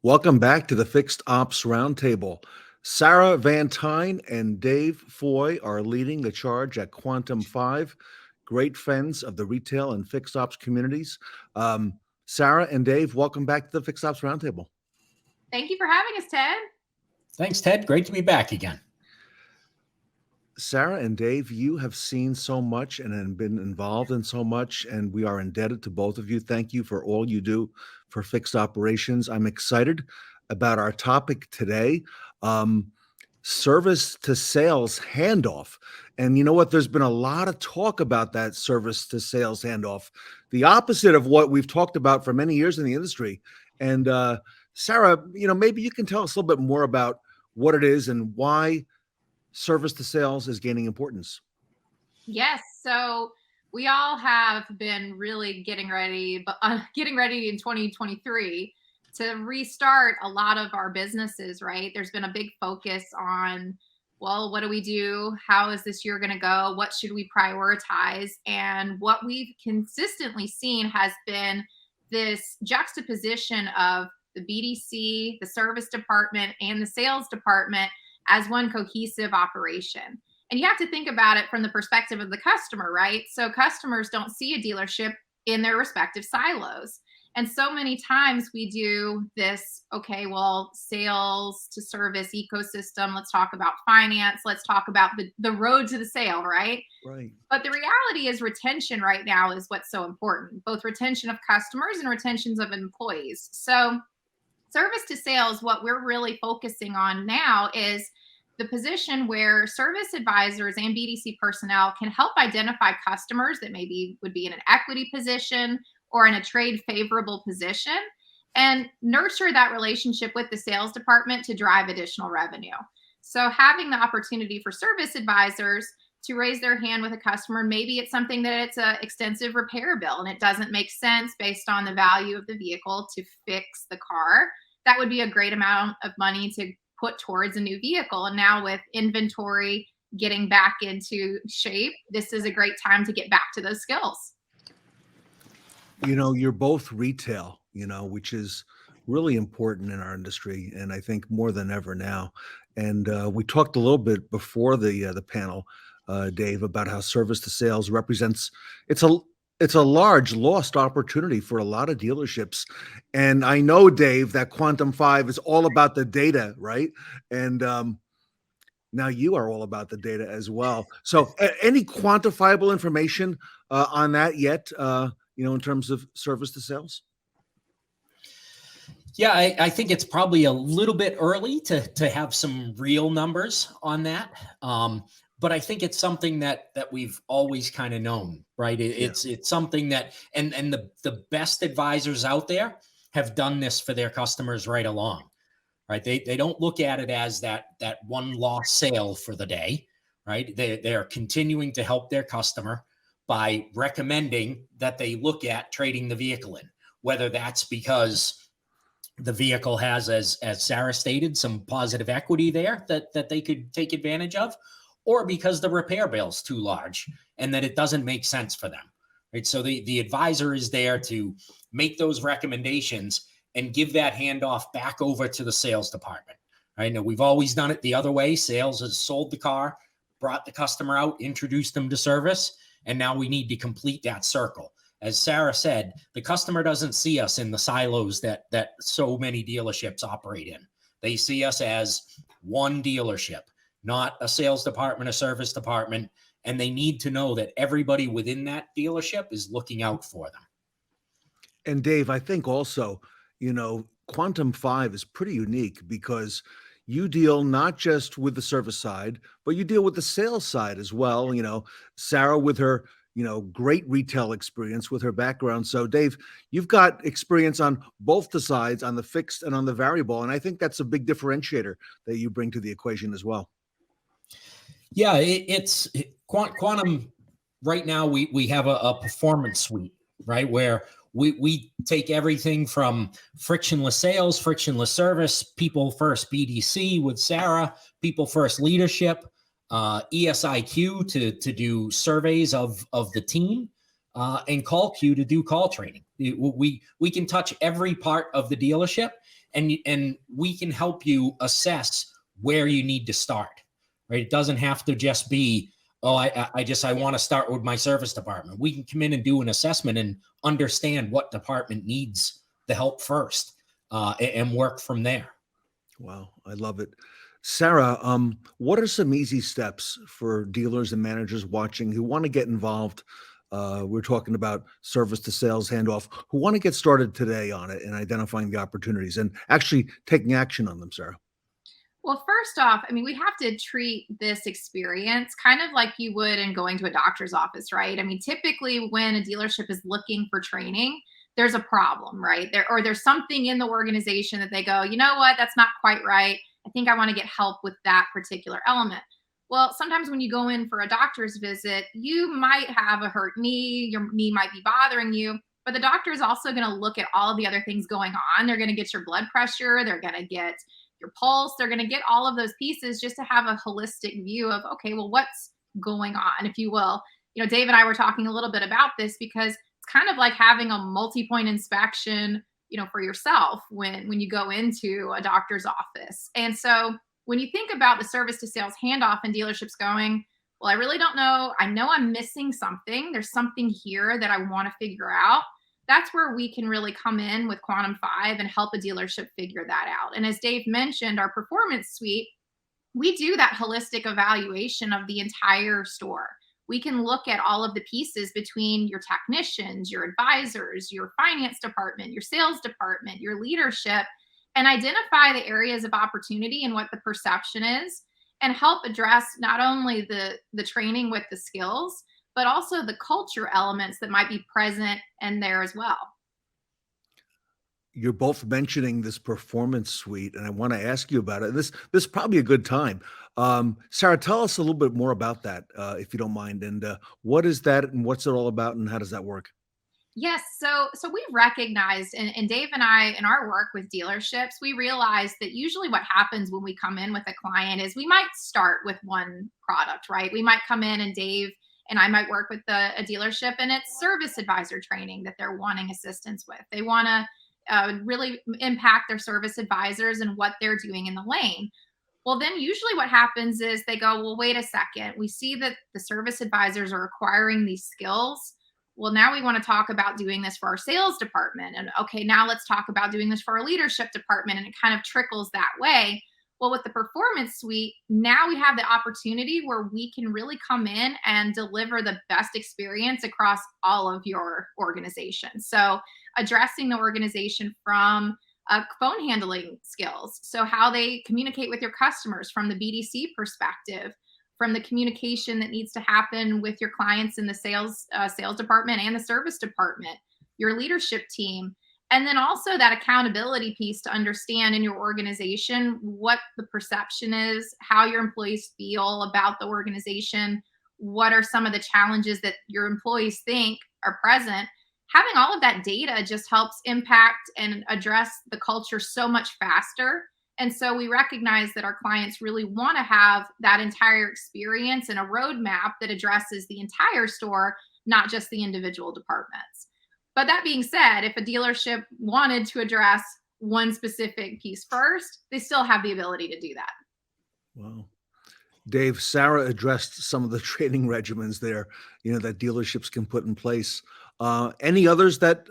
Welcome back to the Fixed Ops Roundtable. Sarah Vantine and Dave Foy are leading the charge at Quantum 5, great friends of the retail and fixed ops communities. Sarah and Dave, welcome back to the Fixed Ops Roundtable. Thank you for having us, Ted. Thanks, Ted. Great to be back again. Sarah and Dave, you have seen so much and have been involved in so much, and we are indebted to both of you. Thank you for all you do for fixed operations. I'm excited about our topic today, service to sales handoff. And you know what? There's been a lot of talk about that service to sales handoff, the opposite of what we've talked about for many years in the industry. And Sarah, maybe you can tell us a little bit more about what it is and why service to sales is gaining importance. Yes. So we all have been really getting ready in 2023 to restart a lot of our businesses, right? There's been a big focus on, well, what do we do? How is this year going to go? What should we prioritize? And what we've consistently seen has been this juxtaposition of the BDC, the service department, and the sales department as one cohesive operation. And you have to think about it from the perspective of the customer, right? So customers don't see a dealership in their respective silos. And so many times we do this, okay, well, sales to service ecosystem. Let's talk about finance. Let's talk about the road to the sale, right? Right. But the reality is retention right now is what's so important, both retention of customers and retentions of employees. So service to sales, what we're really focusing on now is the position where service advisors and BDC personnel can help identify customers that maybe would be in an equity position or in a trade favorable position and nurture that relationship with the sales department to drive additional revenue. So having the opportunity for service advisors to raise their hand with a customer, maybe it's something that it's an extensive repair bill and it doesn't make sense based on the value of the vehicle to fix the car. That would be a great amount of money to put towards a new vehicle. And now with inventory getting back into shape, this is a great time to get back to those skills. You're both retail, which is really important in our industry, and I think more than ever now. And we talked a little bit before the panel, Dave, about how service to sales represents it's a large lost opportunity for a lot of dealerships. And I know, Dave, that Quantum 5 is all about the data, right? And now you are all about the data as well. So any quantifiable information on that yet, in terms of service to sales? Yeah, I think it's probably a little bit early to have some real numbers on that. But I think it's something that we've always kind of known, right? It's something that, and the best advisors out there have done this for their customers right along, right? They don't look at it as that one lost sale for the day, right? They're continuing to help their customer by recommending that they look at trading the vehicle in, whether that's because the vehicle has, as Sarah stated, some positive equity there that they could take advantage of, or because the repair bill's too large and that it doesn't make sense for them, right? So the advisor is there to make those recommendations and give that handoff back over to the sales department, right? Now, we've always done it the other way. Sales has sold the car, brought the customer out, introduced them to service, and now we need to complete that circle. As Sarah said, the customer doesn't see us in the silos that so many dealerships operate in. They see us as one dealership, not a sales department, a service department, and they need to know that everybody within that dealership is looking out for them. And Dave, I think also, Quantum 5 is pretty unique because you deal not just with the service side, but you deal with the sales side as well. Sarah with her, great retail experience with her background. So Dave, you've got experience on both the sides, on the fixed and on the variable. And I think that's a big differentiator that you bring to the equation as well. Yeah, it's Quantum. Right now, we have a performance suite, right? Where we take everything from frictionless sales, frictionless service, people first BDC with Sarah, people first leadership, ESIQ to do surveys of the team, and call queue to do call training. We can touch every part of the dealership, and we can help you assess where you need to start, right? It doesn't have to just be, oh, I want to start with my service department. We can come in and do an assessment and understand what department needs the help first, and work from there. Wow, I love it. Sarah, what are some easy steps for dealers and managers watching who want to get involved? We're talking about service to sales handoff, who want to get started today on it and identifying the opportunities and actually taking action on them, Sarah. Well, first off, I mean, we have to treat this experience kind of like you would in going to a doctor's office, right? I mean, typically when a dealership is looking for training, there's a problem, right? There's something in the organization that they go, you know what, that's not quite right. I think I want to get help with that particular element. Well, sometimes when you go in for a doctor's visit, you might have a hurt knee, your knee might be bothering you, but the doctor is also going to look at all of the other things going on. They're going to get your blood pressure, they're going to get your pulse, they're going to get all of those pieces just to have a holistic view of, okay, well, what's going on, if you will. You know, Dave and I were talking a little bit about this because it's kind of like having a multi-point inspection, you know, for yourself when you go into a doctor's office. And so when you think about the service to sales handoff and dealerships going, well, I really don't know. I know I'm missing something. There's something here that I want to figure out. That's where we can really come in with Quantum 5 and help a dealership figure that out. And as Dave mentioned, our performance suite, we do that holistic evaluation of the entire store. We can look at all of the pieces between your technicians, your advisors, your finance department, your sales department, your leadership, and identify the areas of opportunity and what the perception is, and help address not only the training with the skills, but also the culture elements that might be present in there as well. You're both mentioning this performance suite, and I want to ask you about it. This is probably a good time. Sarah, tell us a little bit more about that, if you don't mind. And what is that, and what's it all about, and how does that work? Yes, so we've recognized, and Dave and I, in our work with dealerships, we realized that usually what happens when we come in with a client is we might start with one product, right? We might come in and Dave and I might work with a dealership, and it's service advisor training that they're wanting assistance with. They want to really impact their service advisors and what they're doing in the lane. Well, then usually what happens is they go, well, wait a second. We see that the service advisors are acquiring these skills. Well, now we want to talk about doing this for our sales department. And okay, now let's talk about doing this for our leadership department. And it kind of trickles that way. Well, with the performance suite, now we have the opportunity where we can really come in and deliver the best experience across all of your organization. So addressing the organization from phone handling skills. So how they communicate with your customers from the BDC perspective, from the communication that needs to happen with your clients in the sales department and the service department, your leadership team. And then also that accountability piece to understand in your organization what the perception is, how your employees feel about the organization, what are some of the challenges that your employees think are present. Having all of that data just helps impact and address the culture so much faster. And so we recognize that our clients really want to have that entire experience and a roadmap that addresses the entire store, not just the individual departments. But that being said, if a dealership wanted to address one specific piece first, they still have the ability to do that. Wow. Dave, Sarah addressed some of the training regimens there, that dealerships can put in place. Any others that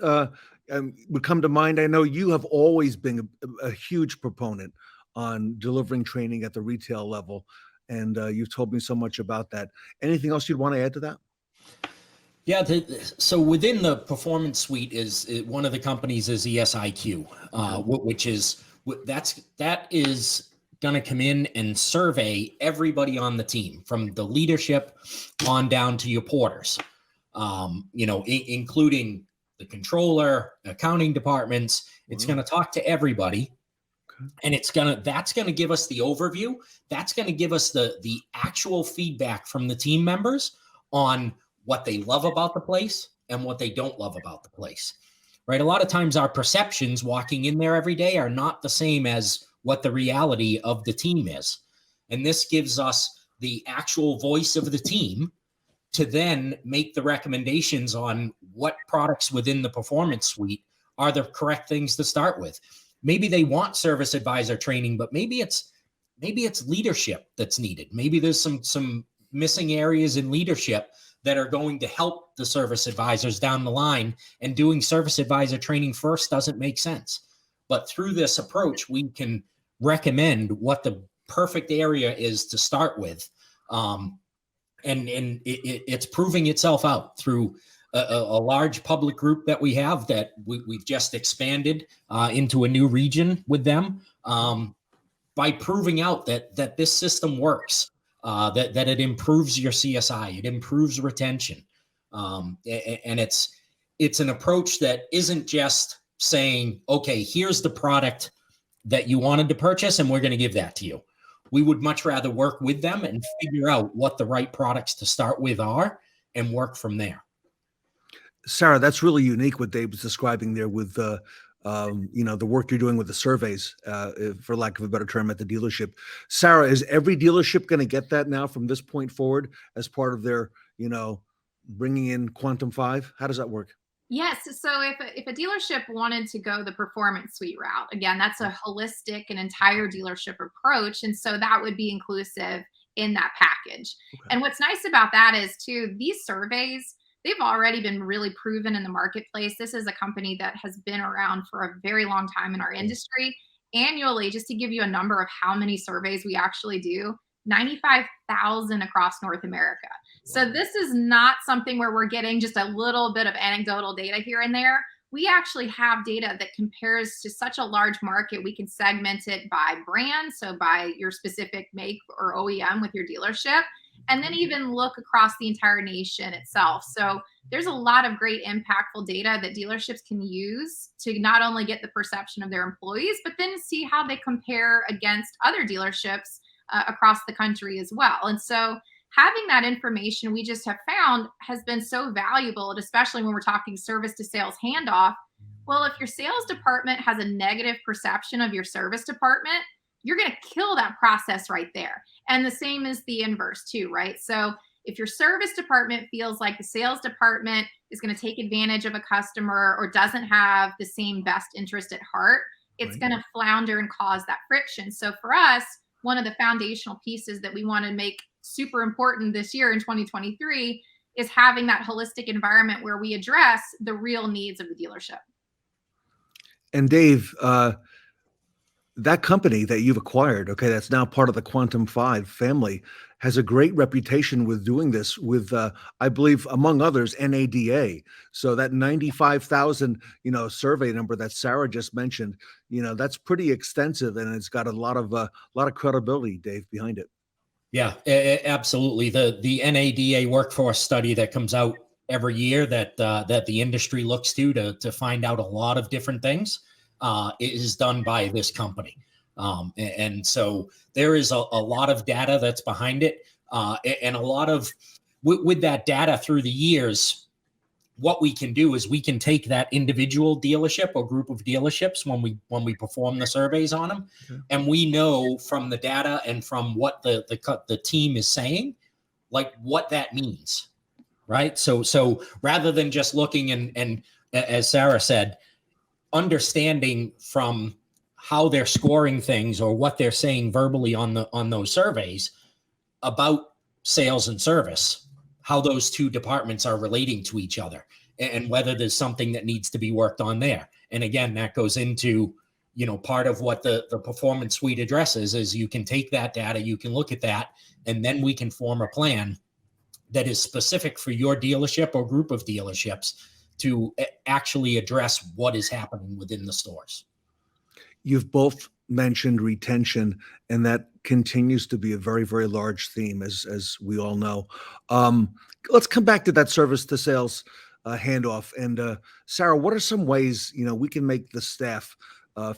would come to mind? I know you have always been a huge proponent on delivering training at the retail level, and you've told me so much about that. Anything else you'd want to add to that? Yeah, so within the performance suite is one of the companies is ESIQ, which is that is going to come in and survey everybody on the team, from the leadership on down to your porters, including the controller, accounting departments. It's going to talk to everybody, and that's going to give us the overview. That's going to give us the actual feedback from the team members on what they love about the place and what they don't love about the place, right? A lot of times our perceptions walking in there every day are not the same as what the reality of the team is. And this gives us the actual voice of the team to then make the recommendations on what products within the performance suite are the correct things to start with. Maybe they want service advisor training, but maybe it's leadership that's needed. Maybe there's some missing areas in leadership that are going to help the service advisors down the line, and doing service advisor training first doesn't make sense. But through this approach, we can recommend what the perfect area is to start with. It's proving itself out through a large public group that we have that we've just expanded into a new region with them by proving out that this system works, that it improves your CSI, it improves retention. And it's an approach that isn't just saying, okay, here's the product that you wanted to purchase and we're going to give that to you. We would much rather work with them and figure out what the right products to start with are and work from there. Sarah, that's really unique what Dave was describing there with the work you're doing with the surveys, for lack of a better term, at the dealership. Sarah, is every dealership going to get that now from this point forward as part of their, bringing in Quantum 5? How does that work? Yes. So if a dealership wanted to go the performance suite route, again, that's a holistic and entire dealership approach. And so that would be inclusive in that package. Okay. And what's nice about that is too, these surveys, they've already been really proven in the marketplace. This is a company that has been around for a very long time in our industry. Annually, just to give you a number of how many surveys we actually do, 95,000 across North America. So this is not something where we're getting just a little bit of anecdotal data here and there. We actually have data that compares to such a large market. We can segment it by brand, so by your specific make or OEM with your dealership, and then even look across the entire nation itself. So there's a lot of great impactful data that dealerships can use to not only get the perception of their employees, but then see how they compare against other dealerships across the country as well. And so having that information, we just have found, has been so valuable, and especially when we're talking service to sales handoff. Well, if your sales department has a negative perception of your service department, you're going to kill that process right there. And the same is the inverse too, right? So if your service department feels like the sales department is going to take advantage of a customer or doesn't have the same best interest at heart, it's going to flounder and cause that friction. So for us, one of the foundational pieces that we want to make super important this year in 2023 is having that holistic environment where we address the real needs of the dealership. And Dave, that company that you've acquired, okay, that's now part of the Quantum 5 family, has a great reputation with doing this with, I believe, among others, NADA. So that 95,000, survey number that Sarah just mentioned, that's pretty extensive, and it's got a lot of credibility, Dave, behind it. Yeah, absolutely. The NADA workforce study that comes out every year that the industry looks to find out a lot of different things is done by this company. And so there is a lot of data that's behind it. And a lot of, with that data through the years, what we can do is we can take that individual dealership or group of dealerships when we perform the surveys on them, and we know from the data and from what the team is saying, like what that means, right? So rather than just looking and as Sarah said, understanding from how they're scoring things or what they're saying verbally on those surveys about sales and service, how those two departments are relating to each other, and whether there's something that needs to be worked on there. And again, that goes into, part of what the performance suite addresses is you can take that data, you can look at that, and then we can form a plan that is specific for your dealership or group of dealerships to actually address what is happening within the stores. You've both mentioned retention, and that continues to be a very, very large theme, as we all know. Let's come back to that service to sales handoff. And Sarah, what are some ways we can make the staff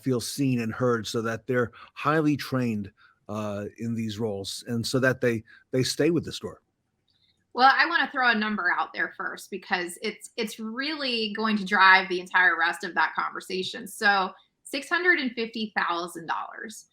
feel seen and heard so that they're highly trained in these roles and so that they stay with the store? Well, I want to throw a number out there first because it's really going to drive the entire rest of that conversation. So $650,000.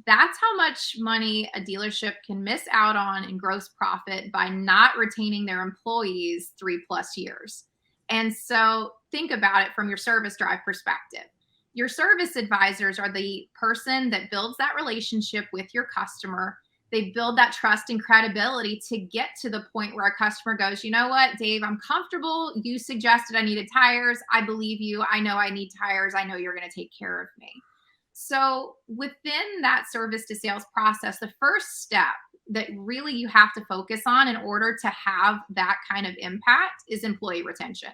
That's how much money a dealership can miss out on in gross profit by not retaining their employees 3+ years. And so think about it from your service drive perspective. Your service advisors are the person that builds that relationship with your customer. They build that trust and credibility to get to the point where a customer goes, you know what, Dave, I'm comfortable. You suggested I needed tires. I believe you. I know I need tires. I know you're going to take care of me. So within that service to sales process, the first step that really you have to focus on in order to have that kind of impact is employee retention.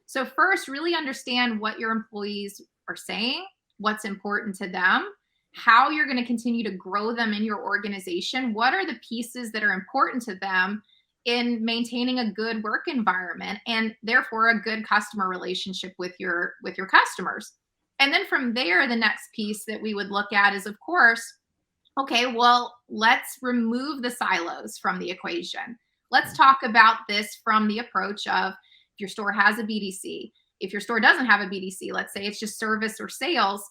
So first, really understand what your employees are saying, what's important to them, how you're going to continue to grow them in your organization. What are the pieces that are important to them in maintaining a good work environment and therefore a good customer relationship with your customers. And then from there, the next piece that we would look at is, of course, okay, well, let's remove the silos from the equation. Let's talk about this from the approach of if your store has a BDC, if your store doesn't have a BDC, let's say it's just service or sales,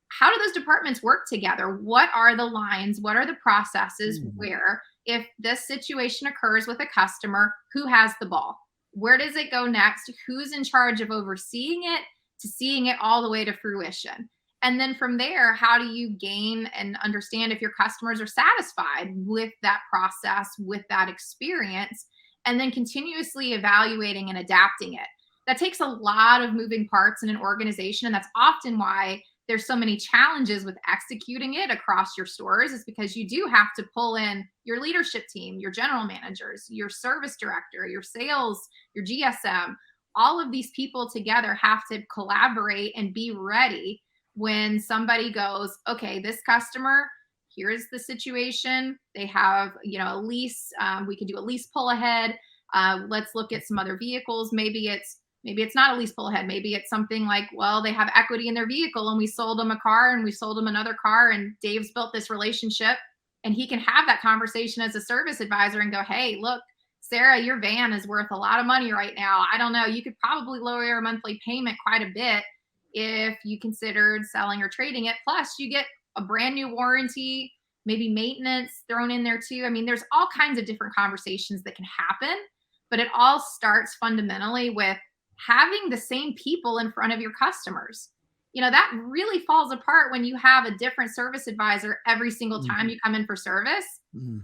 how do those departments work together? What are the lines? What are the processes where if this situation occurs with a customer, who has the ball? Where does it go next? Who's in charge of overseeing it to seeing it all the way to fruition? And then from there, how do you gain and understand if your customers are satisfied with that process, with that experience, and then continuously evaluating and adapting it? That takes a lot of moving parts in an organization, and that's often why there's so many challenges with executing it across your stores, is because you do have to pull in your leadership team, your general managers, your service director, your sales, your GSM. All of these people together have to collaborate and be ready when somebody goes, okay, this customer, here's the situation. They have, a lease. We could do a lease pull ahead. Let's look at some other vehicles. Maybe it's not a lease pull ahead. Maybe it's something like, well, they have equity in their vehicle and we sold them a car and we sold them another car and Dave's built this relationship, and he can have that conversation as a service advisor and go, hey, look, Sarah, your van is worth a lot of money right now. I don't know. You could probably lower your monthly payment quite a bit if you considered selling or trading it. Plus you get a brand new warranty, maybe maintenance thrown in there too. I mean, there's all kinds of different conversations that can happen, but it all starts fundamentally with having the same people in front of your customers. That really falls apart when you have a different service advisor every single time you come in for service.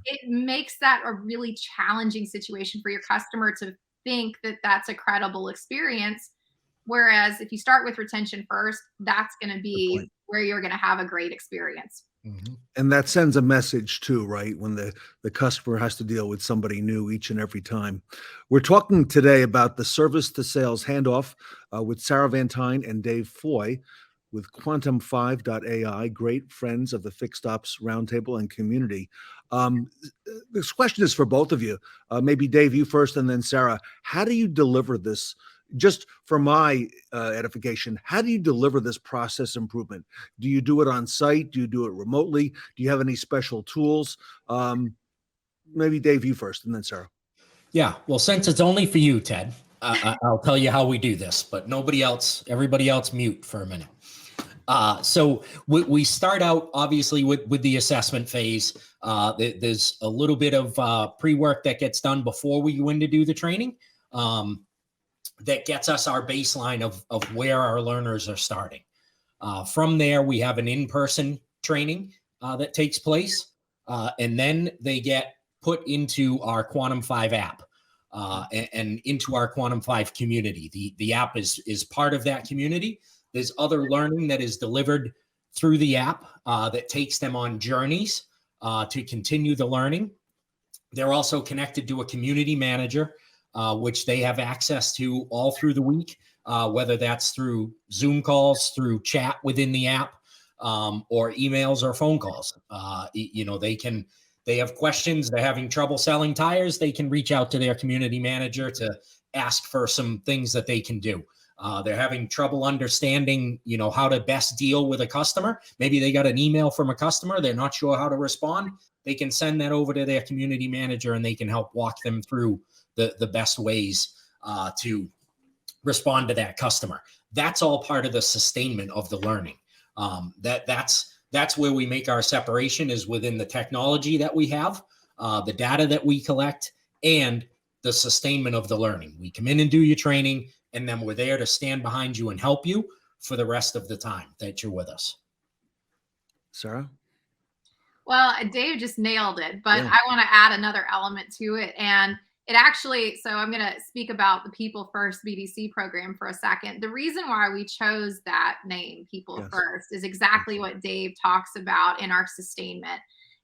It makes that a really challenging situation for your customer to think that that's a credible experience. Whereas if you start with retention first, that's going to be where you're going to have a great experience. And that sends a message too, right? When the customer has to deal with somebody new each and every time. We're talking today about the service to sales handoff with Sarah Vantine and Dave Foy with Quantum5.ai, great friends of the Fixed Ops Roundtable and community. This question is for both of you. Maybe Dave, you first, and then Sarah. How do you deliver this? Just for my edification, how do you deliver this process improvement? Do you do it on site? Do you do it remotely? Do you have any special tools? Maybe Dave, you first, and then Sarah. Yeah, well, since it's only for you, Ted, I'll tell you how we do this, but everybody else mute for a minute. So we start out obviously with the assessment phase. There's a little bit of pre-work that gets done before we go in to do the training. That gets us our baseline of where our learners are starting. From there, we have an in-person training that takes place, and then they get put into our Quantum 5 app and into our Quantum 5 community. The app is part of that community. There's other learning that is delivered through the app that takes them on journeys to continue the learning. They're also connected to a community manager, which they have access to all through the week, whether that's through Zoom calls, through chat within the app, or emails or phone calls. They have questions, they're having trouble selling tires, they can reach out to their community manager to ask for some things that they can do. They're having trouble understanding, how to best deal with a customer. Maybe they got an email from a customer, they're not sure how to respond. They can send that over to their community manager and they can help walk them through the best ways to respond to that customer. That's all part of the sustainment of the learning. That's where we make our separation, is within the technology that we have, the data that we collect, and the sustainment of the learning. We come in and do your training, and then we're there to stand behind you and help you for the rest of the time that you're with us. Sarah? Well, Dave just nailed it, but I want to add another element to it. And It actually, so I'm going to speak about the People First BDC program for a second. The reason why we chose that name, People First, is exactly what Dave talks about in our sustainment.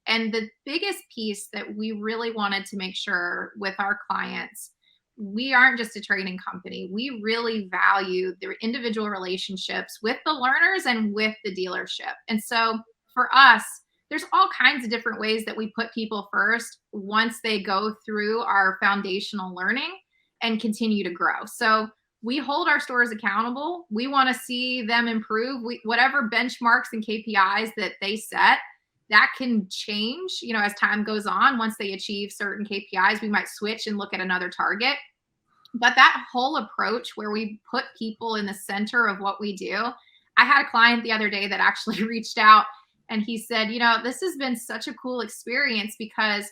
And the biggest piece that we really wanted to make sure with our clients, we aren't just a training company. We really value the individual relationships with the learners and with the dealership. And so for us, there's all kinds of different ways that we put people first once they go through our foundational learning and continue to grow. So we hold our stores accountable. We want to see them improve. Whatever benchmarks and KPIs that they set, that can change, as time goes on. Once they achieve certain KPIs, we might switch and look at another target. But that whole approach where we put people in the center of what we do. I had a client the other day that actually reached out and he said, this has been such a cool experience because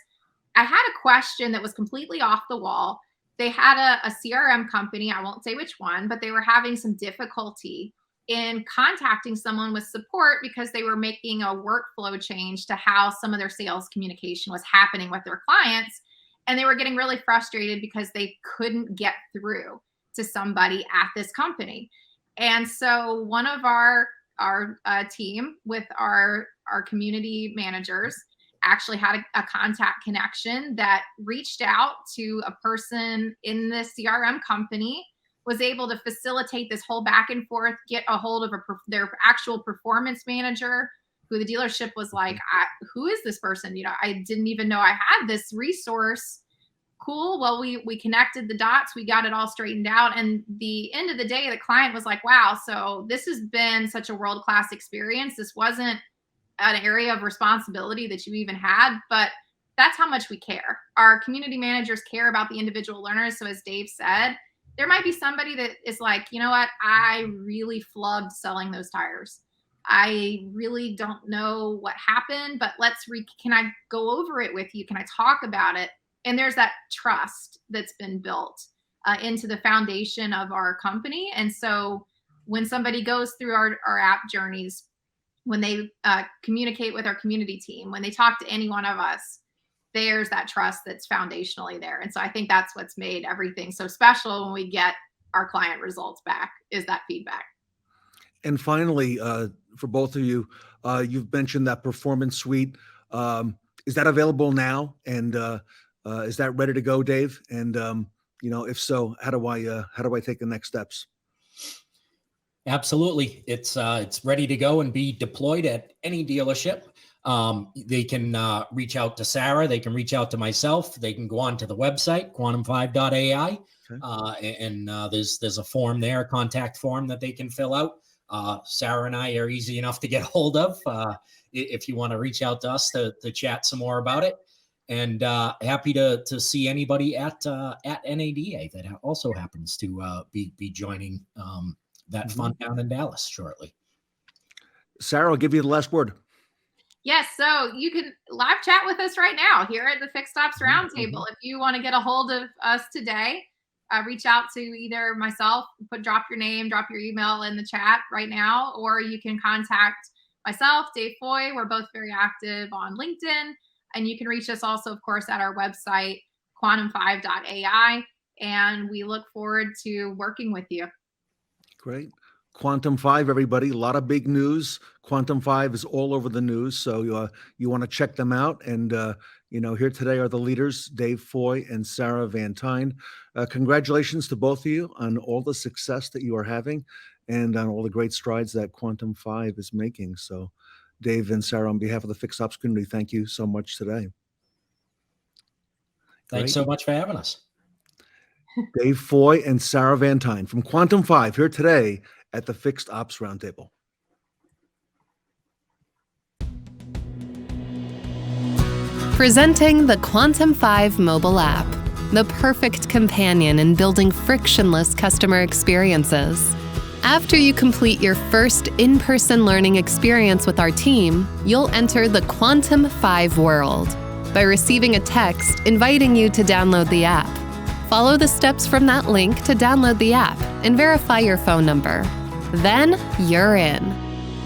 I had a question that was completely off the wall. They had a CRM company, I won't say which one, but they were having some difficulty in contacting someone with support because they were making a workflow change to how some of their sales communication was happening with their clients. And they were getting really frustrated because they couldn't get through to somebody at this company. And so one of our team with our community managers actually had a contact connection that reached out to a person in the CRM company, was able to facilitate this whole back and forth, get a hold of their actual performance manager, who the dealership was like, who is this person? I didn't even know I had this resource. Cool. Well, we connected the dots. We got it all straightened out. And the end of the day, the client was like, wow, so this has been such a world-class experience. This wasn't an area of responsibility that you even had, but that's how much we care. Our community managers care about the individual learners. So as Dave said, there might be somebody that is like, you know what? I really flubbed selling those tires. I really don't know what happened, but can I go over it with you? Can I talk about it? And there's that trust that's been built into the foundation of our company. And so when somebody goes through our app journeys, when they communicate with our community team, when they talk to any one of us, there's that trust that's foundationally there. And so I think that's what's made everything so special when we get our client results back, is that feedback. And finally, for both of you, you've mentioned that performance suite. Is that available now? And is that ready to go, Dave? And if so, how do I take the next steps? Absolutely, it's ready to go and be deployed at any dealership. They can reach out to Sarah. They can reach out to myself. They can go on to the website, quantum5.ai. Okay. And there's a form there, a contact form that they can fill out. Sarah and I are easy enough to get hold of if you want to reach out to us to chat some more about it. And happy to see anybody at NADA that also happens to be joining that fun down in Dallas shortly. Sarah, I'll give you the last word. Yes, so you can live chat with us right now here at the Fixed Ops Roundtable. If you want to get a hold of us today, reach out to either myself, drop your name, drop your email in the chat right now, or you can contact myself, Dave Foy. We're both very active on LinkedIn, and you can reach us also, of course, at our website, quantum5.ai, and we look forward to working with you. Great. Quantum 5, everybody, a lot of big news. Quantum 5 is all over the news, so you want to check them out. And, here today are the leaders, Dave Foy and Sarah Vantine. Congratulations to both of you on all the success that you are having and on all the great strides that Quantum 5 is making. So, Dave and Sarah, on behalf of the Fixed Ops community, thank you so much today. Thanks so much for having us. Dave Foy and Sarah Vantine from Quantum 5 here today at the Fixed Ops Roundtable. Presenting the Quantum 5 mobile app, the perfect companion in building frictionless customer experiences. After you complete your first in-person learning experience with our team, you'll enter the Quantum 5 world by receiving a text inviting you to download the app. Follow the steps from that link to download the app and verify your phone number. Then you're in.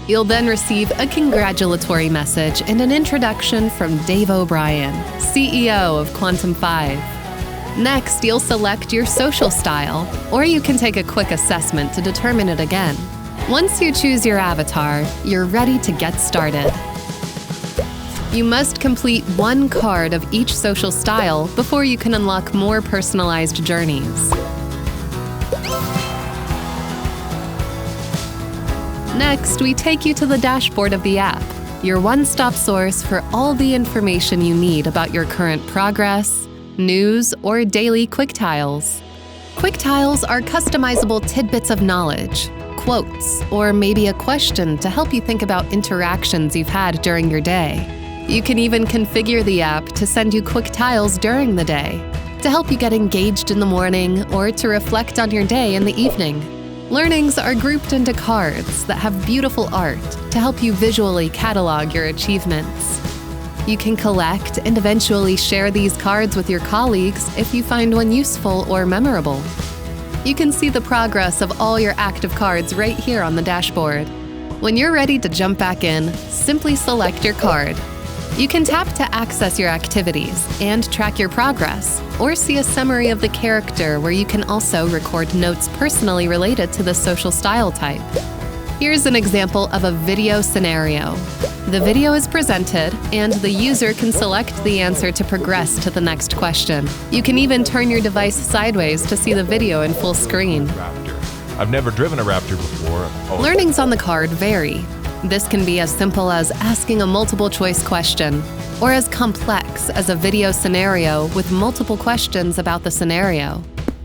You'll then receive a congratulatory message and an introduction from Dave O'Brien, CEO of Quantum 5. Next, you'll select your social style, or you can take a quick assessment to determine it again. Once you choose your avatar, you're ready to get started. You must complete one card of each social style before you can unlock more personalized journeys. Next, we take you to the dashboard of the app, your one-stop source for all the information you need about your current progress, news, or daily quick tiles. Quick tiles are customizable tidbits of knowledge, quotes, or maybe a question to help you think about interactions you've had during your day. You can even configure the app to send you quick tiles during the day, to help you get engaged in the morning or to reflect on your day in the evening. Learnings are grouped into cards that have beautiful art to help you visually catalog your achievements. You can collect and eventually share these cards with your colleagues if you find one useful or memorable. You can see the progress of all your active cards right here on the dashboard. When you're ready to jump back in, simply select your card. You can tap to access your activities and track your progress, or see a summary of the character where you can also record notes personally related to the social style type. Here's an example of a video scenario. The video is presented, and the user can select the answer to progress to the next question. You can even turn your device sideways to see the video in full screen. I've never driven a Raptor before. Learnings on the card vary. This can be as simple as asking a multiple choice question, or as complex as a video scenario with multiple questions about the scenario.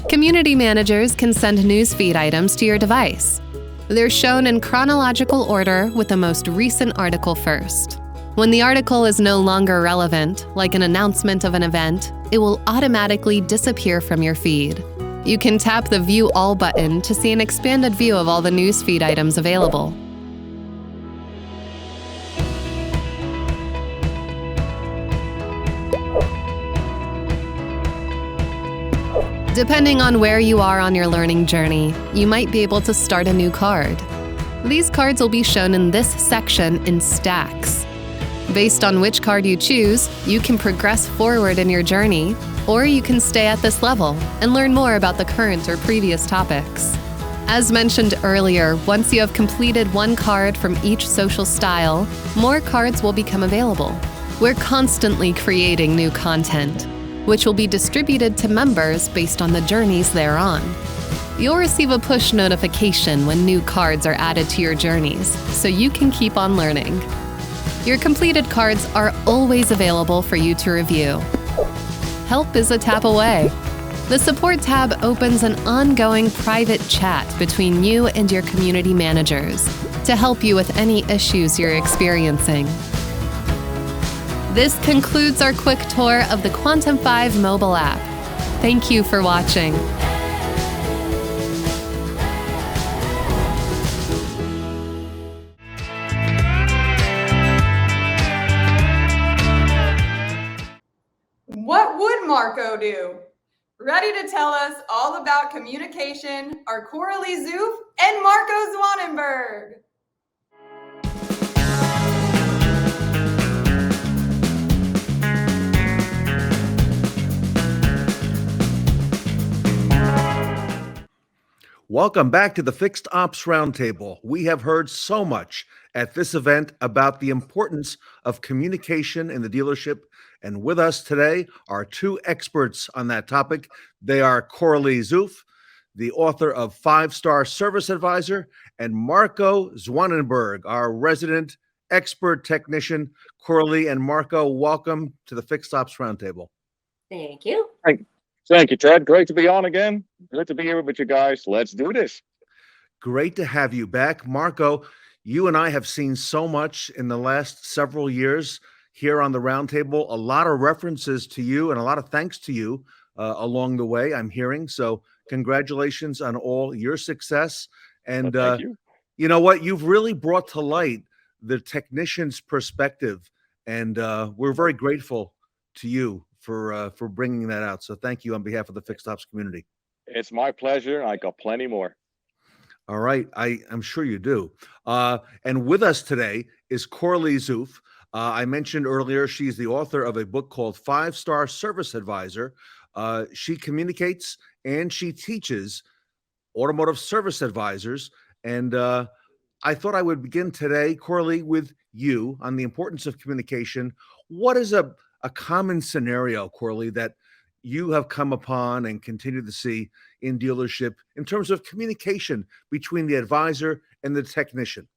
Community managers can send newsfeed items to your device. They're shown in chronological order with the most recent article first. When the article is no longer relevant, like an announcement of an event, it will automatically disappear from your feed. You can tap the View All button to see an expanded view of all the newsfeed items available. Depending on where you are on your learning journey, you might be able to start a new card. These cards will be shown in this section in stacks. Based on which card you choose, you can progress forward in your journey, or you can stay at this level and learn more about the current or previous topics. As mentioned earlier, once you have completed one card from each social style, more cards will become available. We're constantly creating new content, which will be distributed to members based on the journeys they're on. You'll receive a push notification when new cards are added to your journeys, so you can keep on learning. Your completed cards are always available for you to review. Help is a tap away. The Support tab opens an ongoing private chat between you and your community managers to help you with any issues you're experiencing. This concludes our quick tour of the Quantum 5 mobile app. Thank you for watching. What would Marco do? Ready to tell us all about communication are Coralee Zueff and Marco Zwanenburg. Welcome back to the Fixed Ops Roundtable. We have heard so much at this event about the importance of communication in the dealership. And with us today are two experts on that topic. They are Coralee Zueff, the author of 5-Star Service Advisor, and Marco Zwanenburg, our resident expert technician. Coralee and Marco, welcome to the Fixed Ops Roundtable. Thank you. Thank you, Ted. Great to be on again. Good to be here with you guys. Let's do this. Great to have you back. Marco, you and I have seen so much in the last several years here on the Roundtable. A lot of references to you and a lot of thanks to you along the way, I'm hearing. So congratulations on all your success. And thank you. You know what? You've really brought to light the technician's perspective. And we're very grateful to you for bringing that out. So thank you on behalf of the Fixed Ops community. It's my pleasure. I got plenty more. All right. I'm sure you do. And with us today is Coralee Zueff. I mentioned earlier she's the author of a book called 5-Star Service Advisor. She communicates and she teaches automotive service advisors. And I thought I would begin today, Coralee, with you on the importance of communication. What is a common scenario, Coralee, that you have come upon and continue to see in dealership in terms of communication between the advisor and the technician?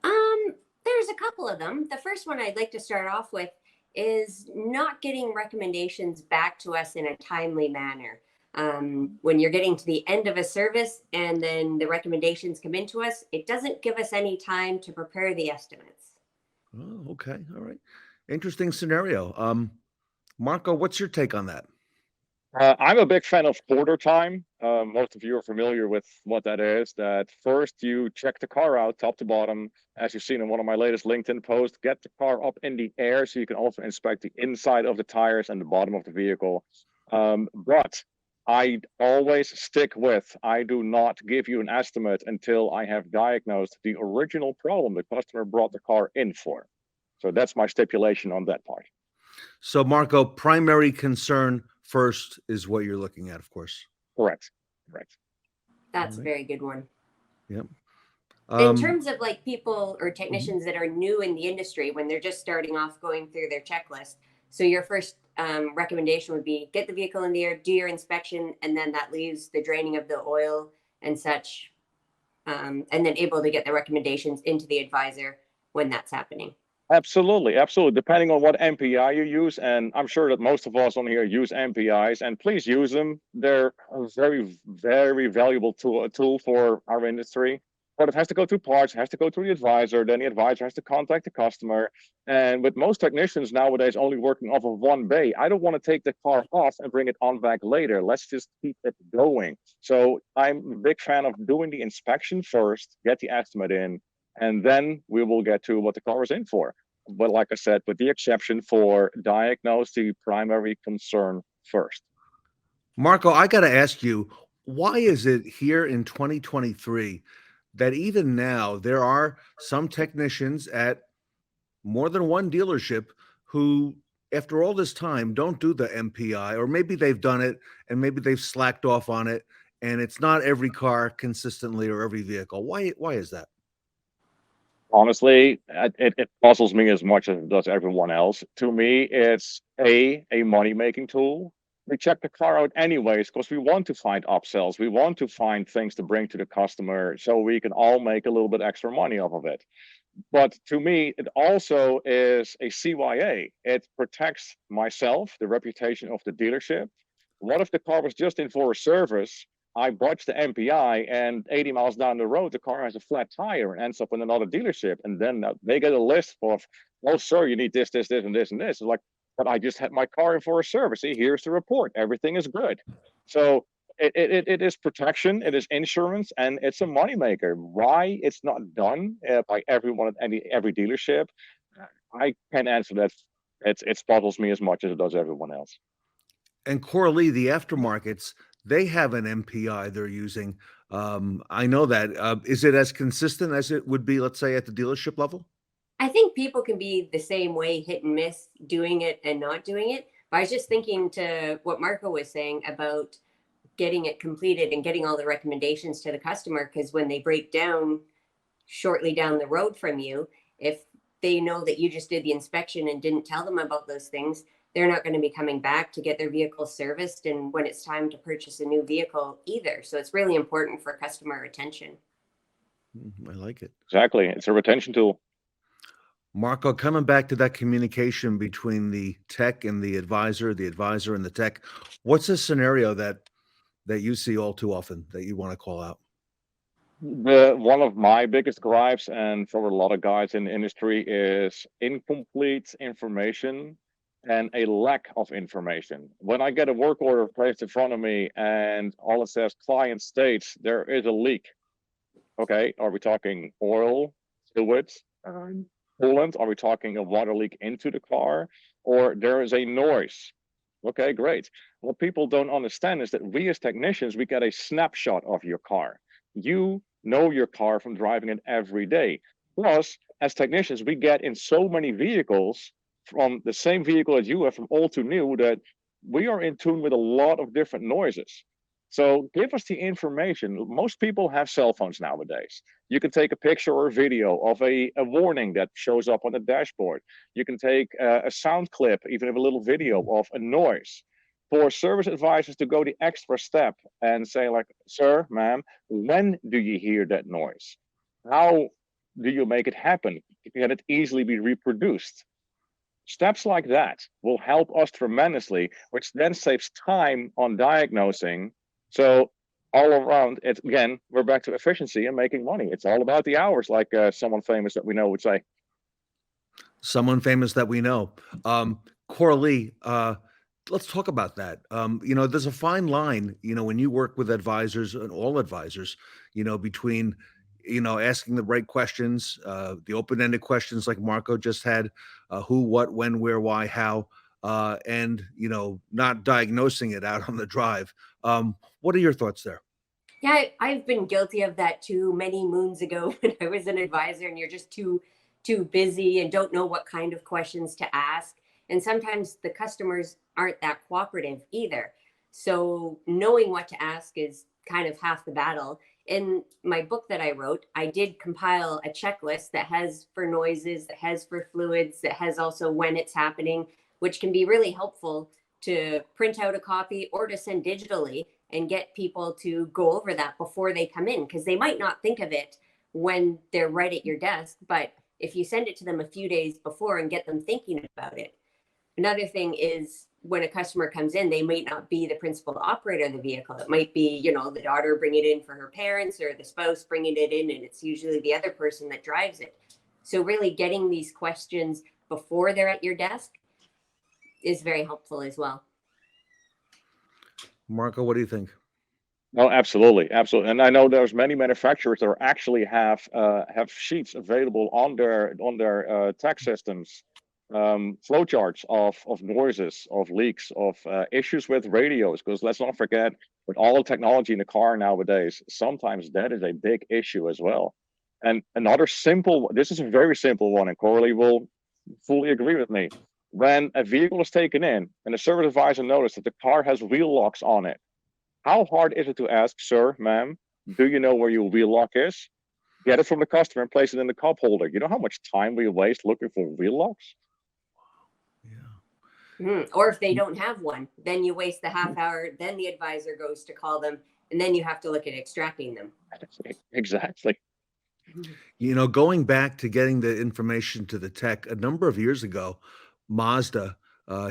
There's a couple of them. The first one I'd like to start off with is not getting recommendations back to us in a timely manner. When you're getting to the end of a service and then the recommendations come into us, it doesn't give us any time to prepare the estimates. Oh, okay. All right. Interesting scenario. Marco, what's your take on that? I'm a big fan of quarter time. Most of you are familiar with what that is. That first you check the car out top to bottom, as you've seen in one of my latest LinkedIn posts, get the car up in the air so you can also inspect the inside of the tires and the bottom of the vehicle. But I always stick with, I do not give you an estimate until I have diagnosed the original problem the customer brought the car in for. So that's my stipulation on that part. So, Marco, primary concern first is what you're looking at, of course. Correct. That's a very good one. Yep. In terms of like people or technicians that are new in the industry, when they're just starting off going through their checklist, so your first recommendation would be get the vehicle in the air, do your inspection, and then that leaves the draining of the oil and such, and then able to get the recommendations into the advisor when that's happening. Absolutely. Depending on what MPI you use, and I'm sure that most of us on here use MPIs, and please use them. They're a very, very valuable tool for our industry. But it has to go through parts, it has to go through the advisor, then the advisor has to contact the customer. And with most technicians nowadays only working off of one bay, I don't want to take the car off and bring it on back later. Let's just keep it going. So I'm a big fan of doing the inspection first, get the estimate in, and then we will get to what the car is in for. But like I said, with the exception for diagnose the primary concern first. Marco, I got to ask you, why is it here in 2023 that even now there are some technicians at more than one dealership who, after all this time, don't do the MPI, or maybe they've done it and maybe they've slacked off on it, and it's not every car consistently or every vehicle? Why is that? Honestly, it puzzles me as much as it does everyone else. To me, it's a money-making tool. We check the car out anyways because we want to find upsells. We want to find things to bring to the customer so we can all make a little bit extra money off of it. But to me, it also is a CYA. It protects myself, the reputation of the dealership. What if the car was just in for a service? I botched the MPI, and 80 miles down the road, the car has a flat tire and ends up in another dealership. And then they get a list of, oh, sir, you need this, this, this, and this, and this. It's like, but I just had my car in for a service. See, here's the report. Everything is good. So it is protection, it is insurance, and it's a moneymaker. Why it's not done by everyone at every dealership, I can't answer that. It bothers me as much as it does everyone else. And Coralee, the aftermarkets, they have an MPI they're using. I know that. Is it as consistent as it would be, let's say, at the dealership level? I think people can be the same way, hit and miss, doing it and not doing it. But I was just thinking to what Marco was saying about getting it completed and getting all the recommendations to the customer, because when they break down shortly down the road from you, if they know that you just did the inspection and didn't tell them about those things, they're not going to be coming back to get their vehicle serviced and when it's time to purchase a new vehicle either. So it's really important for customer retention. I like it. Exactly. It's a retention tool. Marco, coming back to that communication between the tech and the advisor and the tech, what's a scenario that you see all too often that you want to call out? One of my biggest gripes, and for a lot of guys in the industry, is incomplete information and a lack of information. When I get a work order placed in front of me and all it says client states there is a leak. Okay, are we talking oil, fluids, coolant? Are we talking a water leak into the car? Or there is a noise? Okay, great. What people don't understand is that we as technicians, we get a snapshot of your car. You know your car from driving it every day. Plus, as technicians, we get in so many vehicles, from the same vehicle as you have, from old to new, that we are in tune with a lot of different noises. So give us the information. Most people have cell phones nowadays. You can take a picture or a video of a warning that shows up on the dashboard. You can take a sound clip, even a little video of a noise. For service advisors to go the extra step and say, like, sir, ma'am, when do you hear that noise? How do you make it happen? Can it easily be reproduced? Steps like that will help us tremendously, which then saves time on diagnosing. So all around, it's, again, we're back to efficiency and making money. It's all about the hours, like someone famous that we know would say. Someone famous that we know. Coralee, let's talk about that. There's a fine line, when you work with advisors and all advisors, between, asking the right questions, the open-ended questions like Marco just had, who, what, when, where, why, how, and, not diagnosing it out on the drive. What are your thoughts there? Yeah, I've been guilty of that too many moons ago when I was an advisor and you're just too busy and don't know what kind of questions to ask. And sometimes the customers aren't that cooperative either. So knowing what to ask is kind of half the battle. In my book that I wrote, I did compile a checklist that has for noises, that has for fluids, that has also when it's happening, which can be really helpful to print out a copy or to send digitally and get people to go over that before they come in, because they might not think of it when they're right at your desk. But if you send it to them a few days before and get them thinking about it. Another thing is when a customer comes in, they might not be the principal operator of the vehicle. It might be, the daughter bringing it in for her parents or the spouse bringing it in, and it's usually the other person that drives it. So really getting these questions before they're at your desk is very helpful as well. Marco, what do you think? No, absolutely, absolutely. And I know there's many manufacturers that actually have sheets available on their tech systems, flowcharts of noises, of leaks, of issues with radios. Because let's not forget, with all the technology in the car nowadays, sometimes that is a big issue as well. And another simple, this is a very simple one, and Coralee will fully agree with me. When a vehicle is taken in and the service advisor notices that the car has wheel locks on it, how hard is it to ask, sir, ma'am, do you know where your wheel lock is? Get it from the customer and place it in the cup holder. You know how much time we waste looking for wheel locks? Or if they don't have one, then you waste the half hour, then the advisor goes to call them, and then you have to look at extracting them. Exactly. Going back to getting the information to the tech, a number of years ago, Mazda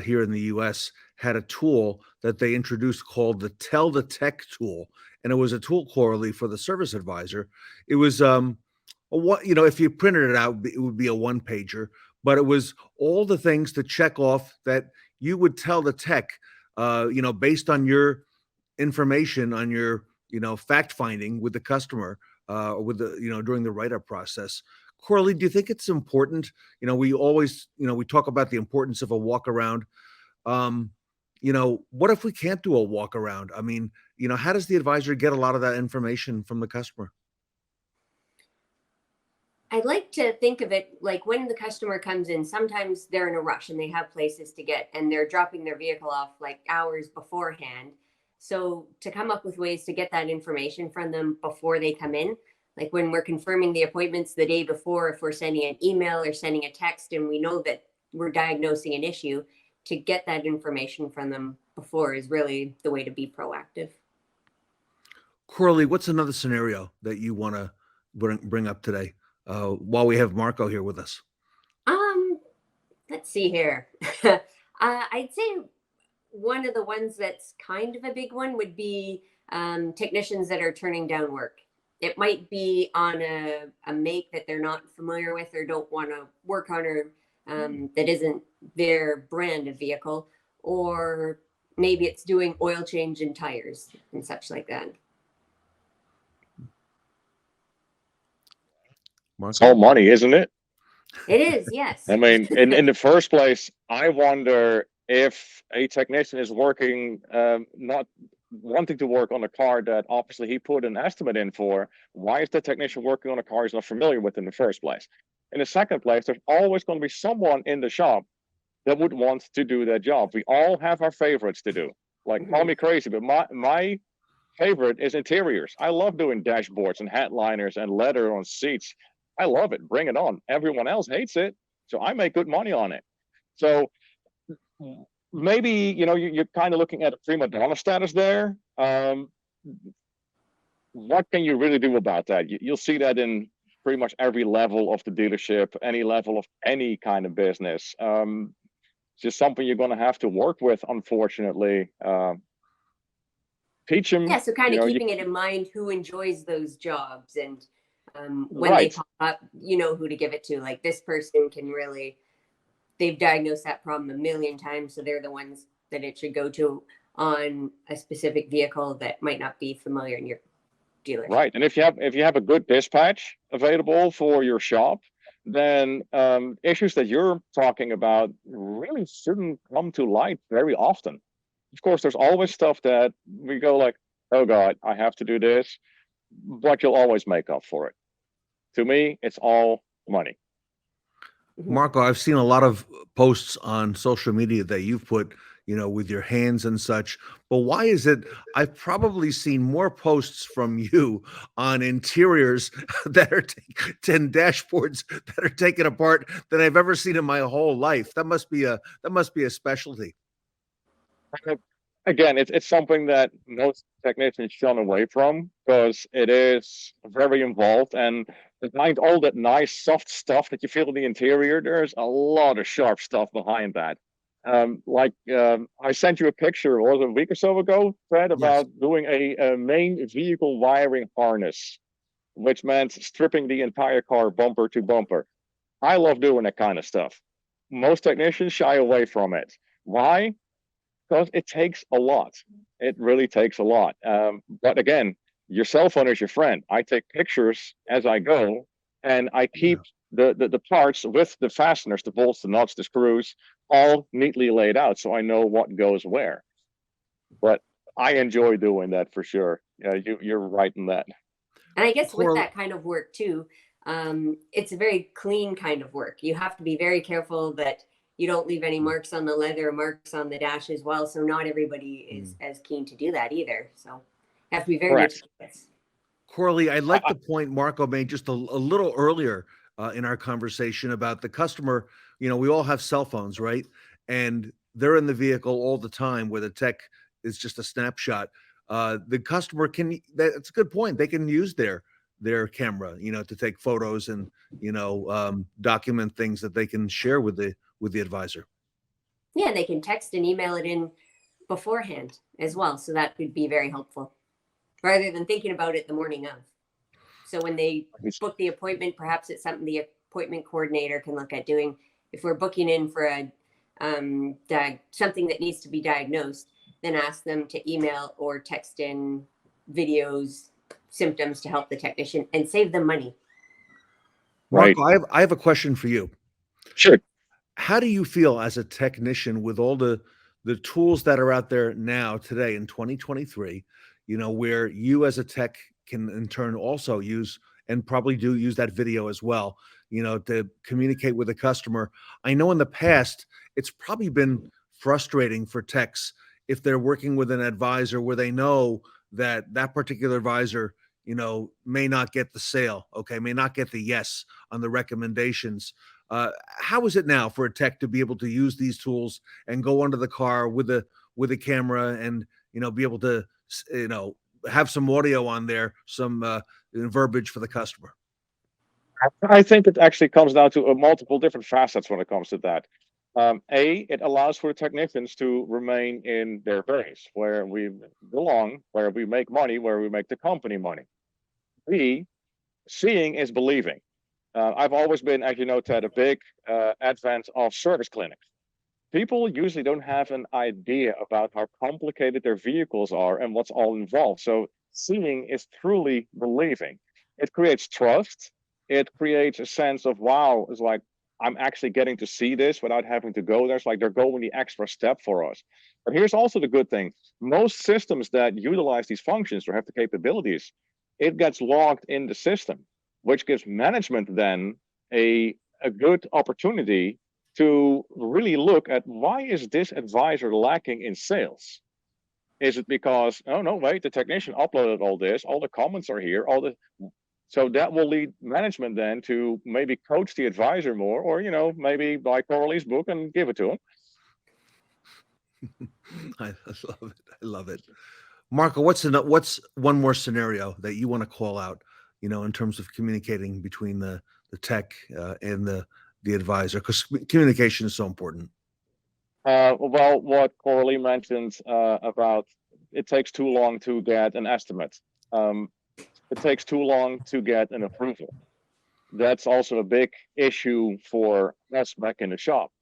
here in the US had a tool that they introduced called the Tell the Tech tool. And it was a tool, Coralee, for the service advisor. It was, if you printed it out, it would be a one pager, but it was all the things to check off that you would tell the tech, based on your information, on your, fact finding with the customer, with the, during the write-up process. Coralee, do you think it's important? We always, we talk about the importance of a walk around. What if we can't do a walk around? I mean, how does the advisor get a lot of that information from the customer? I'd like to think of it like when the customer comes in, sometimes they're in a rush and they have places to get and they're dropping their vehicle off like hours beforehand. So to come up with ways to get that information from them before they come in, like when we're confirming the appointments the day before, if we're sending an email or sending a text and we know that we're diagnosing an issue, to get that information from them before is really the way to be proactive. Coralee, what's another scenario that you want to bring up today while we have Marco here with us? Let's see here. I'd say one of the ones that's kind of a big one would be technicians that are turning down work. It might be on a make that they're not familiar with or don't want to work on, or that isn't their brand of vehicle, or maybe it's doing oil change and tires and such like that. It's all money, isn't it? It is, yes. I mean, in the first place, I wonder if a technician is working not wanting to work on a car that obviously he put an estimate in for, why is the technician working on a car he's not familiar with in the first place? In the second place, there's always going to be someone in the shop that would want to do that job. We all have our favorites to do. Like, call me crazy, but my favorite is interiors. I love doing dashboards and headliners and leather on seats. I love it. Bring it on. Everyone else hates it, so I make good money on it. So maybe, you're kind of looking at a prima donna status there. What can you really do about that? You'll see that in pretty much every level of the dealership, any level of any kind of business. It's just something you're going to have to work with, unfortunately. Teach them. Yeah, so kind of keeping it in mind who enjoys those jobs, and when they pop up, you know who to give it to. Like, this person can really, they've diagnosed that problem a million times, so they're the ones that it should go to on a specific vehicle that might not be familiar in your dealership. Right, and if you have a good dispatch available for your shop, then issues that you're talking about really shouldn't come to light very often. Of course, there's always stuff that we go like, oh God, I have to do this, but you'll always make up for it. To me, it's all money. Marco, I've seen a lot of posts on social media that you've put, with your hands and such. But why is it I've probably seen more posts from you on interiors that are and dashboards that are taken apart than I've ever seen in my whole life? That must be a specialty. Again, it's something that most technicians shun away from because it is very involved, and behind all that nice soft stuff that you feel in the interior, there's a lot of sharp stuff behind that. I sent you a picture, was it a week or so ago, Fred, about doing a main vehicle wiring harness, which meant stripping the entire car bumper to bumper. I love doing that kind of stuff. Most technicians shy away from it. Why? Because it takes a lot. It really takes a lot. But again, your cell phone is your friend. I take pictures as I go, and I keep the parts with the fasteners, the bolts, the nuts, the screws, all neatly laid out, so I know what goes where. But I enjoy doing that for sure. You're right in that. And I guess with that kind of work too, it's a very clean kind of work. You have to be very careful that you don't leave any marks on the leather, marks on the dash as well. So not everybody is as keen to do that either. So you have to be very meticulous. Coralee, I like the point Marco made just a little earlier in our conversation about the customer. We all have cell phones, right? And they're in the vehicle all the time where the tech is just a snapshot. The customer that's a good point. They can use their camera, to take photos and, document things that they can share with the advisor. Yeah, they can text and email it in beforehand as well. So that would be very helpful rather than thinking about it the morning of. So when they book the appointment, perhaps it's something the appointment coordinator can look at doing. If we're booking in for something that needs to be diagnosed, then ask them to email or text in videos, symptoms to help the technician and save them money. Right. Marco, I have a question for you. Sure. How do you feel as a technician with all the tools that are out there now today in 2023, where you as a tech can in turn also use and probably do use that video as well, to communicate with the customer? I know in the past, it's probably been frustrating for techs if they're working with an advisor where they know that particular advisor, may not get the sale, may not get the yes on the recommendations. How is it now for a tech to be able to use these tools and go under the car with a camera and, be able to, have some audio on there, some verbiage for the customer? I think it actually comes down to multiple different facets when it comes to that. It allows for technicians to remain in their base where we belong, where we make money, where we make the company money. B, seeing is believing. I've always been, as you know, Ted, a big advent of service clinics. People usually don't have an idea about how complicated their vehicles are and what's all involved. So seeing is truly believing. It creates trust. It creates a sense of, wow, it's like, I'm actually getting to see this without having to go there. It's like they're going the extra step for us. But here's also the good thing. Most systems that utilize these functions or have the capabilities, it gets logged in the system, which gives management then a good opportunity to really look at, why is this advisor lacking in sales? Is it because, oh no, wait, the technician uploaded all this, all the comments are here, so that will lead management then to maybe coach the advisor more, or, maybe buy Coralee's book and give it to him. I love it. I love it. Marco, what's one more scenario that you want to call out, in terms of communicating between the tech and the advisor? Because communication is so important. Well, what Coralee mentioned about it takes too long to get an estimate. It takes too long to get an approval. That's also a big issue for us back in the shop,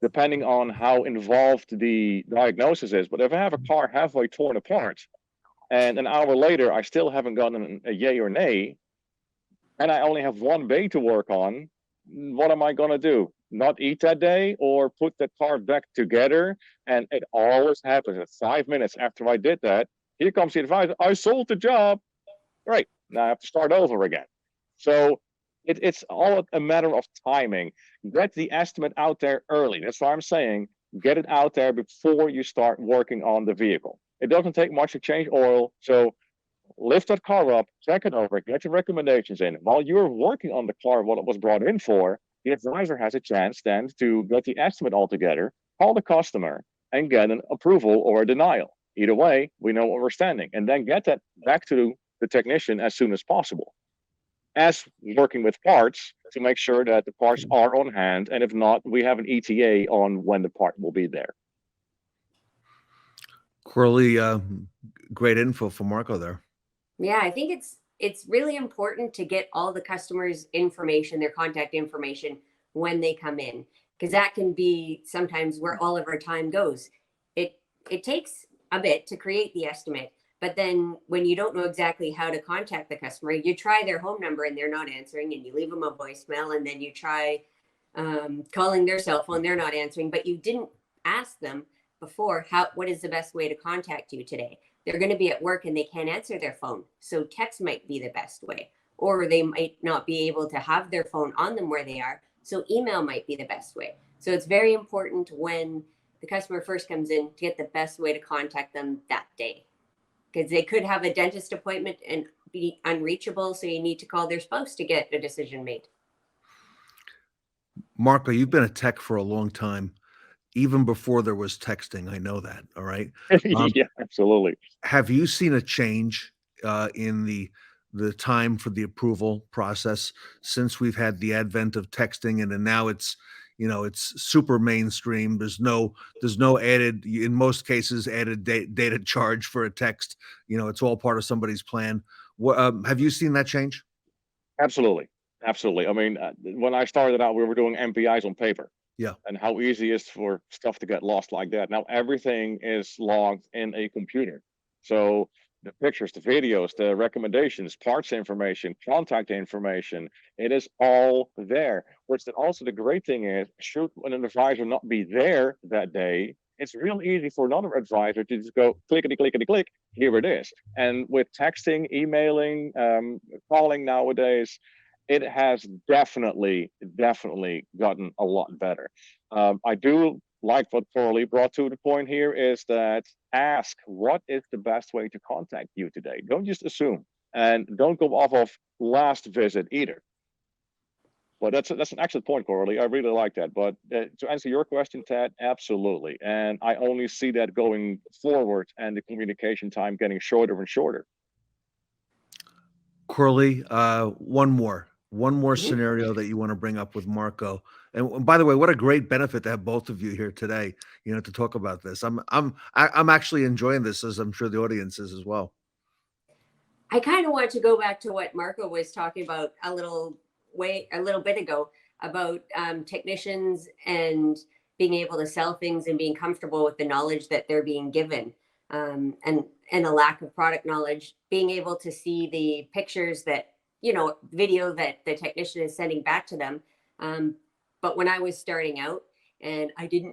depending on how involved the diagnosis is. But if I have a car halfway torn apart and an hour later I still haven't gotten a yay or nay, and I only have one bay to work on, what am I going to do? Not eat that day, or put the car back together? And it always happens at 5 minutes after I did that. Here comes the advisor. I sold the job. Right. Now I have to start over again. So it's all a matter of timing. Get the estimate out there early. That's why I'm saying get it out there before you start working on the vehicle. It doesn't take much to change oil. So lift that car up, check it over, get your recommendations in. While you're working on the car, what it was brought in for, the advisor has a chance then to get the estimate all together, call the customer, and get an approval or a denial. Either way, we know what we're standing, and then get that back to the technician as soon as possible. As working with parts to make sure that the parts are on hand, and if not, we have an ETA on when the part will be there. Coralee, great info for Marco there. Yeah, I think it's really important to get all the customers' information, their contact information, when they come in, because that can be sometimes where all of our time goes. It takes a bit to create the estimate, but then when you don't know exactly how to contact the customer, you try their home number and they're not answering, and you leave them a voicemail, and then you try calling their cell phone, they're not answering, but you didn't ask them before what is the best way to contact you today. They're going to be at work and they can't answer their phone, so text might be the best way, or they might not be able to have their phone on them where they are, so email might be the best way. So it's very important when the customer first comes in to get the best way to contact them that day, because they could have a dentist appointment and be unreachable, so you need to call their spouse to get a decision made. Marco, you've been a tech for a long time. Even before there was texting, I know that. All right. Yeah, absolutely. Have you seen a change in the time for the approval process since we've had the advent of texting, and then now it's super mainstream? There's no added, in most cases, added data charge for a text. It's all part of somebody's plan. Have you seen that change? Absolutely. I mean, when I started out, we were doing MPIs on paper. Yeah. And how easy it is for stuff to get lost like that. Now everything is logged in a computer. So the pictures, the videos, the recommendations, parts information, contact information, it is all there. Which then also the great thing is, should an advisor not be there that day, it's real easy for another advisor to just go clickety, clickety, click, here it is. And with texting, emailing, calling nowadays, it has definitely gotten a lot better. I do like what Coralee brought to the point here, is that ask what is the best way to contact you today. Don't just assume, and don't go off of last visit either. But that's an excellent point, Coralee. I really like that. But to answer your question, Ted, absolutely. And I only see that going forward, and the communication time getting shorter and shorter. Coralee, one more scenario that you want to bring up with Marco. And by the way, what a great benefit to have both of you here today, to talk about this. I'm actually enjoying this, as I'm sure the audience is as well. I kind of want to go back to what Marco was talking about a little bit ago about technicians and being able to sell things and being comfortable with the knowledge that they're being given, and a lack of product knowledge, being able to see the pictures that, video that the technician is sending back to them. But when I was starting out and I did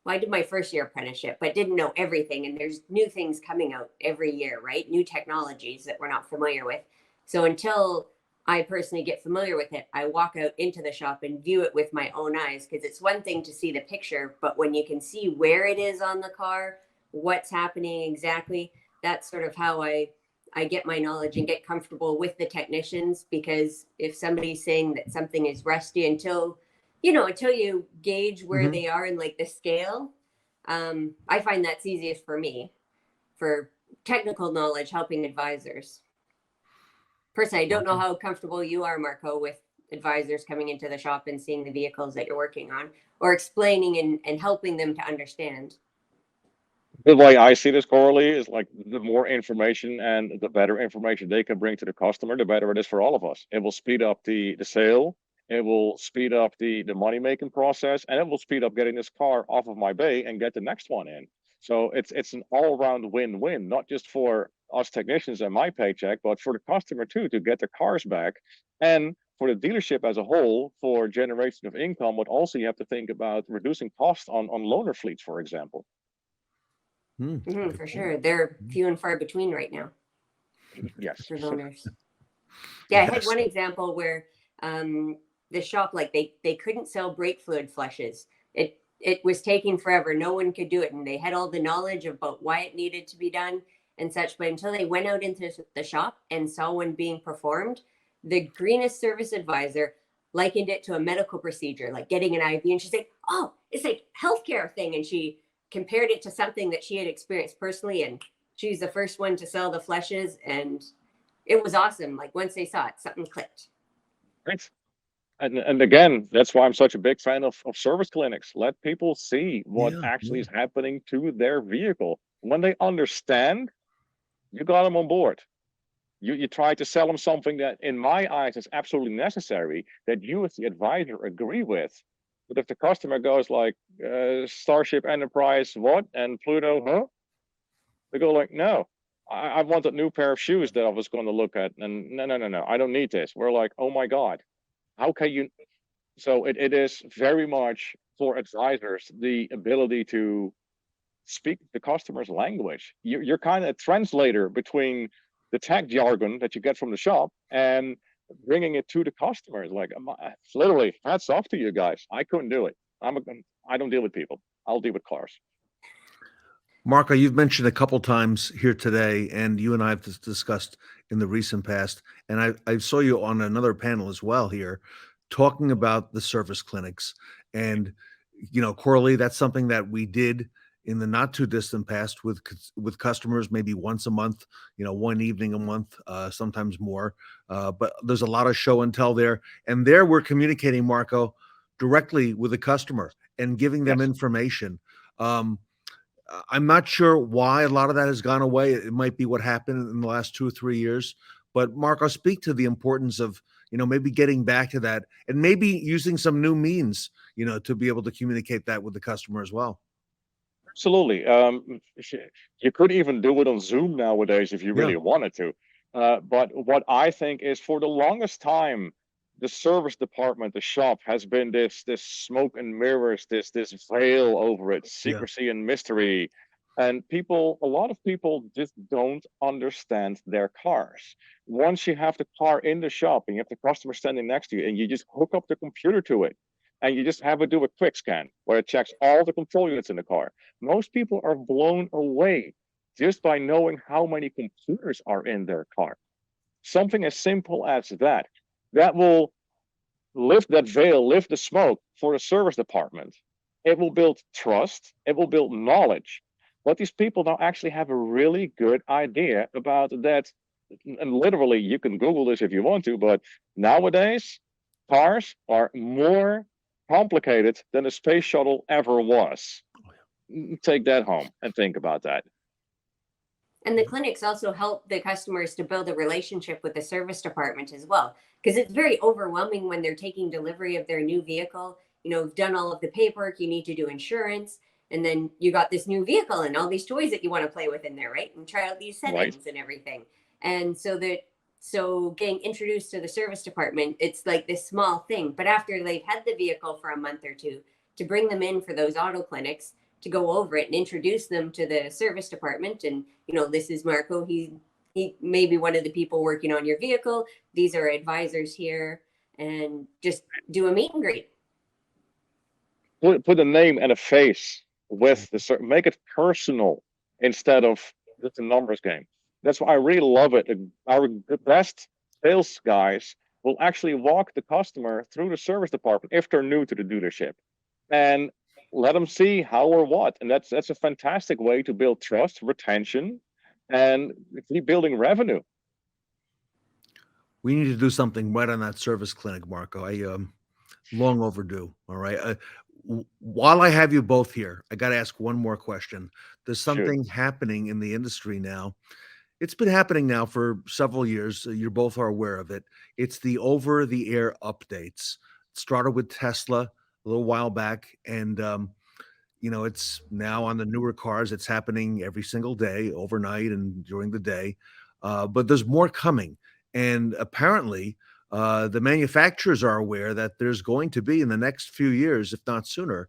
my first year apprenticeship, but didn't know everything. And there's new things coming out every year, right? New technologies that we're not familiar with. So until I personally get familiar with it, I walk out into the shop and view it with my own eyes, because it's one thing to see the picture, but when you can see where it is on the car, what's happening exactly, that's sort of how I get my knowledge and get comfortable with the technicians. Because if somebody's saying that something is rusty, until you gauge where they are in like the scale, I find that's easiest for me for technical knowledge, helping advisors. Personally, I don't know how comfortable you are, Marco, with advisors coming into the shop and seeing the vehicles that you're working on, or explaining and helping them to understand. The way I see this, Coralee, is like the more information and the better information they can bring to the customer, the better it is for all of us. It will speed up the sale. It will speed up the money-making process, and it will speed up getting this car off of my bay and get the next one in. So it's an all-around win-win, not just for us technicians and my paycheck, but for the customer too, to get their cars back, and for the dealership as a whole, for generation of income. But also you have to think about reducing costs on loaner fleets, for example. For sure. They're few and far between right now. Yes. For loaners. Yeah, I had one example where the shop, like they couldn't sell brake fluid flushes. It was taking forever. No one could do it. And they had all the knowledge about why it needed to be done and such. But until they went out into the shop and saw one being performed, the greenest service advisor likened it to a medical procedure, like getting an IV. And she's like, oh, it's like healthcare thing. And she compared it to something that she had experienced personally. And she's the first one to sell the flushes. And it was awesome. Like once they saw it, something clicked. Right. And again, that's why I'm such a big fan of service clinics. Let people see what actually is happening to their vehicle. When they understand, you got them on board. You try to sell them something that, in my eyes, is absolutely necessary, that you as the advisor agree with. But if the customer goes like, Starship Enterprise, what? And Pluto, huh? They go like, no, I want a new pair of shoes that I was going to look at. And no, I don't need this. We're like, oh my God. How can you? So it is very much for advisors the ability to speak the customer's language. You're kind of a translator between the tech jargon that you get from the shop and bringing it to the customers. Like literally, hats off to you guys. I couldn't do it. I don't deal with people. I'll deal with cars. Marco, you've mentioned a couple times here today, and you and I have discussed in the recent past, and I saw you on another panel as well here, talking about the service clinics. And, Coralee, that's something that we did in the not too distant past with customers, maybe once a month, one evening a month, sometimes more. But there's a lot of show and tell there. And there we're communicating, Marco, directly with the customer and giving them information. I'm not sure why a lot of that has gone away. It might be what happened in the last 2 or 3 years. But Marco, speak to the importance of, maybe getting back to that and maybe using some new means, to be able to communicate that with the customer as well. Absolutely. You could even do it on Zoom nowadays if you really wanted to. But what I think is, for the longest time, the service department, the shop, has been this smoke and mirrors, this veil over it, secrecy and mystery. And a lot of people just don't understand their cars. Once you have the car in the shop and you have the customer standing next to you and you just hook up the computer to it and you just have it do a quick scan where it checks all the control units in the car, most people are blown away just by knowing how many computers are in their car. Something as simple as that will lift that veil, lift the smoke for the service department. It will build trust. It will build knowledge. But these people now actually have a really good idea about that. And literally, you can Google this if you want to, but nowadays, cars are more complicated than a space shuttle ever was. Take that home and think about that. And the clinics also help the customers to build a relationship with the service department as well, because it's very overwhelming when they're taking delivery of their new vehicle. You've done all of the paperwork, you need to do insurance, and then you got this new vehicle and all these toys that you want to play with in there, right? And try out these settings and everything. And so the So getting introduced to the service department, it's like this small thing. But after they've had the vehicle for a month or two, to bring them in for those auto clinics, to go over it and introduce them to the service department. And, this is Marco. He may be one of the people working on your vehicle. These are advisors here, and just do a meet and greet. Put a name and a face with make it personal instead of just a numbers game. That's why I really love it. The best sales guys will actually walk the customer through the service department if they're new to the dealership, and let them see how or what. And that's a fantastic way to build trust, retention, and keep building revenue. We need to do something right on that service clinic, Marco. Long overdue. All right. While I have you both here, I got to ask one more question. There's something happening in the industry now. It's been happening now for several years. You both are aware of it. It's the over-the-air updates. It started with Tesla a little while back, and it's now on the newer cars. It's happening every single day, overnight and during the day. But there's more coming, and apparently the manufacturers are aware that there's going to be, in the next few years, if not sooner,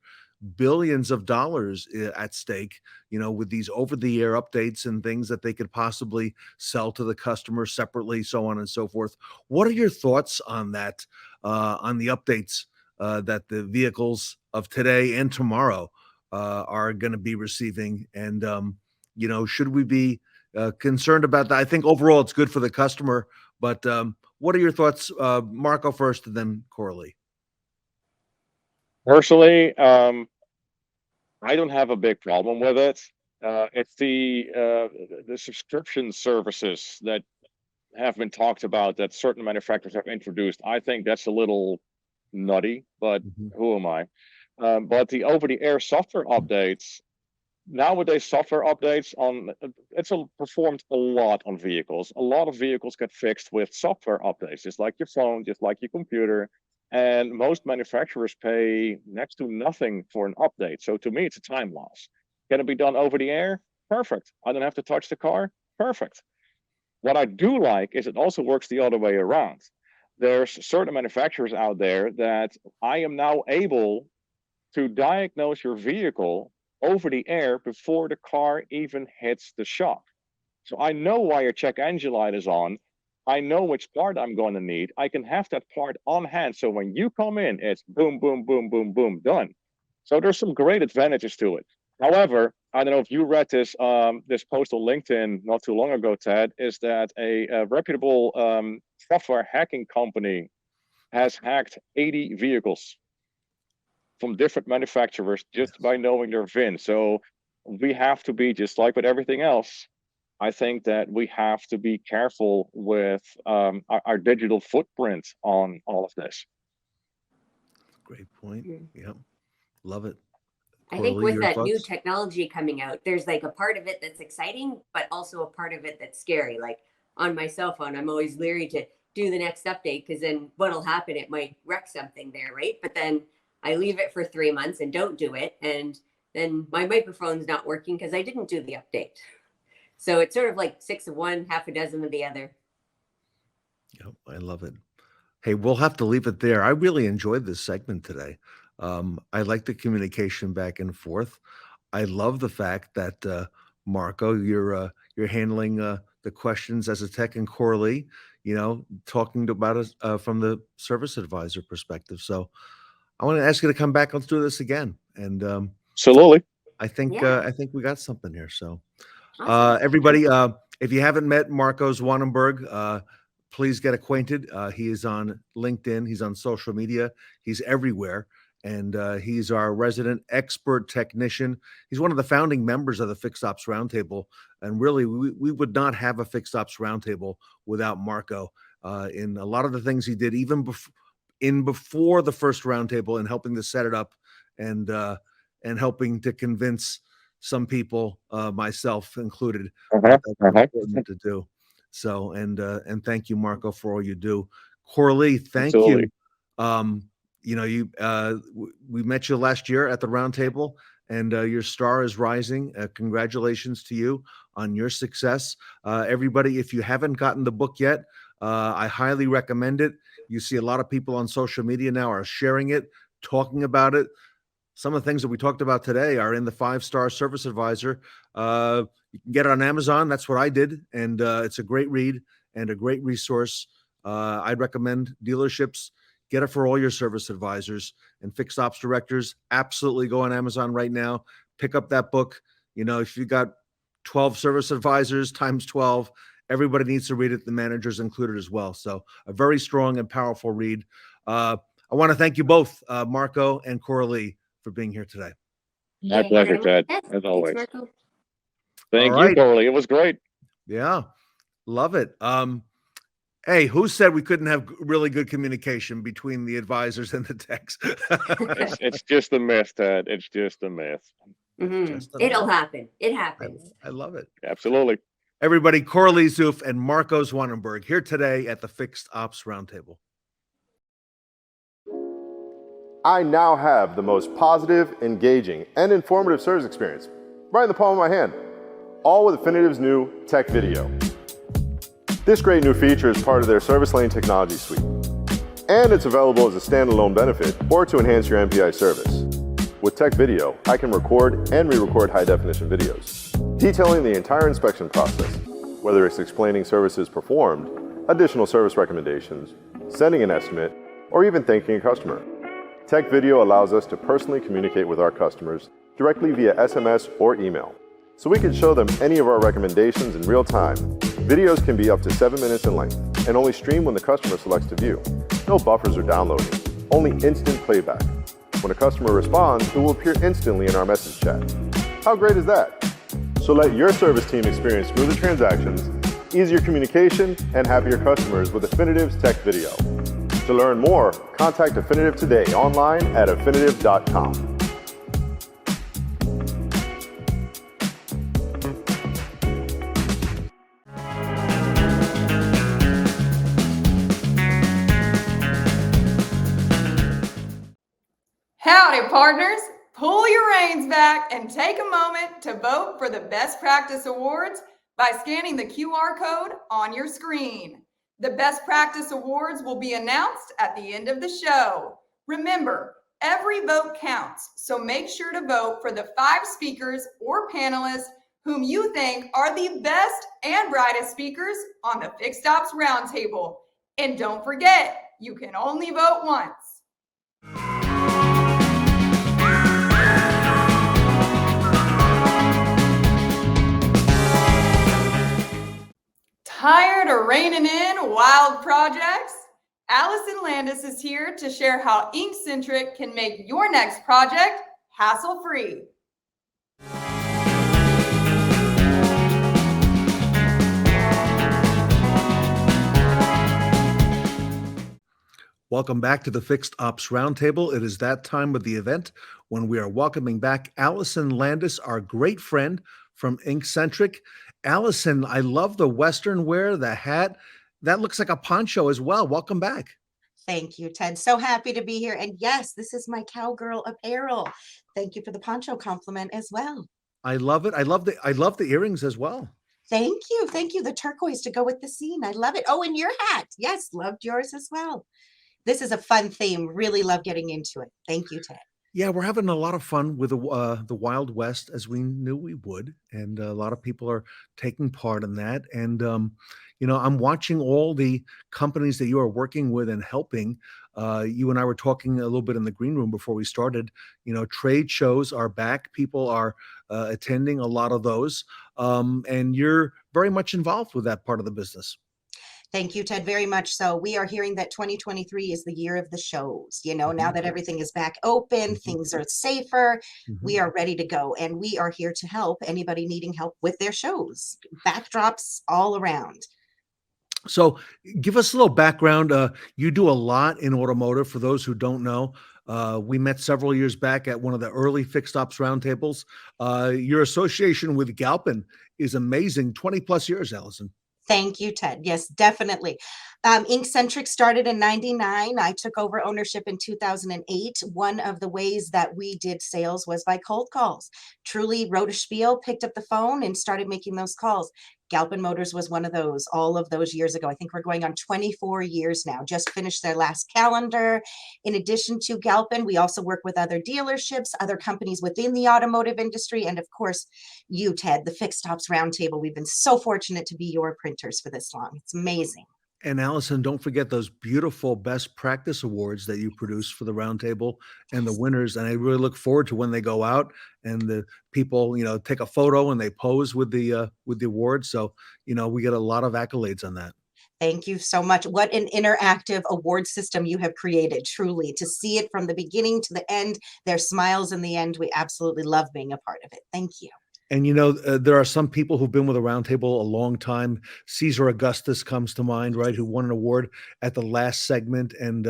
billions of dollars at stake, with these over-the-air updates and things that they could possibly sell to the customer separately, so on and so forth. What are your thoughts on that, on the updates that the vehicles of today and tomorrow are going to be receiving? And, should we be concerned about that? I think overall it's good for the customer, but what are your thoughts, Marco first and then Coralee? Personally, I don't have a big problem with it. It's the subscription services that have been talked about that certain manufacturers have introduced. I think that's a little nutty, but who am I? But the over-the-air software updates, nowadays software updates performed a lot on vehicles. A lot of vehicles get fixed with software updates, just like your phone, just like your computer. And most manufacturers pay next to nothing for an update. So to me, it's a time loss. Can it be done over the air? Perfect. I don't have to touch the car? Perfect. What I do like is it also works the other way around. There's certain manufacturers out there that I am now able to diagnose your vehicle over the air before the car even hits the shop. So I know why your check engine light is on. I know which part I'm going to need. I can have that part on hand. So when you come in, it's boom, boom, boom, boom, boom, done. So there's some great advantages to it. However, I don't know if you read this post on LinkedIn not too long ago, Ted, is that a reputable software hacking company has hacked 80 vehicles from different manufacturers just by knowing their VIN. So we have to be, just like with everything else, I think that we have to be careful with our digital footprint on all of this. Great point. Yeah, love it. I think with that new technology coming out, there's like a part of it that's exciting, but also a part of it that's scary. Like on my cell phone, I'm always leery to do the next update because then what'll happen, it might wreck something there, right? But then I leave it for 3 months and don't do it. And then my microphone's not working because I didn't do the update. So it's sort of like 6 of one, half a dozen of the other. Yep, I love it. Hey, we'll have to leave it there. I really enjoyed this segment today. I like the communication back and forth. I love the fact that Marco, you're handling the questions as a tech, and Coralee, talking about it from the service advisor perspective. So I want to ask you to come back. Let's do this again. And absolutely, I think we got something here. So everybody, if you haven't met Marco Zwanenburg, please get acquainted. He is on LinkedIn. He's on social media. He's everywhere. And he's our resident expert technician. He's one of the founding members of the Fixed Ops Roundtable. And really, we would not have a Fixed Ops Roundtable without Marco in a lot of the things he did, even before the first roundtable, and helping to set it up and helping to convince some people, myself included, that's important to do. So, and thank you, Marco, for all you do. Coralee, thank you. We met you last year at the roundtable, and your star is rising. Congratulations to you on your success. Everybody, if you haven't gotten the book yet, I highly recommend it. You see a lot of people on social media now are sharing it, talking about it. Some of the things that we talked about today are in the 5-star service advisor. You can get it on Amazon. That's what I did. And it's a great read and a great resource. I'd recommend dealerships get it for all your service advisors and fixed ops directors. Absolutely go on Amazon right now. Pick up that book. You know, if you got 12 service advisors times 12, everybody needs to read it. The managers included as well. So a very strong and powerful read. I want to thank you both, Marco and Coralee, for being here today. My pleasure, Ted, as always. Marco. Thank All you, right. Coralee. It was great. Yeah, love it. Hey, who said we couldn't have really good communication between the advisors and the techs? It's just a myth, Ted. It's just a myth. It'll happen. It happens. I love it. Absolutely. Everybody, Coralee Zueff and Marco Zwanenburg here today at the Fixed Ops Roundtable. I now have the most positive, engaging, and informative service experience right in the palm of my hand, all with Definitive's new Tech Video. This great new feature is part of their Service Lane technology suite, and it's available as a standalone benefit or to enhance your MPI service. With Tech Video, I can record and re-record high-definition videos, detailing the entire inspection process, whether it's explaining services performed, additional service recommendations, sending an estimate, or even thanking a customer. Tech Video allows us to personally communicate with our customers directly via SMS or email, so we can show them any of our recommendations in real time. Videos can be up to 7 minutes in length and only stream when the customer selects to view. No buffers or downloading, only instant playback. When a customer responds, it will appear instantly in our message chat. How great is that? So let your service team experience smoother transactions, easier communication, and happier customers with Definitive's Tech Video. To learn more, contact Definitive today online at definitive.com. Howdy, partners. Pull your reins back and take a moment to vote for the Best Practice Awards by scanning the QR code on your screen. The Best Practice Awards will be announced at the end of the show. Remember, every vote counts, so make sure to vote for the 5 speakers or panelists whom you think are the best and brightest speakers on the Fixed Ops Roundtable. And don't forget, you can only vote once. Tired of reining in wild projects? Alyson Landis is here to share how Inkcentric can make your next project hassle-free. Welcome back to the Fixed Ops Roundtable. It is that time of the event when we are welcoming back Alyson Landis, our great friend from Inkcentric. Alyson, I love the Western wear, the hat. That looks like a poncho as well. Welcome back. Thank you, Ted. So happy to be here. And yes, this is my cowgirl apparel. Thank you for the poncho compliment as well. I love it. I love the earrings as well. Thank you. Thank you. The turquoise to go with the scene. I love it. Oh, and your hat. Yes, loved yours as well. This is a fun theme. Really love getting into it. Thank you, Ted. Yeah, we're having a lot of fun with the Wild West, as we knew we would, and a lot of people are taking part in that. And you know, I'm watching all the companies that you are working with and helping. You and I were talking a little bit in the green room before we started. You know, trade shows are back. People are attending a lot of those, and you're very much involved with that part of the business. Thank you, Ted, very much so. We are hearing that 2023 is the year of the shows. You know, now that everything is back open, things are safer, we are ready to go. And we are here to help anybody needing help with their shows. Backdrops all around. So give us a little background. You do a lot in automotive. For those who don't know, we met several years back at one of the early Fixed Ops Roundtables. Your association with Galpin is amazing. 20 plus years, Alyson. Thank you, Ted. Yes, definitely. Inkcentric started in '99. I took over ownership in 2008. One of the ways that we did sales was by cold calls. Truly wrote a spiel, picked up the phone, and started making those calls. Galpin Motors was one of those all of those years ago. I think we're going on 24 years now, just finished their last calendar. In addition to Galpin, we also work with other dealerships, other companies within the automotive industry, and of course, you, Ted, the Fixed Ops Roundtable. We've been so fortunate to be your printers for this long. It's amazing. And Alyson, don't forget those beautiful best practice awards that you produce for the roundtable and the winners. And I really look forward to when they go out and the people, take a photo and they pose with the award. So, we get a lot of accolades on that. Thank you so much. What an interactive award system you have created, truly, to see it from the beginning to the end, their smiles in the end. We absolutely love being a part of it. Thank you. And, there are some people who've been with the roundtable a long time. Caesar Augustus comes to mind, right, who won an award at the last segment. And,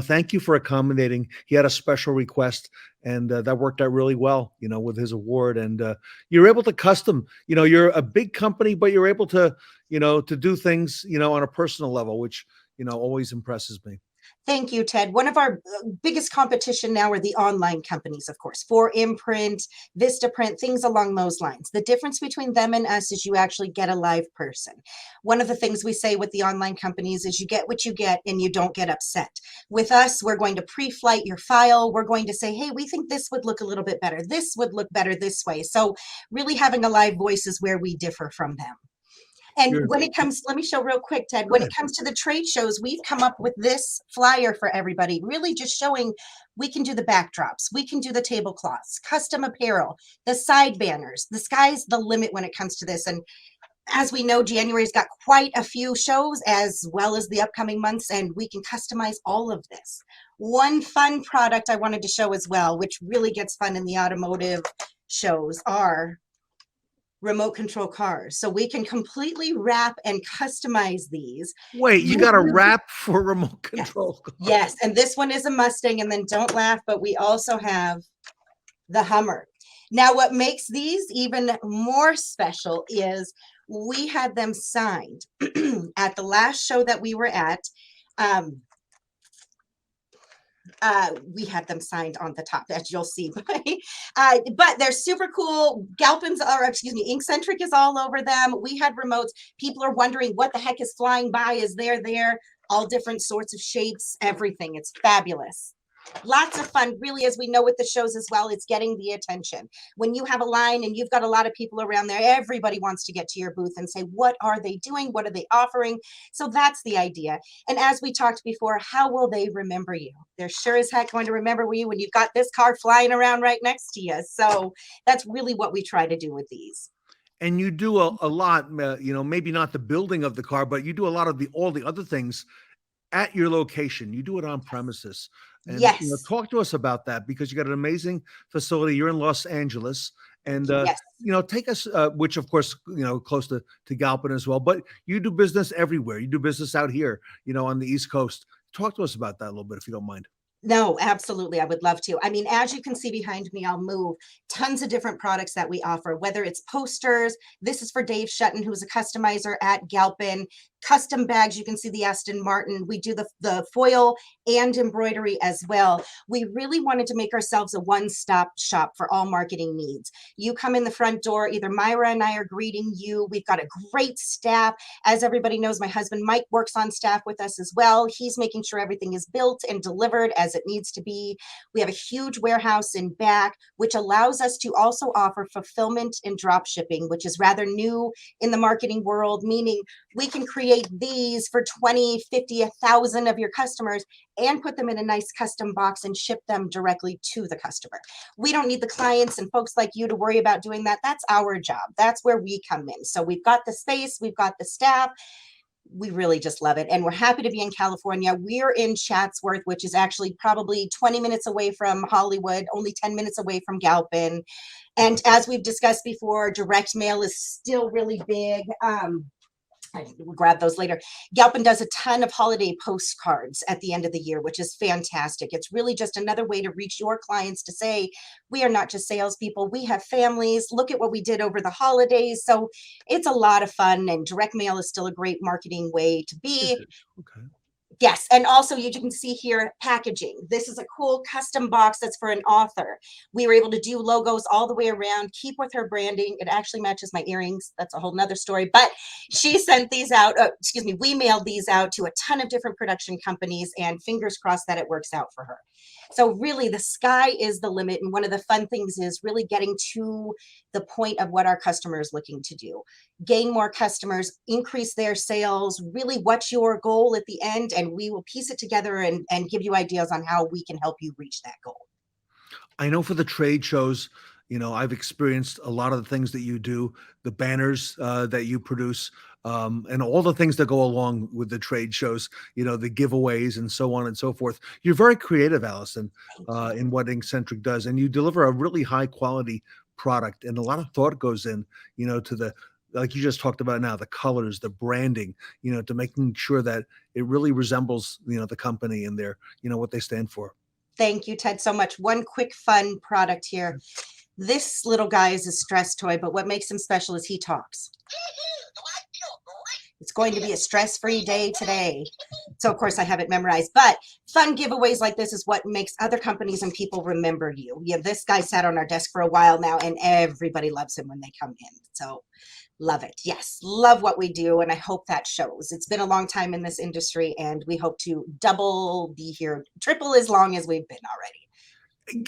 thank you for accommodating. He had a special request, and that worked out really well, with his award. And you're able to custom, you're a big company, but you're able to, to do things, on a personal level, which, always impresses me. Thank you, Ted. One of our biggest competition now are the online companies, of course, for Imprint, Vistaprint, things along those lines. The difference between them and us is you actually get a live person. One of the things we say with the online companies is you get what you get and you don't get upset. With us, we're going to pre-flight your file. We're going to say, hey, we think this would look a little bit better. This would look better this way. So really having a live voice is where we differ from them. And when it comes, let me show real quick, Ted, when it comes to the trade shows, we've come up with this flyer for everybody, really just showing we can do the backdrops, we can do the tablecloths, custom apparel, the side banners. The sky's the limit when it comes to this. And as we know, January's got quite a few shows as well as the upcoming months, and we can customize all of this. One fun product I wanted to show as well, which really gets fun in the automotive shows, are remote control cars. So we can completely wrap and customize these. Wait, you got a wrap for remote control? Yes. And this one is a Mustang, and then don't laugh, but we also have the Hummer. Now, what makes these even more special is we had them signed at the last show that we were at. We had them signed on the top, as you'll see. But they're super cool. Inkcentric is all over them. We had remotes. People are wondering what the heck is flying by. Is there? All different sorts of shapes, everything. It's fabulous. Lots of fun, really, as we know with the shows as well, it's getting the attention. When you have a line and you've got a lot of people around there, everybody wants to get to your booth and say, what are they doing? What are they offering? So that's the idea. And as we talked before, how will they remember you? They're sure as heck going to remember you when you've got this car flying around right next to you. So that's really what we try to do with these. And you do a lot, maybe not the building of the car, but you do a lot of all the other things at your location. You do it on premises. And, yes. Talk to us about that, because you got an amazing facility. You're in Los Angeles, and yes. Take us, which of course, close to Galpin as well. But you do business everywhere. You do business out here, on the East Coast. Talk to us about that a little bit, if you don't mind. No, absolutely. I would love to. I mean, as you can see behind me, I'll move tons of different products that we offer, whether it's posters. This is for Dave Shutton, who's a customizer at Galpin. Custom bags. You can see the Aston Martin. We do the foil and embroidery as well. We really wanted to make ourselves a one-stop shop for all marketing needs. You come in the front door, either Myra and I are greeting you. We've got a great staff. As everybody knows, my husband Mike works on staff with us as well. He's making sure everything is built and delivered as it needs to be. We have a huge warehouse in back, which allows us to also offer fulfillment and drop shipping, which is rather new in the marketing world, meaning we can create these for 20, 50, 1,000 of your customers and put them in a nice custom box and ship them directly to the customer. We don't need the clients and folks like you to worry about doing that. That's our job. That's where we come in. So we've got the space, we've got the staff. We really just love it. And we're happy to be in California. We're in Chatsworth, which is actually probably 20 minutes away from Hollywood, only 10 minutes away from Galpin. And as we've discussed before, direct mail is still really big. We'll grab those later. Galpin does a ton of holiday postcards at the end of the year, which is fantastic. It's really just another way to reach your clients to say, we are not just salespeople. We have families. Look at what we did over the holidays. So it's a lot of fun, and direct mail is still a great marketing way to be. Okay. Yes, and also you can see here packaging. This is a cool custom box that's for an author. We were able to do logos all the way around, keep with her branding. It actually matches my earrings. That's a whole nother story. But she sent these out, we mailed these out to a ton of different production companies, and fingers crossed that it works out for her. So really the sky is the limit. And one of the fun things is really getting to the point of what our customer is looking to do. Gain more customers, increase their sales, really what's your goal at the end, and we will piece it together and give you ideas on how we can help you reach that goal. I know for the trade shows, I've experienced a lot of the things that you do, the banners that you produce, and all the things that go along with the trade shows, the giveaways and so on and so forth. You're very creative, Alyson, in what Inkcentric does, and you deliver a really high quality product, and a lot of thought goes in, to the, like you just talked about now, the colors, the branding, to making sure that it really resembles, the company and their, what they stand for. Thank you, Ted, so much. One quick fun product here. This little guy is a stress toy, but what makes him special is he talks. It's going to be a stress-free day today. So of course I have it memorized, but fun giveaways like this is what makes other companies and people remember you. Yeah, this guy sat on our desk for a while now, and everybody loves him when they come in. So love it. Yes, love what we do, and I hope that shows. It's been a long time in this industry, and we hope to double, be here, triple as long as we've been already.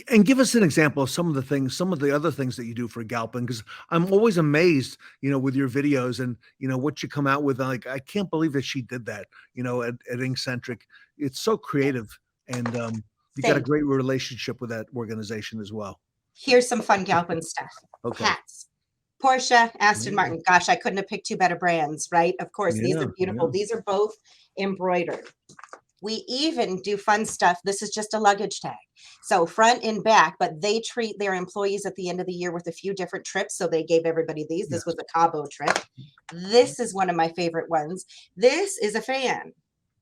And give us an example of some of the other things that you do for Galpin, because I'm always amazed, with your videos and, what you come out with. Like, I can't believe that she did that, at Inkcentric. It's so creative, and you got a great relationship with that organization as well. Here's some fun Galpin stuff. Okay. Hats. Porsche, Aston Martin. Gosh, I couldn't have picked two better brands, right? Of course, these are beautiful. These are both embroidered. We even do fun stuff. This is just a luggage tag. So front and back, but they treat their employees at the end of the year with a few different trips. So they gave everybody these. This was a Cabo trip. This is one of my favorite ones. This is a fan.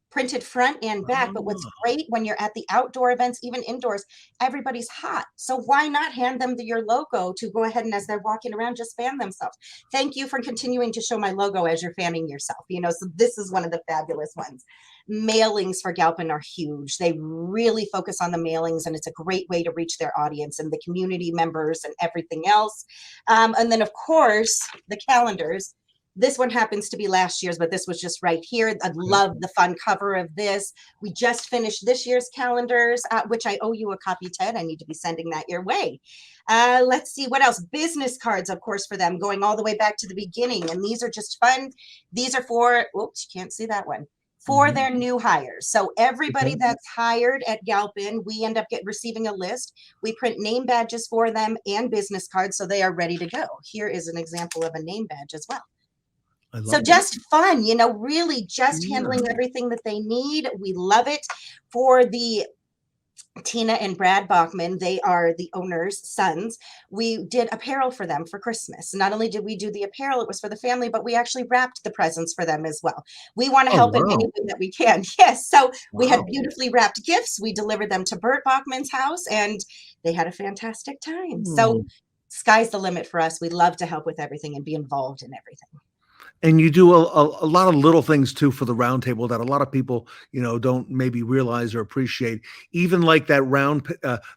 Printed front and back. But what's great when you're at the outdoor events, even indoors, everybody's hot. So why not hand them your logo to go ahead and as they're walking around, just fan themselves. Thank you for continuing to show my logo as you're fanning yourself. So this is one of the fabulous ones. Mailings for Galpin are huge. They really focus on the mailings, and it's a great way to reach their audience and the community members and everything else. And then of course, the calendars. This one happens to be last year's, but this was just right here. I love the fun cover of this. We just finished this year's calendars, which I owe you a copy, Ted. I need to be sending that your way. Let's see what else. Business cards, of course, for them, going all the way back to the beginning. And these are just fun. These are for, oops, you can't see that one. For their new hires. So everybody that's hired at Galpin, we end up receiving a list. We print name badges for them and business cards, so they are ready to go. Here is an example of a name badge as well. So just fun, really just handling everything that they need. We love it. For the Tina and Brad Bachman, they are the owner's sons. We did apparel for them for Christmas. Not only did we do the apparel, it was for the family, but we actually wrapped the presents for them as well. We want to help in any way that we can. Yes. So we had beautifully wrapped gifts. We delivered them to Bert Bachman's house, and they had a fantastic time. So sky's the limit for us. We love to help with everything and be involved in everything. And you do a lot of little things too for the Roundtable that a lot of people, don't maybe realize or appreciate. Even like that round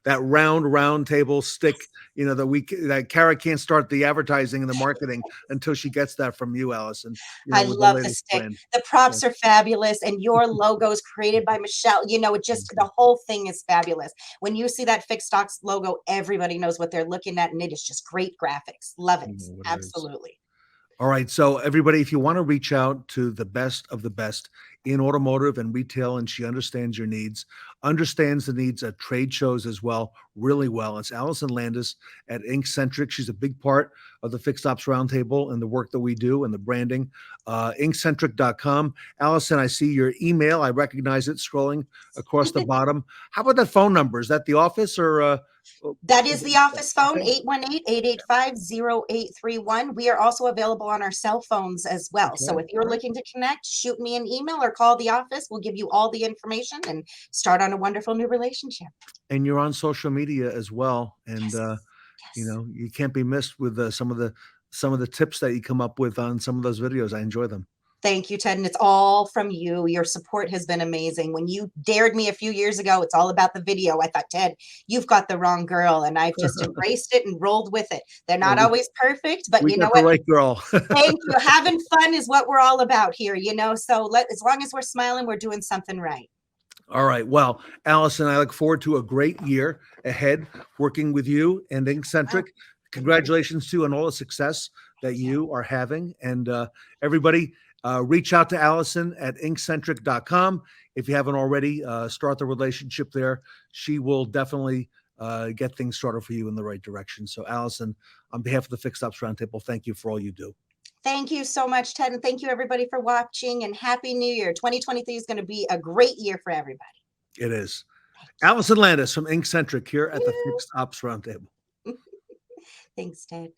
Roundtable stick, that Kara can't start the advertising and the marketing until she gets that from you, Alyson. I love the stick. Brand. The props are fabulous, and your logo is created by Michelle. It just the whole thing is fabulous. When you see that Fixed Stocks logo, everybody knows what they're looking at, and it is just great graphics. Love it. Absolutely. All right. So everybody, if you want to reach out to the best of the best in automotive and retail, and she understands your needs, understands the needs at trade shows as well, really well. It's Alyson Landis at Inkcentric. She's a big part of the Fixed Ops Roundtable and the work that we do and the branding. Inkcentric.com. Alyson, I see your email. I recognize it scrolling across the bottom. How about that phone number? Is that the office or? That is the office phone, 818-885-0831. We are also available on our cell phones as well. Okay. So if you're looking to connect, shoot me an email or call the office. We'll give you all the information and start on a wonderful new relationship. And you're on social media as well. And, you can't be missed with some of the tips that you come up with on some of those videos. I enjoy them. Thank you, Ted. And it's all from you. Your support has been amazing. When you dared me a few years ago, it's all about the video. I thought, Ted, you've got the wrong girl. And I've just embraced it and rolled with it. They're not always perfect, but you know what? Right, girl. Thank you. Having fun is what we're all about here, you know? So as long as we're smiling, we're doing something right. All right. Well, Alyson, I look forward to a great year ahead working with you and Inkcentric. Congratulations to you on all the success that you are having. And everybody, reach out to Alyson at inkcentric.com. If you haven't already, start the relationship there. She will definitely get things started for you in the right direction. So, Alyson, on behalf of the Fixed Ops Roundtable, thank you for all you do. Thank you so much, Ted. And thank you, everybody, for watching. And Happy New Year. 2023 is going to be a great year for everybody. It is. Alyson Landis from Inkcentric here at the Fixed Ops Roundtable. Thanks, Ted.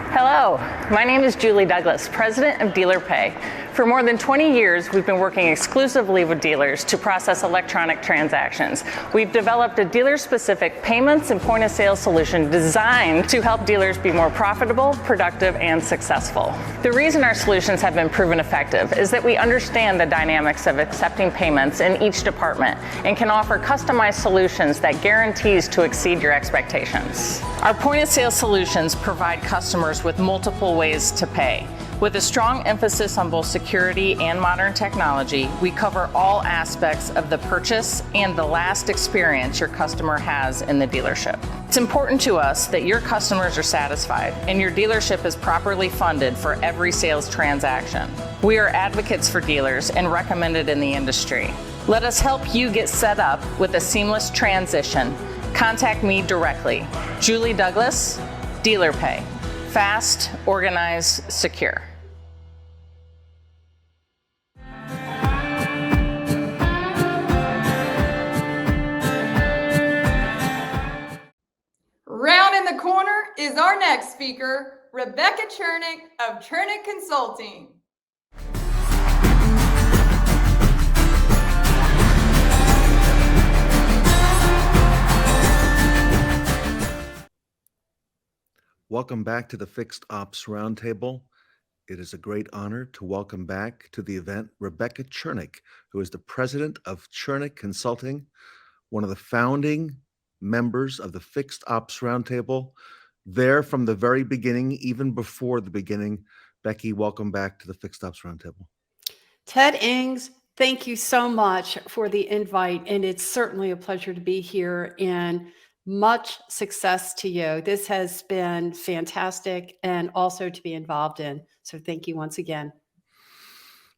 Hello, my name is Julie Douglas, President of Dealer Pay. For more than 20 years, we've been working exclusively with dealers to process electronic transactions. We've developed a dealer-specific payments and point-of-sale solution designed to help dealers be more profitable, productive, and successful. The reason our solutions have been proven effective is that we understand the dynamics of accepting payments in each department and can offer customized solutions that guarantees to exceed your expectations. Our point-of-sale solutions provide customers with multiple ways to pay. With a strong emphasis on both security and modern technology, we cover all aspects of the purchase and the last experience your customer has in the dealership. It's important to us that your customers are satisfied and your dealership is properly funded for every sales transaction. We are advocates for dealers and recommended in the industry. Let us help you get set up with a seamless transition. Contact me directly. Julie Douglas, Dealer Pay. Fast, organized, secure. Round in the corner is our next speaker, Rebecca Chernek of Chernek Consulting. Welcome back to the Fixed Ops Roundtable. It is a great honor to welcome back to the event Rebecca Chernek, who is the president of Chernek Consulting, one of the founding members of the Fixed Ops Roundtable. There from the very beginning, even before the beginning. Becky, welcome back to the Fixed Ops Roundtable. Ted Ings, thank you so much for the invite, and it's certainly a pleasure to be here, and much success to you. This has been fantastic and also to be involved in. So thank you once again.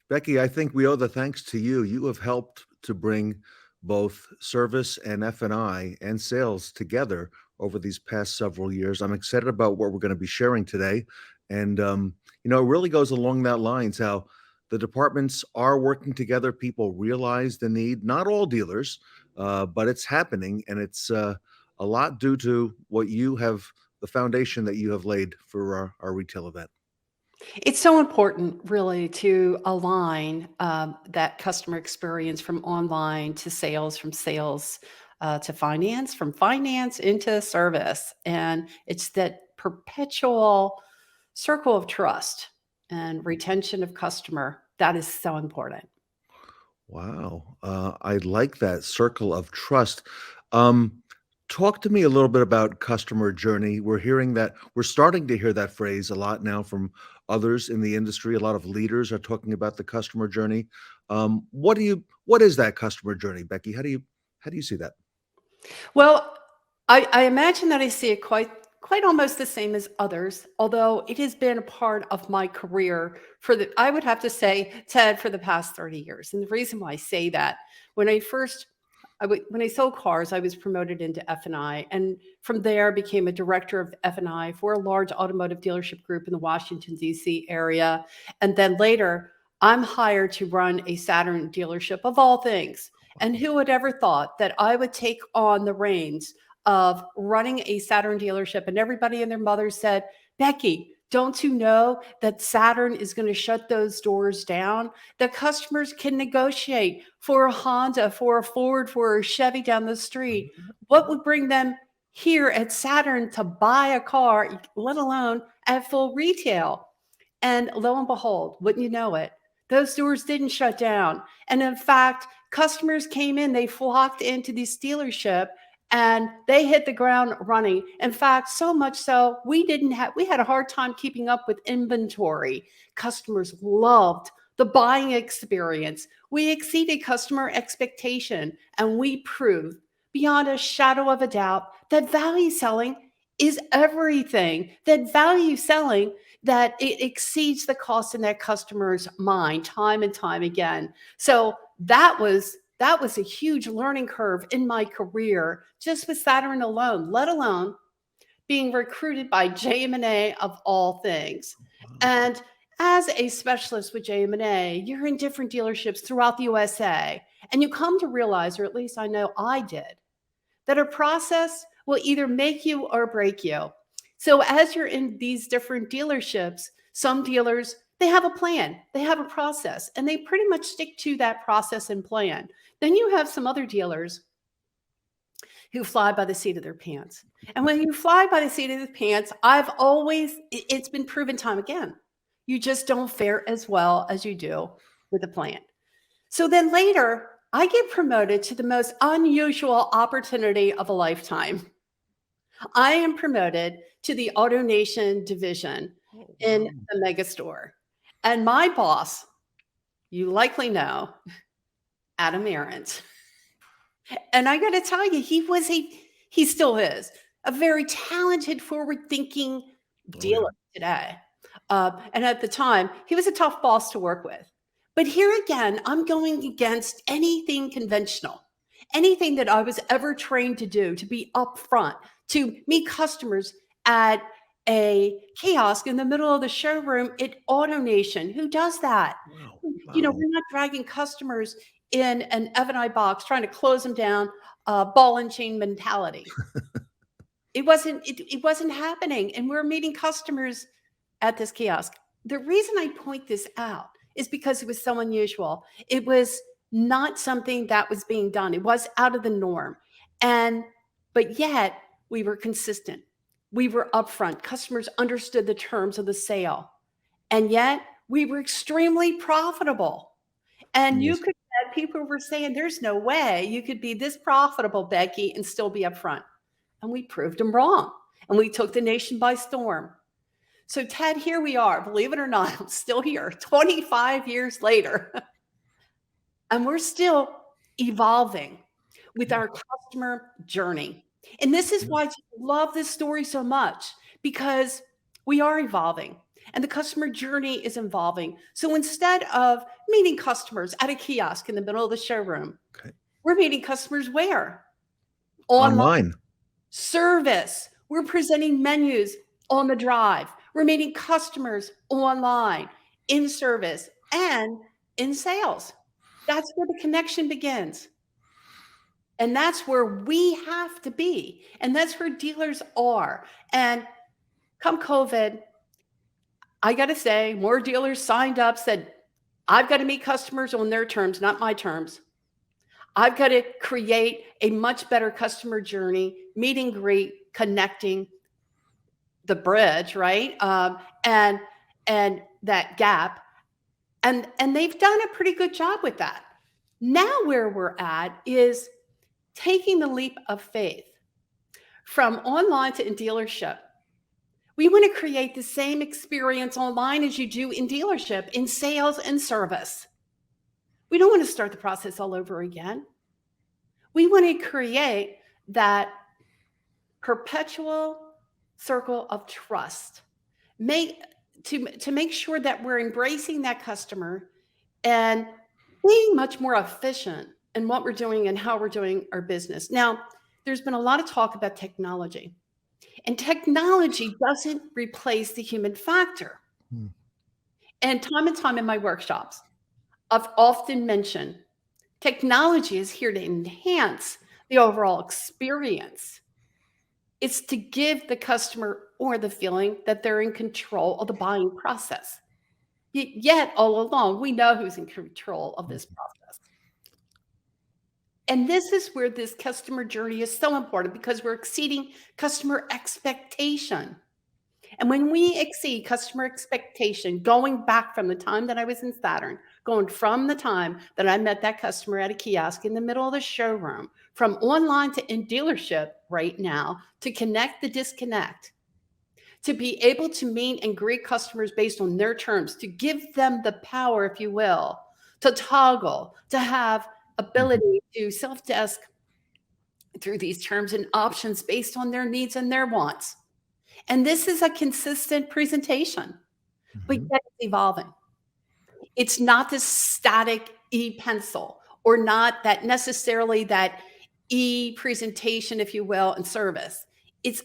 Becky, I think we owe the thanks to you. You have helped to bring both service and F&I and sales together over these past several years. I'm excited about what we're going to be sharing today. And, it really goes along that lines, how the departments are working together. People realize the need, not all dealers, but it's happening. And it's a lot due to what you have, the foundation that you have laid for our retail event. It's so important, really, to align that customer experience from online to sales, from sales to finance, from finance into service. And it's that perpetual circle of trust and retention of customer that is so important. Wow. I like that circle of trust. Talk to me a little bit about customer journey. We're starting to hear that phrase a lot now from others in the industry. A lot of leaders are talking about the customer journey. What is that customer journey, Becky? How do you see that? Well, I imagine that I see it quite almost the same as others, although it has been a part of my career I would have to say, Ted, for the past 30 years. And the reason why I say that, when I sold cars, I was promoted into F&I, and from there became a director of F&I for a large automotive dealership group in the Washington, D.C. area. And then later, I'm hired to run a Saturn dealership of all things. And who would ever thought that I would take on the reins of running a Saturn dealership? And everybody and their mother said, Becky, don't you know that Saturn is going to shut those doors down? The customers can negotiate for a Honda, for a Ford, for a Chevy down the street. What would bring them here at Saturn to buy a car, let alone at full retail? And lo and behold, wouldn't you know it, those doors didn't shut down. And in fact, customers came in, they flocked into this dealership and they hit the ground running. In fact, so much so we had a hard time keeping up with inventory. Customers loved the buying experience. We exceeded customer expectation, and we proved beyond a shadow of a doubt that value selling is everything. That value selling, that it exceeds the cost in that customer's mind time and time again. So that was a huge learning curve in my career, just with Saturn alone, let alone being recruited by JM&A of all things. And as a specialist with JM&A, you're in different dealerships throughout the USA, and you come to realize, or at least I know I did, that a process will either make you or break you. So as you're in these different dealerships, some dealers, they have a plan, they have a process, and they pretty much stick to that process and plan. Then you have some other dealers who fly by the seat of their pants. And when you fly by the seat of the pants, it's been proven time again, you just don't fare as well as you do with a plan. So then later, I get promoted to the most unusual opportunity of a lifetime. I am promoted to the AutoNation division in the mega store. And my boss, you likely know, Adam Arens. And I got to tell you, he still is a very talented, forward-thinking dealer today. And at the time, he was a tough boss to work with. But here again, I'm going against anything conventional, anything that I was ever trained to do, to be upfront, to meet customers at a kiosk in the middle of the showroom at AutoNation. Who does that? Wow. You know, we're not dragging customers in an F&I box trying to close them down, ball and chain mentality. It wasn't happening. And we're meeting customers at this kiosk. The reason I point this out is because it was so unusual. It was not something that was being done. It was out of the norm. But yet we were consistent. We were upfront. Customers understood the terms of the sale. And yet we were extremely profitable. And you could have people were saying, there's no way you could be this profitable, Becky, and still be upfront. And we proved them wrong. And we took the nation by storm. So Ted, here we are, believe it or not, I'm still here 25 years later. And we're still evolving with our customer journey. And this is why I love this story so much, because we are evolving and the customer journey is evolving. So instead of meeting customers at a kiosk in the middle of the showroom, we're meeting customers where? Online. Service. We're presenting menus on the drive. We're meeting customers online, in service, and in sales. That's where the connection begins. And that's where we have to be. And that's where dealers are. And come COVID, I got to say, more dealers signed up, said, I've got to meet customers on their terms, not my terms. I've got to create a much better customer journey, meet and greet, connecting, the bridge, right? And that gap. And they've done a pretty good job with that. Now where we're at is taking the leap of faith from online to in dealership. We want to create the same experience online as you do in dealership, in sales and service. We don't want to start the process all over again. We want to create that perpetual circle of trust, to make sure that we're embracing that customer and being much more efficient in what we're doing and how we're doing our business. Now, there's been a lot of talk about technology, and technology doesn't replace the human factor. And time in my workshops, I've often mentioned technology is here to enhance the overall experience. It's to give the customer or the feeling that they're in control of the buying process. Yet all along, we know who's in control of this process. And this is where this customer journey is so important, because we're exceeding customer expectation. And when we exceed customer expectation, going back from the time that I was in Saturn, going from the time that I met that customer at a kiosk in the middle of the showroom, from online to in dealership right now, to connect the disconnect, to be able to meet and greet customers based on their terms, to give them the power, if you will, to toggle, to have ability to self-desk through these terms and options based on their needs and their wants. And this is a consistent presentation, but yet it's evolving. It's not this static e-pencil, or not that necessarily that e-presentation, if you will, and service. It's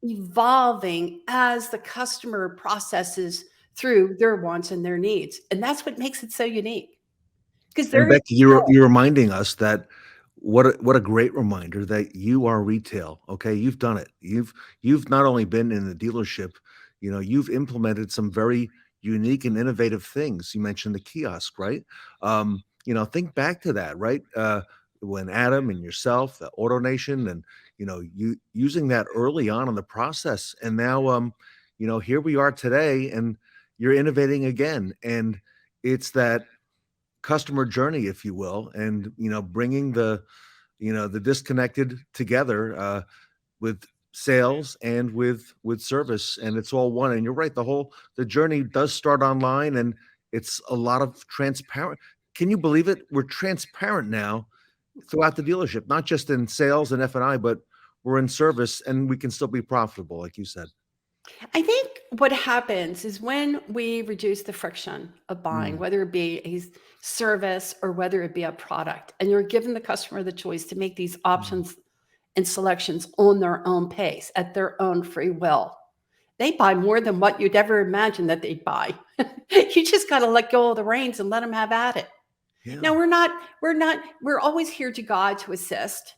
evolving as the customer processes through their wants and their needs. And that's what makes it so unique. Because And Becky, you're reminding us that what a great reminder that you are retail. Okay, you've done it. You've not only been in the dealership, you've implemented some very unique and innovative things. You mentioned the kiosk, right? Think back to that, right? When Adam and yourself, the AutoNation, and you using that early on in the process, and now here we are today, and you're innovating again, and it's that customer journey, if you will, and bringing the disconnected together with sales and with service, and it's all one. And you're right, the journey does start online, and it's a lot of transparent. Can you believe it? We're transparent now throughout the dealership, not just in sales and F&I, but we're in service, and we can still be profitable, like you said. I think what happens is when we reduce the friction of buying, whether it be a service or whether it be a product, and you're giving the customer the choice to make these options and selections on their own pace, at their own free will, they buy more than what you'd ever imagine that they'd buy. You just got to let go of the reins and let them have at it. Yeah. Now, we're always here to guide, to assist.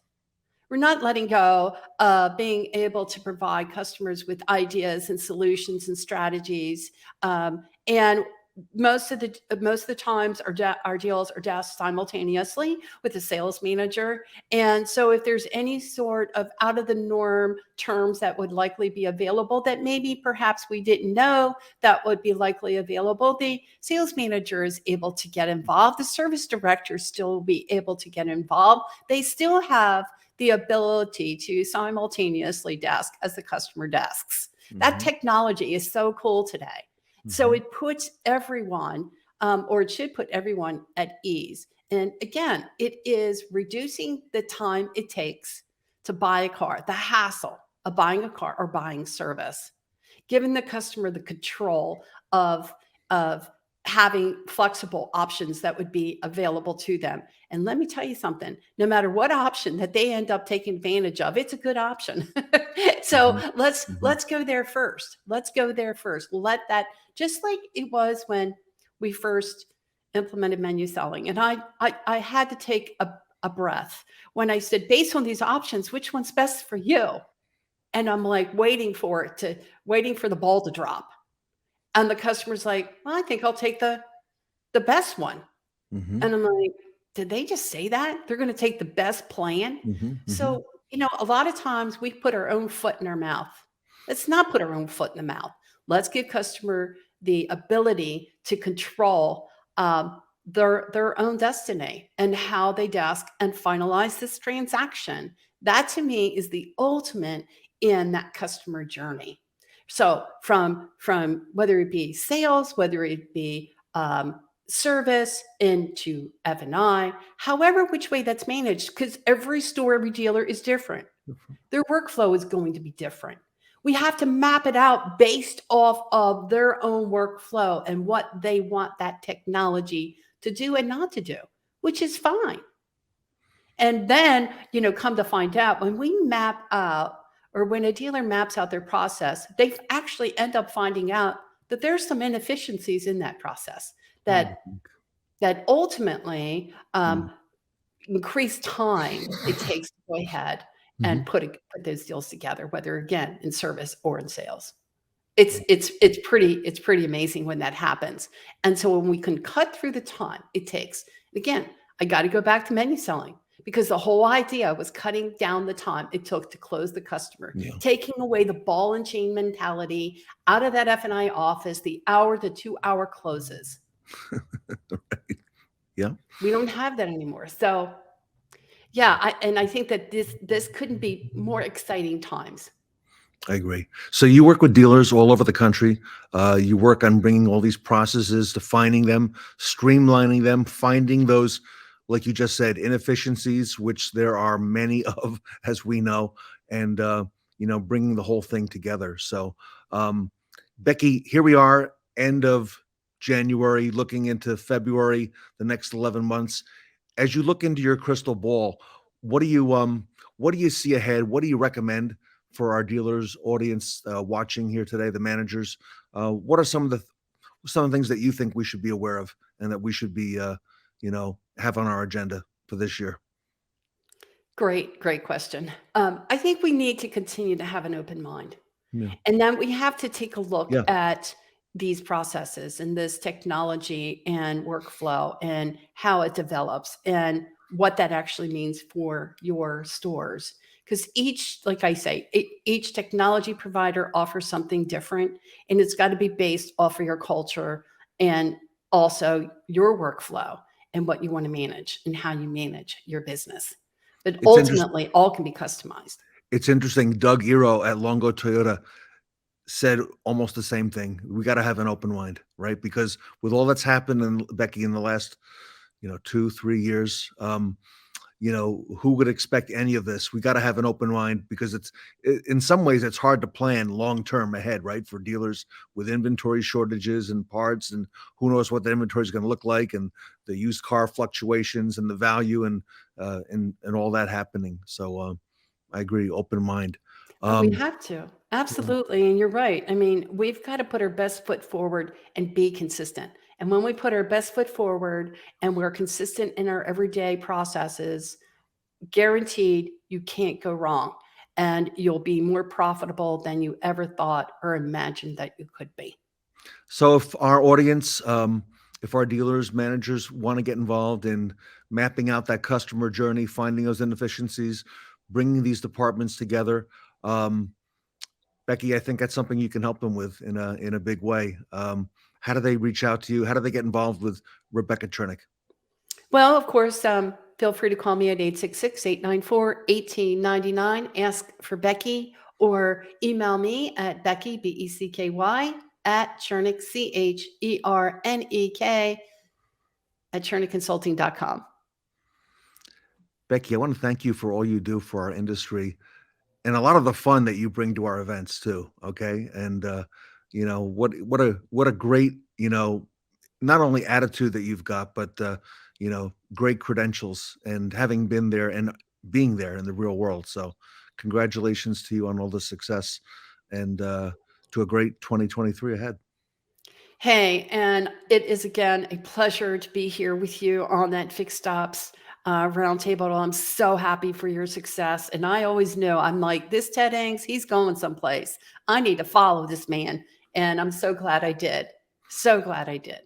We're not letting go of being able to provide customers with ideas and solutions and strategies. And most of the times our deals are dashed simultaneously with a sales manager. And so if there's any sort of out of the norm terms that would likely be available that maybe perhaps we didn't know that would be likely available, the sales manager is able to get involved. The service director still will be able to get involved. They still have the ability to simultaneously desk as the customer desks. That technology is so cool today. So it puts everyone, or it should put everyone at ease. And again, it is reducing the time it takes to buy a car, the hassle of buying a car or buying service, giving the customer the control of having flexible options that would be available to them. And let me tell you something, no matter what option that they end up taking advantage of, it's a good option. So let's go there first. Let's go there first. Let that, just like it was when we first implemented menu selling. And I had to take a breath when I said, based on these options, which one's best for you? And I'm like waiting for the ball to drop. And the customer's like, well, I think I'll take the best one. And I'm like, did they just say that? They're going to take the best plan? So, a lot of times we put our own foot in our mouth. Let's not put our own foot in the mouth. Let's give customer the ability to control their own destiny and how they desk and finalize this transaction. That to me is the ultimate in that customer journey. So from whether it be sales, whether it be service into F&I, however which way that's managed, because every store, every dealer is different. Their workflow is going to be different. We have to map it out based off of their own workflow and what they want that technology to do and not to do, which is fine. And then, come to find out when we map out, or when a dealer maps out their process, they actually end up finding out that there's some inefficiencies in that process that ultimately increase time it takes to go ahead and put those deals together, whether again in service or in sales. It's pretty amazing when that happens. And so when we can cut through the time it takes, again, I got to go back to menu selling. because the whole idea was cutting down the time it took to close the customer, Yeah. taking away the ball and chain mentality out of that F&I office, the hour to 2 hour closes. Right. Yeah. We don't have that anymore. So yeah, I think that this couldn't be more exciting times. I agree. So you work with dealers all over the country. You work on bringing all these processes, defining them, streamlining them, finding those, like you just said, inefficiencies, which there are many of, as we know, and bringing the whole thing together. So, Becky, here we are, end of January, looking into February, the next 11 months. As you look into your crystal ball, what do you see ahead? What do you recommend for our dealers audience watching here today, the managers? What are some of the things that you think we should be aware of and that we should be have on our agenda for this year? Great question. I think we need to continue to have an open mind. Yeah. And then we have to take a look Yeah. at these processes and this technology and workflow and how it develops and what that actually means for your stores. Because each technology provider offers something different, and it's got to be based off of your culture and also your workflow and what you want to manage and how you manage your business. But It's ultimately, all can be customized. It's interesting. Doug Ero at Longo Toyota said almost the same thing. We got to have an open mind, right? Because with all that's happened, and Becky, in the last 2-3 years, who would expect any of this? We got to have an open mind, because in some ways it's hard to plan long-term ahead, right? For dealers with inventory shortages and parts, and who knows what the inventory is going to look like, and the used car fluctuations and the value and all that happening. So I agree, open mind. We have to. Absolutely. And you're right. I mean, we've got to put our best foot forward and be consistent. And when we put our best foot forward and we're consistent in our everyday processes, guaranteed you can't go wrong, and you'll be more profitable than you ever thought or imagined that you could be. So if our audience, if our dealers, managers want to get involved in mapping out that customer journey, finding those inefficiencies, bringing these departments together, Becky, I think that's something you can help them with in a big way. How do they reach out to you? How do they get involved with Rebecca Chernek? Well, of course, feel free to call me at 866-894-1899. Ask for Becky, or email me at Becky, BECKY, at Chernek, CHERNEK, at ChernekConsulting.com. Becky, I want to thank you for all you do for our industry, and a lot of the fun that you bring to our events too. Okay. And, what a great, not only attitude that you've got, but, great credentials, and having been there and being there in the real world. So congratulations to you on all the success, and to a great 2023 ahead. Hey, and it is again a pleasure to be here with you on that Fixed Ops Roundtable. I'm so happy for your success. And I always knew, I'm like, this Ted Hanks, he's going someplace. I need to follow this man. And I'm so glad I did. So glad I did.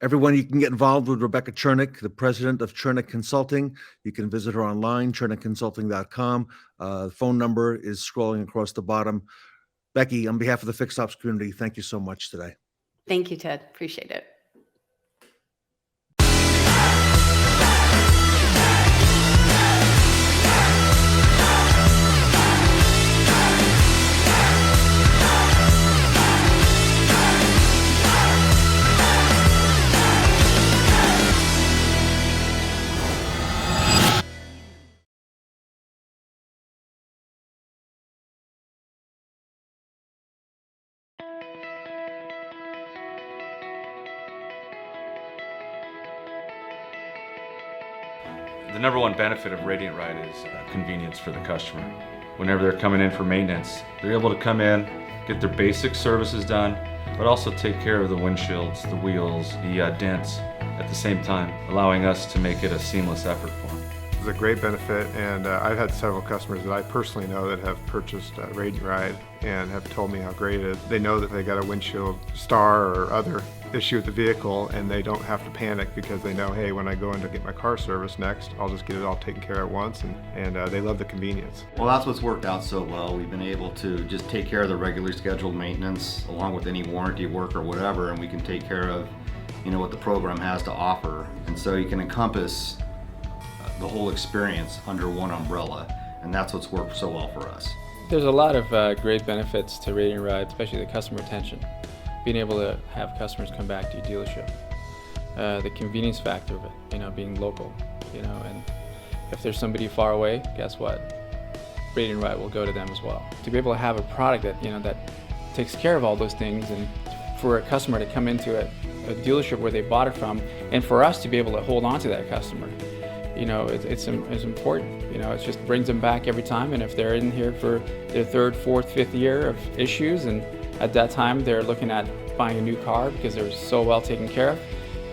Everyone, you can get involved with Rebecca Chernek, the president of Chernek Consulting. You can visit her online, ChernekConsulting.com. The phone number is scrolling across the bottom. Becky, on behalf of the Fixed Ops community, thank you so much today. Thank you, Ted. Appreciate it. The number one benefit of Radiant Ride is convenience for the customer. Whenever they're coming in for maintenance, they're able to come in, get their basic services done, but also take care of the windshields, the wheels, the dents at the same time, allowing us to make it a seamless effort for them. It's a great benefit, and I've had several customers that I personally know that have purchased Radiant Ride and have told me how great it is. They know that they got a windshield star or other issue with the vehicle, and they don't have to panic because they know, hey, when I go in to get my car serviced next, I'll just get it all taken care of at once, and they love the convenience. Well, that's what's worked out so well. We've been able to just take care of the regularly scheduled maintenance along with any warranty work or whatever, and we can take care of, you know, what the program has to offer. And so you can encompass the whole experience under one umbrella, and that's what's worked so well for us. There's a lot of great benefits to Radiant Ride, especially the customer retention. Being able to have customers come back to your dealership. The convenience factor of it, you know, being local, you know, and if there's somebody far away, guess what? Radiant Ride will go to them as well. To be able to have a product that, you know, that takes care of all those things, and for a customer to come into a dealership where they bought it from, and for us to be able to hold on to that customer, you know, it's important. You know, it just brings them back every time, and if they're in here for their third, fourth, fifth year of issues, and at that time they're looking at buying a new car because they're so well taken care of,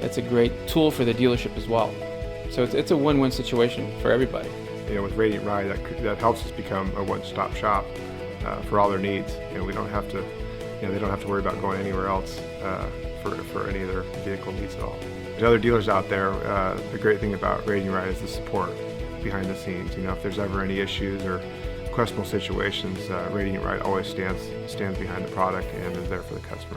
it's a great tool for the dealership as well. So it's a win-win situation for everybody. You know, with Radiant Ride, that helps us become a one-stop shop for all their needs. You know, we don't have to, you know, they don't have to worry about going anywhere else for any of their vehicle needs at all. There's other dealers out there. The great thing about Radiant Ride is the support behind the scenes. You know, if there's ever any issues or questionable situations, Radiant Ride always stands behind the product and is there for the customer.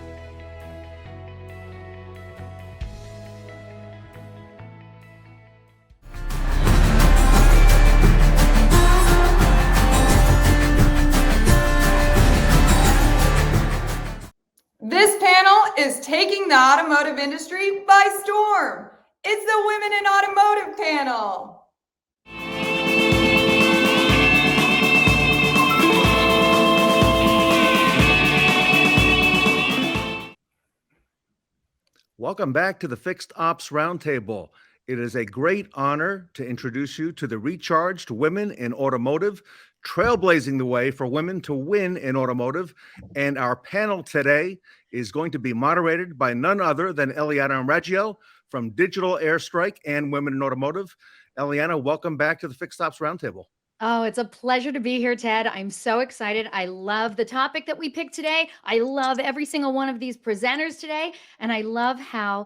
This panel is taking the automotive industry by storm. It's the Women in Automotive panel. Welcome back to the Fixed Ops Roundtable. It is a great honor to introduce you to the Recharged Women in Automotive, trailblazing the way for women to win in automotive. And our panel today is going to be moderated by none other than Eliana and Raggio from Digital Airstrike and Women in Automotive. Eliana, welcome back to the Fixed Ops Roundtable. Oh, it's a pleasure to be here, Ted. I'm so excited. I love the topic that we picked today. I love every single one of these presenters today. And I love how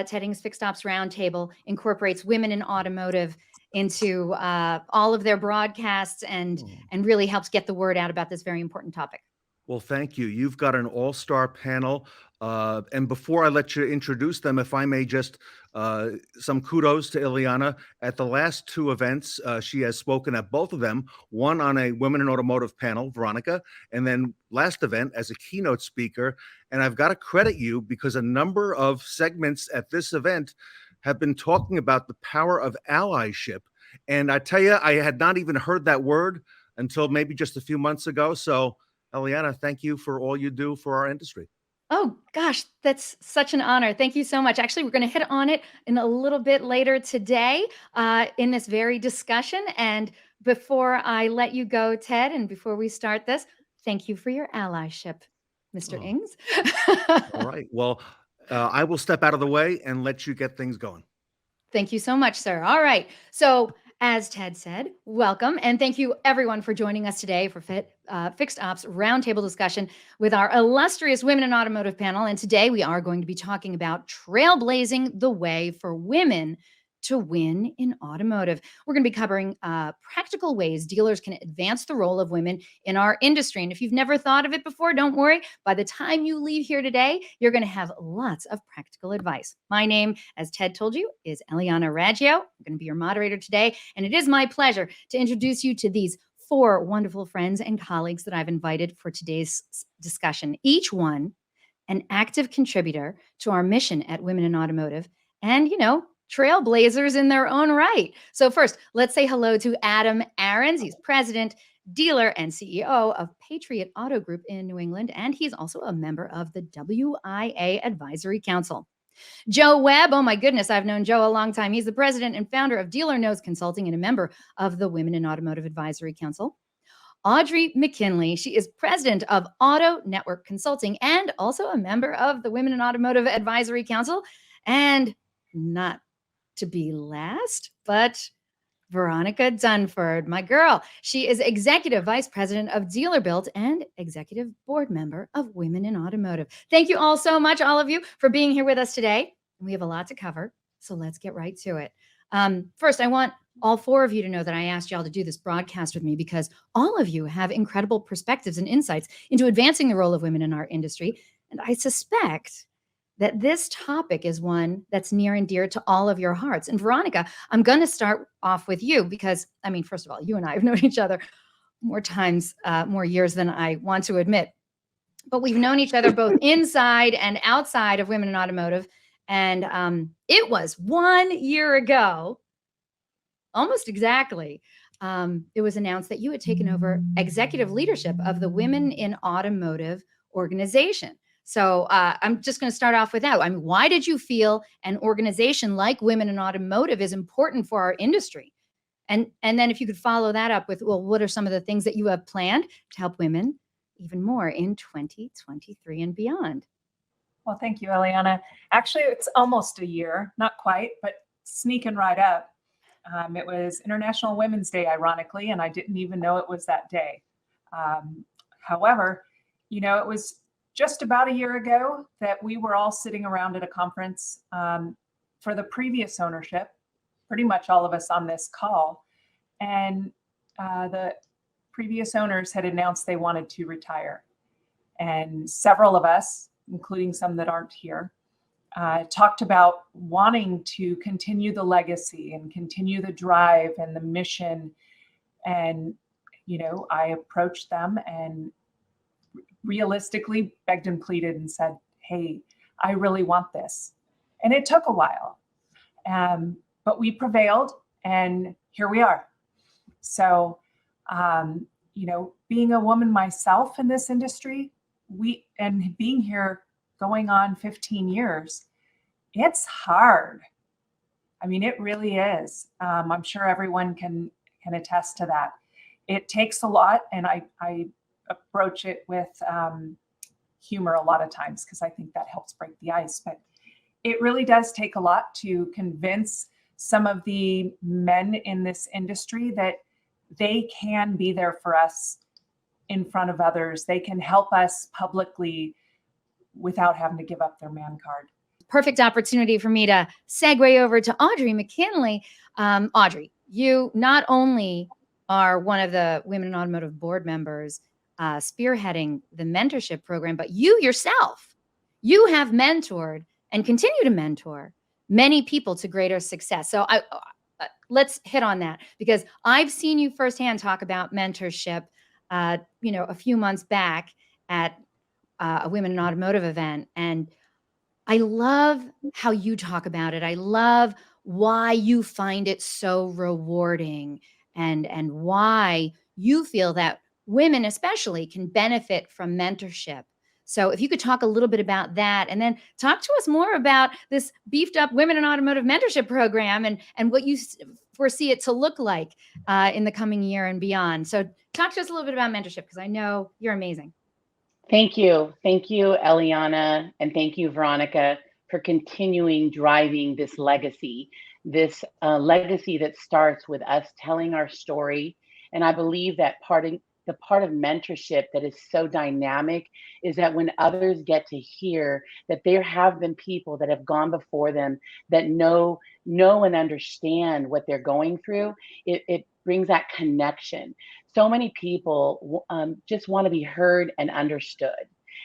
Tedding's Fixed Ops Roundtable incorporates women in automotive into all of their broadcasts and really helps get the word out about this very important topic. Well, thank you. You've got an all-star panel. And before I let you introduce them, if I may just some kudos to Eliana. At the last two events, she has spoken at both of them, one on a Women in Automotive panel, Veronica, and then last event as a keynote speaker. And I've got to credit you because a number of segments at this event have been talking about the power of allyship. And I tell you, I had not even heard that word until maybe just a few months ago. So Eliana, thank you for all you do for our industry. Oh, gosh, that's such an honor. Thank you so much. Actually, we're going to hit on it in a little bit later today in this very discussion. And before I let you go, Ted, and before we start this, thank you for your allyship, Mr. Ings. All right. Well, I will step out of the way and let you get things going. Thank you so much, sir. All right. So as Ted said, welcome. And thank you everyone for joining us today for Fixed Ops Roundtable discussion with our illustrious Women in Automotive panel. And today we are going to be talking about trailblazing the way for women to win in automotive. We're going to be covering practical ways dealers can advance the role of women in our industry. And if you've never thought of it before, don't worry. By the time you leave here today, you're going to have lots of practical advice. My name, as Ted told you, is Eliana Raggio. I'm going to be your moderator today. And it is my pleasure to introduce you to these four wonderful friends and colleagues that I've invited for today's discussion. Each one an active contributor to our mission at Women in Automotive. And, you know, trailblazers in their own right. So first, let's say hello to Adam Arens. He's president, dealer, and CEO of Patriot Auto Group in New England, and he's also a member of the WIA Advisory Council. Joe Webb, oh my goodness, I've known Joe a long time. He's the president and founder of Dealer Knows Consulting and a member of the Women in Automotive Advisory Council. Audrey McKinley, she is president of Auto Network Consulting and also a member of the Women in Automotive Advisory Council. And not to be last, but Veronica Dunford, my girl. She is Executive Vice President of Dealer Build and Executive Board Member of Women in Automotive. Thank you all so much, all of you, for being here with us today. We have a lot to cover, so let's get right to it. First, I want all four of you to know that I asked y'all to do this broadcast with me because all of you have incredible perspectives and insights into advancing the role of women in our industry. And I suspect that this topic is one that's near and dear to all of your hearts. And Veronica, I'm going to start off with you because, I mean, first of all, you and I have known each other more years than I want to admit. But we've known each other both inside and outside of Women in Automotive. And it was 1 year ago, almost exactly, it was announced that you had taken over executive leadership of the Women in Automotive organization. So I'm just going to start off with that. I mean, why did you feel an organization like Women in Automotive is important for our industry? And then if you could follow that up with, well, what are some of the things that you have planned to help women even more in 2023 and beyond? Well, thank you, Eliana. Actually, it's almost a year, not quite, but sneaking right up. It was International Women's Day, ironically, and I didn't even know it was that day. However, you know, it was just about a year ago that we were all sitting around at a conference for the previous ownership, pretty much all of us on this call. And the previous owners had announced they wanted to retire. And several of us, including some that aren't here, talked about wanting to continue the legacy and continue the drive and the mission. And, you know, I approached them and realistically begged and pleaded and said, hey, I really want this. And it took a while, but we prevailed and here we are. So, you know, being a woman myself in this industry, and being here going on 15 years, it's hard. I mean, it really is. I'm sure everyone can attest to that. It takes a lot, and I approach it with humor a lot of times because I think that helps break the ice. But it really does take a lot to convince some of the men in this industry that they can be there for us in front of others. They can help us publicly without having to give up their man card. Perfect opportunity for me to segue over to Audrey McKinley. Audrey, you not only are one of the Women in Automotive board members spearheading the mentorship program, but you yourself, you have mentored and continue to mentor many people to greater success. So let's hit on that because I've seen you firsthand talk about mentorship, you know, a few months back at a Women in Automotive event. And I love how you talk about it. I love why you find it so rewarding and why you feel that women especially can benefit from mentorship. So if you could talk a little bit about that and then talk to us more about this beefed up Women in Automotive mentorship program and what you foresee it to look like in the coming year and beyond. So talk to us a little bit about mentorship because I know you're amazing. Thank you. Thank you, Eliana, and thank you, Veronica, for continuing driving this legacy that starts with us telling our story. And I believe that the part of mentorship that is so dynamic is that when others get to hear that there have been people that have gone before them that know and understand what they're going through, it brings that connection. So many people just want to be heard and understood.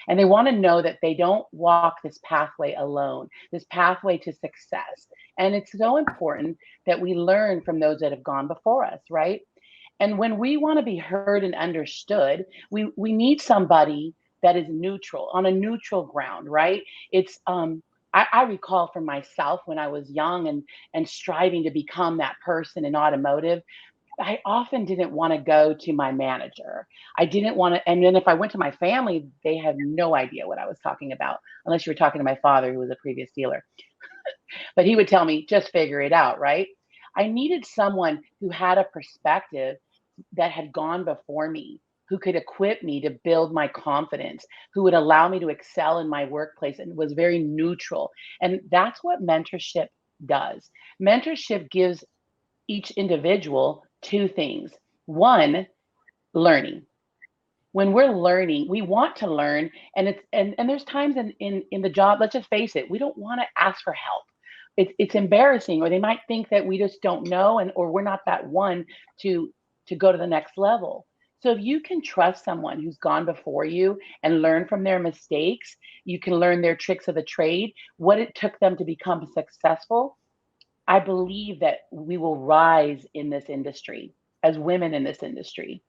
And they want to know that they don't walk this pathway alone, this pathway to success. And it's so important that we learn from those that have gone before us, right? And when we want to be heard and understood, we need somebody that is neutral, on a neutral ground, right? It's I recall for myself when I was young and striving to become that person in automotive, I often didn't want to go to my manager. I didn't want to, and then if I went to my family, they had no idea what I was talking about, unless you were talking to my father, who was a previous dealer. But he would tell me, just figure it out, right? I needed someone who had a perspective that had gone before me, who could equip me to build my confidence, who would allow me to excel in my workplace and was very neutral. And that's what mentorship does. Mentorship gives each individual two things. One, learning. When we're learning, we want to learn, and there's times in the job, let's just face it, we don't want to ask for help. It's embarrassing, or they might think that we just don't know, or we're not that one to go to the next level. So if you can trust someone who's gone before you and learn from their mistakes, you can learn their tricks of the trade, what it took them to become successful. I believe that we will rise in this industry as women in this industry.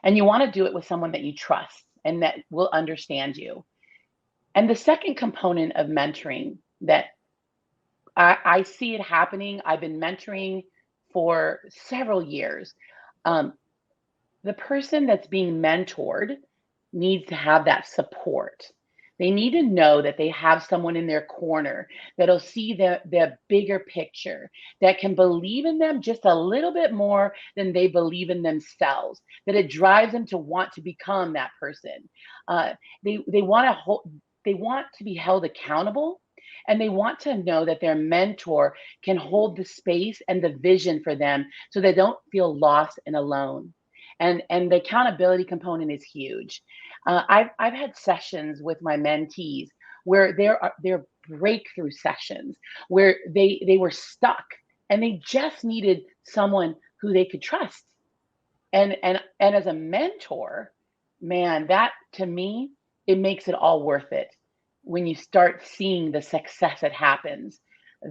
And you want to do it with someone that you trust and that will understand you. And the second component of mentoring that I see it happening, I've been mentoring for several years. The person that's being mentored needs to have that support. They need to know that they have someone in their corner that'll see the bigger picture, that can believe in them just a little bit more than they believe in themselves, that it drives them to want to become that person. They want to be held accountable, and they want to know that their mentor can hold the space and the vision for them so they don't feel lost and alone. And the accountability component is huge. I've had sessions with my mentees where they're breakthrough sessions where they were stuck and they just needed someone who they could trust. And as a mentor, man, that to me, it makes it all worth it. When you start seeing the success that happens,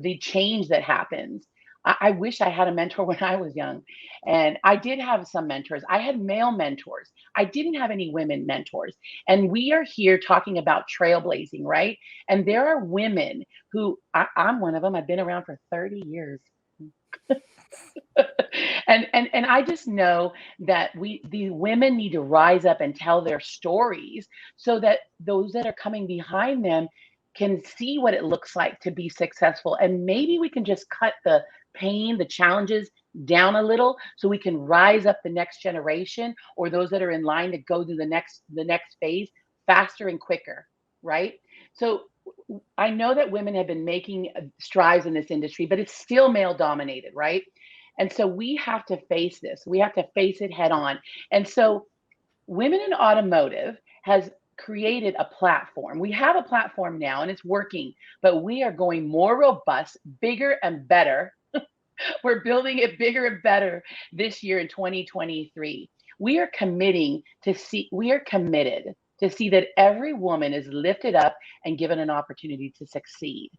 the change that happens. I wish I had a mentor when I was young. And I did have some mentors. I had male mentors. I didn't have any women mentors. And we are here talking about trailblazing, right? And there are women who, I'm one of them, I've been around for 30 years. And I just know that the women need to rise up and tell their stories so that those that are coming behind them can see what it looks like to be successful. And maybe we can just cut the pain, the challenges down a little so we can rise up the next generation or those that are in line to go to the next phase faster and quicker, right? So I know that women have been making strides in this industry, but it's still male dominated, right? And so we have to face this. We have to face it head on. And so Women in Automotive has created a platform. We have a platform now and it's working, but we are going more robust, bigger and better. We're building it bigger and better this year in 2023. We are committed to see that every woman is lifted up and given an opportunity to succeed.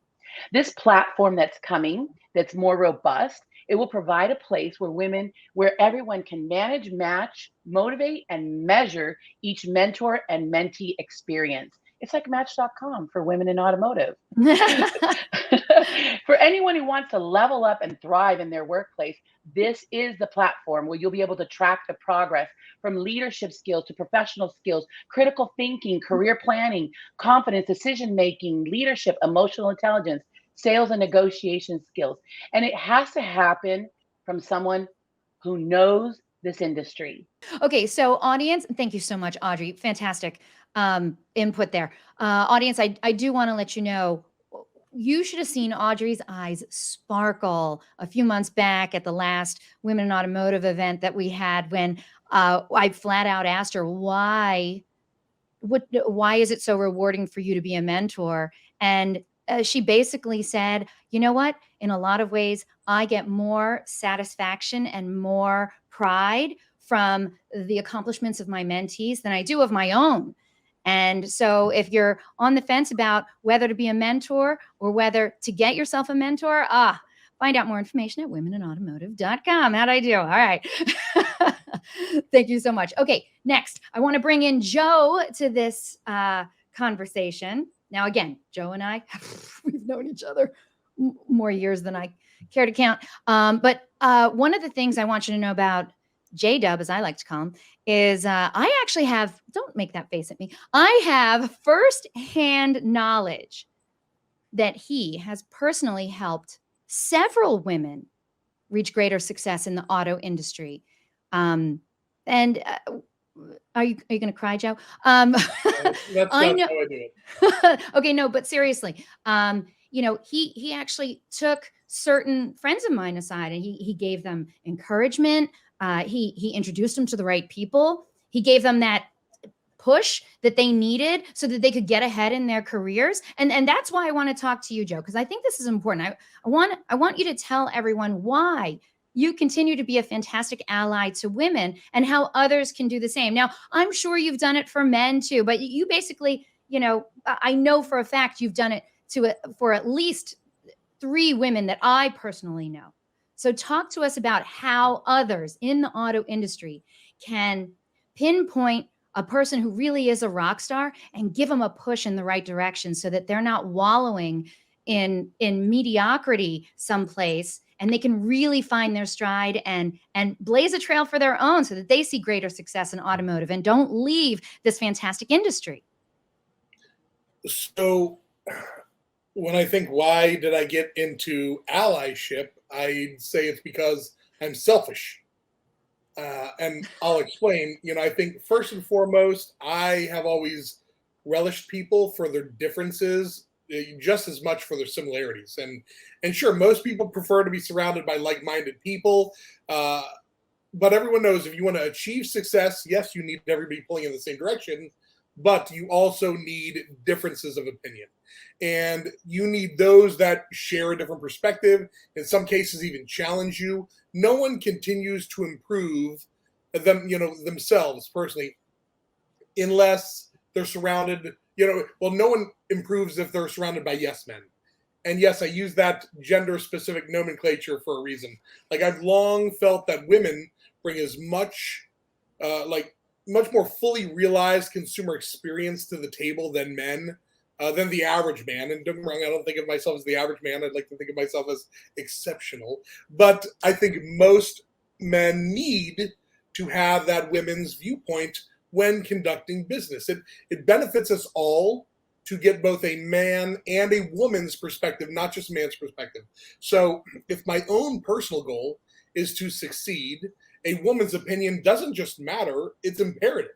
This platform that's coming, that's more robust, it will provide a place where everyone can manage, match, motivate, and measure each mentor and mentee experience. It's like Match.com for women in automotive. For anyone who wants to level up and thrive in their workplace, this is the platform where you'll be able to track the progress from leadership skills to professional skills, critical thinking, career planning, confidence, decision-making, leadership, emotional intelligence, sales and negotiation skills. And it has to happen from someone who knows this industry. Okay, so audience, thank you so much, Audrey. Fantastic input there. Audience, I do want to let you know, you should have seen Audrey's eyes sparkle a few months back at the last Women in Automotive event that we had when I flat out asked her, why is it so rewarding for you to be a mentor? And she basically said, you know what? In a lot of ways, I get more satisfaction and more pride from the accomplishments of my mentees than I do of my own. And so if you're on the fence about whether to be a mentor or whether to get yourself a mentor, find out more information at womeninautomotive.com. How'd I do? All right. Thank you so much. Okay, next, I want to bring in Joe to this conversation. Now, again, Joe and I, we've known each other more years than I care to count. But one of the things I want you to know about J-Dub, as I like to call him, is I actually have, don't make that face at me, I have firsthand knowledge that he has personally helped several women reach greater success in the auto industry. Are you going to cry, Joe? That's I not know. how I do it. Okay, no, but seriously, he actually took certain friends of mine aside and he gave them encouragement. He introduced them to the right people. He gave them that push that they needed so that they could get ahead in their careers. And that's why I want to talk to you, Joe, because I think this is important. I want you to tell everyone why you continue to be a fantastic ally to women and how others can do the same. Now, I'm sure you've done it for men too, but you basically, I know for a fact you've done it for at least 3 women that I personally know. So talk to us about how others in the auto industry can pinpoint a person who really is a rock star and give them a push in the right direction so that they're not wallowing in mediocrity someplace, and they can really find their stride and blaze a trail for their own so that they see greater success in automotive and don't leave this fantastic industry. So when I think, why did I get into allyship? I'd say it's because I'm selfish. And I'll explain. I think first and foremost, I have always relished people for their differences just as much for their similarities. And sure, most people prefer to be surrounded by like-minded people. But everyone knows if you want to achieve success, yes, you need everybody pulling in the same direction, but you also need differences of opinion. And you need those that share a different perspective, in some cases even challenge you. No one continues to improve themselves personally unless they're surrounded, no one improves if they're surrounded by yes men. And yes, I use that gender specific nomenclature for a reason. Like, I've long felt that women bring as much, much more fully realized consumer experience to the table than men. Than the average man. And don't get me wrong, I don't think of myself as the average man. I'd like to think of myself as exceptional. But I think most men need to have that women's viewpoint when conducting business. It benefits us all to get both a man and a woman's perspective, not just a man's perspective. So if my own personal goal is to succeed, a woman's opinion doesn't just matter, it's imperative.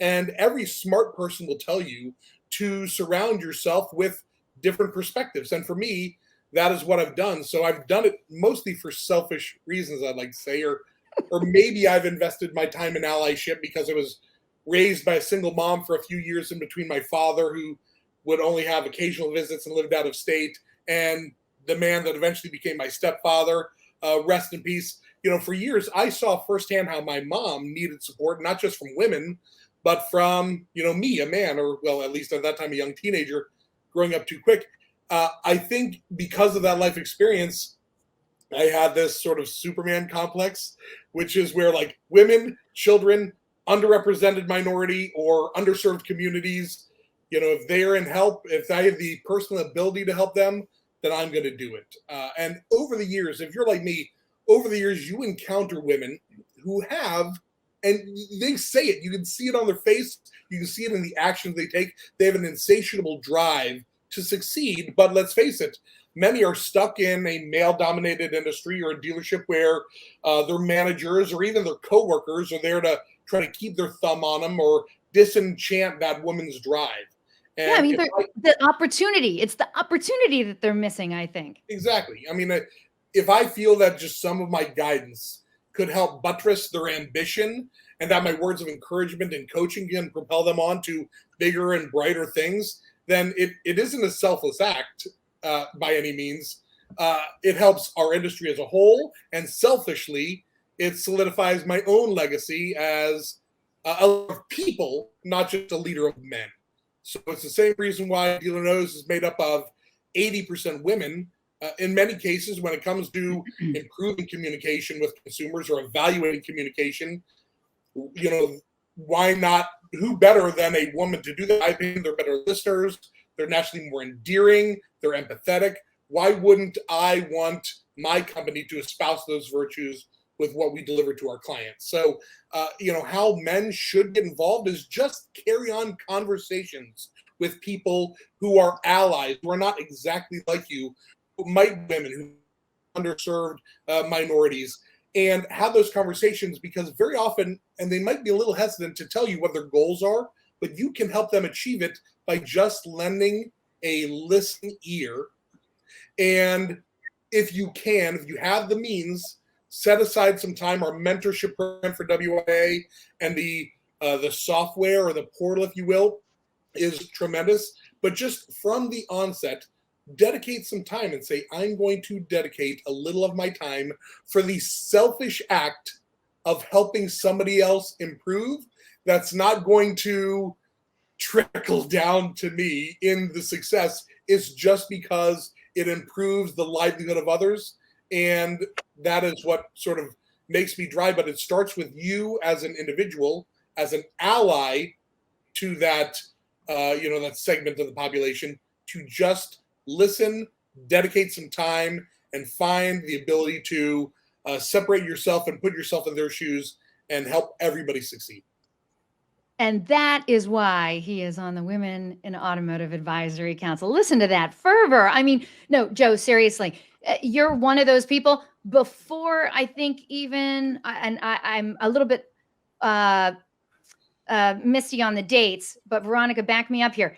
And every smart person will tell you to surround yourself with different perspectives. And for me, that is what I've done. So I've done it mostly for selfish reasons, I'd like to say, or maybe I've invested my time in allyship because I was raised by a single mom for a few years in between my father, who would only have occasional visits and lived out of state, and the man that eventually became my stepfather, rest in peace. For years, I saw firsthand how my mom needed support, not just from women, but from, me, a man, or well, at least at that time, a young teenager growing up too quick. I think because of that life experience, I had this sort of Superman complex, which is where women, children, underrepresented minority or underserved communities, if they're in help, if I have the personal ability to help them, then I'm going to do it. And over the years, if you're like me, over the years, you encounter women who have, and they say it, you can see it on their face, you can see it in the actions they take. They have an insatiable drive to succeed, but let's face it, many are stuck in a male-dominated industry or a dealership where their managers or even their coworkers are there to try to keep their thumb on them or disenchant that woman's drive. And yeah, I mean, the opportunity, it's the opportunity that they're missing, I think. Exactly. I mean, if I feel that just some of my guidance could help buttress their ambition and that my words of encouragement and coaching can propel them on to bigger and brighter things, then it isn't a selfless act by any means. It helps our industry as a whole, and selfishly, it solidifies my own legacy as a leader of people, not just a leader of men. So it's the same reason why Dealer Knows is made up of 80% women. In many cases, when it comes to improving communication with consumers or evaluating communication, why not? Who better than a woman to do that? I think they're better listeners. They're naturally more endearing. They're empathetic. Why wouldn't I want my company to espouse those virtues with what we deliver to our clients? So, how men should get involved is just carry on conversations with people who are allies, who are not exactly like you, who might be women, who are underserved minorities, and have those conversations, because very often, and they might be a little hesitant to tell you what their goals are, but you can help them achieve it by just lending a listening ear And if you have the means, set aside some time. Our mentorship program for WIA and the software or the portal, if you will, is tremendous. But just from the onset, dedicate some time and say, I'm going to dedicate a little of my time for the selfish act of helping somebody else improve. That's not going to trickle down to me in the success. It's just because it improves the livelihood of others. And that is what sort of makes me drive. But it starts with you as an individual, as an ally to that, that segment of the population, to just listen, dedicate some time, and find the ability to separate yourself and put yourself in their shoes and help everybody succeed. And that is why he is on the Women in Automotive Advisory Council. Listen to that fervor. I mean, no, Joe, seriously, you're one of those people. Before I think even, and I'm a little bit misty on the dates, but Veronica, back me up here.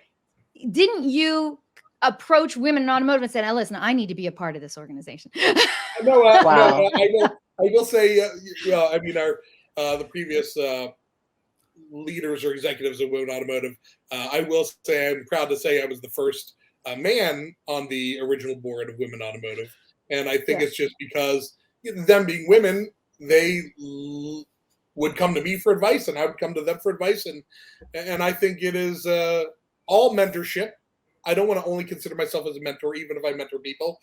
Didn't you approach Women in Automotive and said, listen, I need to be a part of this organization? Wow. I will say, I mean, the previous leaders or executives of Women Automotive, I will say, I'm proud to say I was the first man on the original board of Women Automotive. And I think it's just because them being women, they would come to me for advice and I would come to them for advice. And I think it is all mentorship. I don't want to only consider myself as a mentor, even if I mentor people.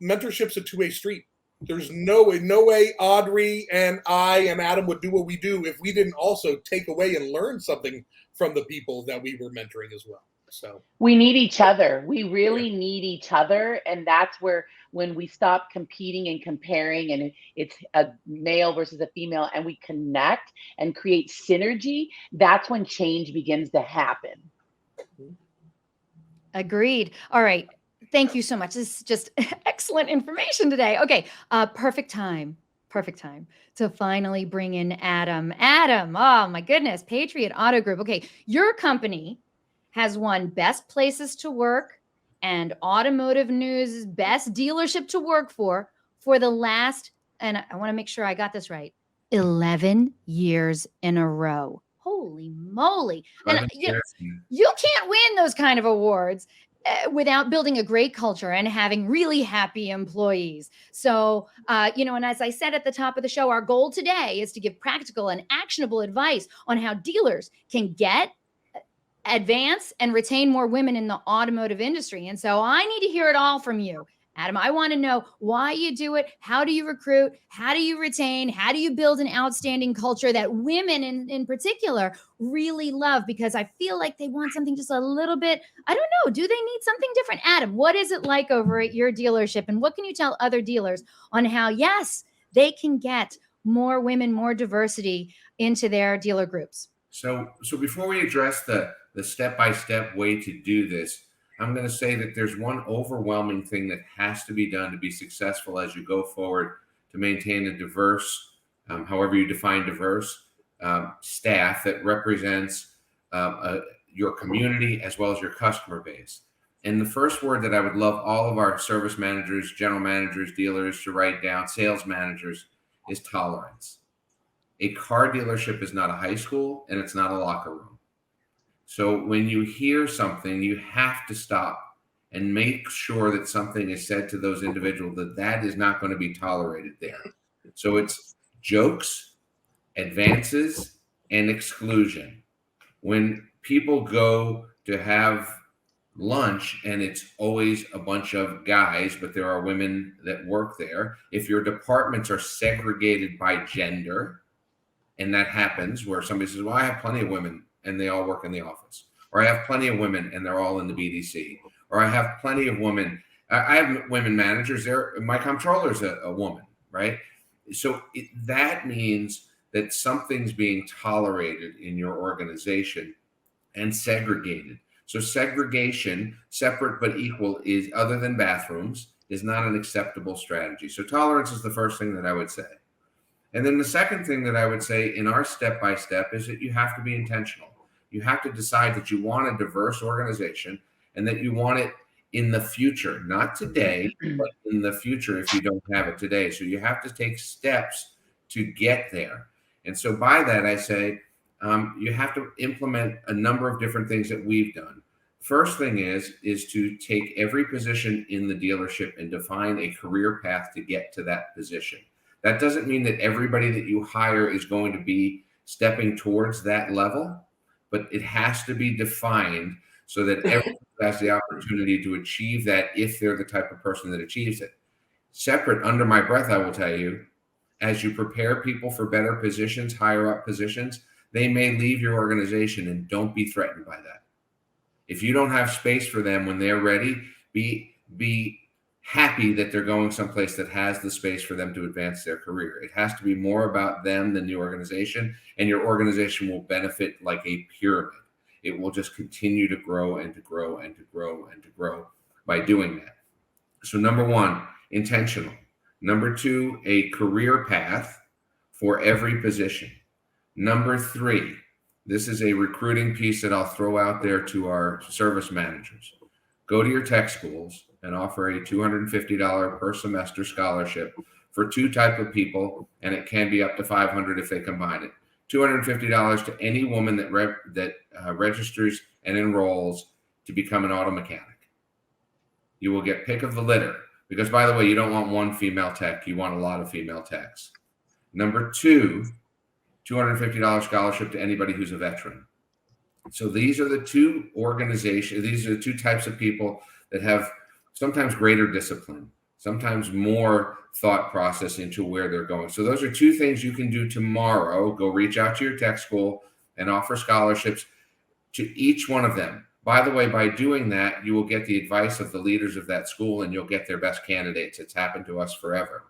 Mentorship's a two-way street. There's no way Audrey and I and Adam would do what we do if we didn't also take away and learn something from the people that we were mentoring as well. So we need each other. We really need each other. And that's where, when we stop competing and comparing, and it's a male versus a female, and we connect and create synergy, that's when change begins to happen. Agreed. All right. Thank you so much. This is just excellent information today. Okay. Perfect time to finally bring in Adam. Adam, oh my goodness, Patriot Auto Group. Okay. Your company has won Best Places to Work and Automotive News' Best Dealership to Work for the last, and I want to make sure I got this right, 11 years in a row. Holy moly. And you can't win those kind of awards without building a great culture and having really happy employees. So, and as I said at the top of the show, our goal today is to give practical and actionable advice on how dealers can get, advance, and retain more women in the automotive industry. And so I need to hear it all from you. Adam, I want to know why you do it. How do you recruit? How do you retain? How do you build an outstanding culture that women in particular really love? Because I feel like they want something just a little bit, I don't know, do they need something different? Adam, what is it like over at your dealership? And what can you tell other dealers on how, yes, they can get more women, more diversity into their dealer groups? So before we address the step-by-step way to do this, I'm going to say that there's one overwhelming thing that has to be done to be successful as you go forward to maintain a diverse, however you define diverse, staff that represents your community as well as your customer base. And the first word that I would love all of our service managers, general managers, dealers to write down, sales managers, is tolerance. A car dealership is not a high school and it's not a locker room. So when you hear something, you have to stop and make sure that something is said to those individuals that is not going to be tolerated there. So it's jokes, advances, and exclusion. When people go to have lunch and it's always a bunch of guys, but there are women that work there, if your departments are segregated by gender, and that happens where somebody says, well, I have plenty of women and they all work in the office, or I have plenty of women and they're all in the BDC, or I have plenty of women. I have women managers there. My comptroller's a woman, right? So that means that something's being tolerated in your organization and segregated. So segregation, separate but equal, is, other than bathrooms, is not an acceptable strategy. So tolerance is the first thing that I would say. And then the second thing that I would say in our step-by-step is that you have to be intentional. You have to decide that you want a diverse organization and that you want it in the future, not today, but in the future if you don't have it today. So you have to take steps to get there. And so by that, I say you have to implement a number of different things that we've done. First thing is to take every position in the dealership and define a career path to get to that position. That doesn't mean that everybody that you hire is going to be stepping towards that level, but it has to be defined so that everyone has the opportunity to achieve that if they're the type of person that achieves it. Separate, under my breath, I will tell you, as you prepare people for better positions, higher up positions, they may leave your organization, and don't be threatened by that. If you don't have space for them when they're ready, be happy that they're going someplace that has the space for them to advance their career. It has to be more about them than the organization, and your organization will benefit like a pyramid. It will just continue to grow and to grow and to grow and to grow by doing that. So number one, intentional. Number two, a career path for every position. Number three, this is a recruiting piece that I'll throw out there to our service managers. Go to your tech schools and offer a $250 per semester scholarship for two type of people, and it can be up to $500 if they combine it. $250 to any woman that registers and enrolls to become an auto mechanic. You will get pick of the litter, because, by the way, you don't want one female tech. You want a lot of female techs. Number two, $250 scholarship to anybody who's a veteran. So these are the two organizations, these are the two types of people that have sometimes greater discipline, sometimes more thought process into where they're going. So those are two things you can do tomorrow. Go reach out to your tech school and offer scholarships to each one of them. By the way, by doing that, you will get the advice of the leaders of that school, and you'll get their best candidates. It's happened to us forever.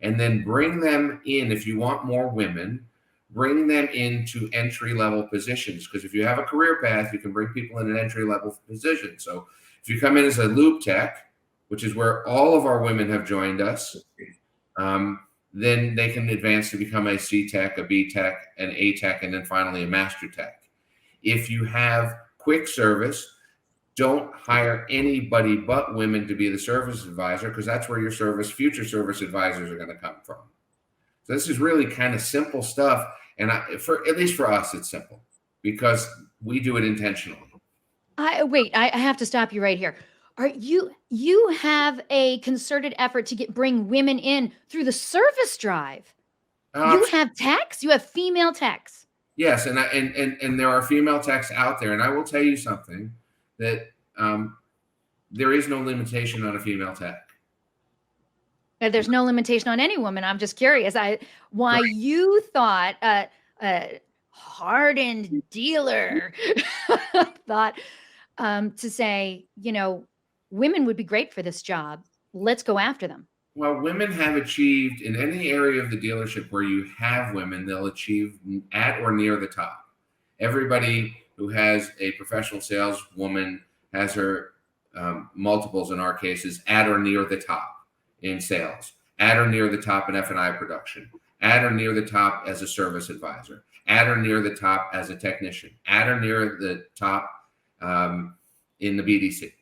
And then bring them in. If you want more women, bring them into entry-level positions. Because if you have a career path, you can bring people in an entry-level position. So if you come in as a lube tech, which is where all of our women have joined us, then they can advance to become a C tech, a B tech, an A tech, and then finally a master tech. If you have quick service, don't hire anybody but women to be the service advisor, because that's where your future service advisors are going to come from. So this is really kind of simple stuff. And at least for us, it's simple because we do it intentionally. Wait, I have to stop you right here. You have a concerted effort to bring women in through the service drive. You have techs? You have female techs? Yes, and there are female techs out there. And I will tell you something, that there is no limitation on a female tech. There's no limitation on any woman. I'm just curious why you thought a hardened dealer thought to say, women would be great for this job. Let's go after them. Well, women have achieved in any area of the dealership where you have women, they'll achieve at or near the top. Everybody who has a professional saleswoman has her multiples, in our cases, at or near the top in sales, at or near the top in F&I production, at or near the top as a service advisor, at or near the top as a technician, at or near the top in the BDC.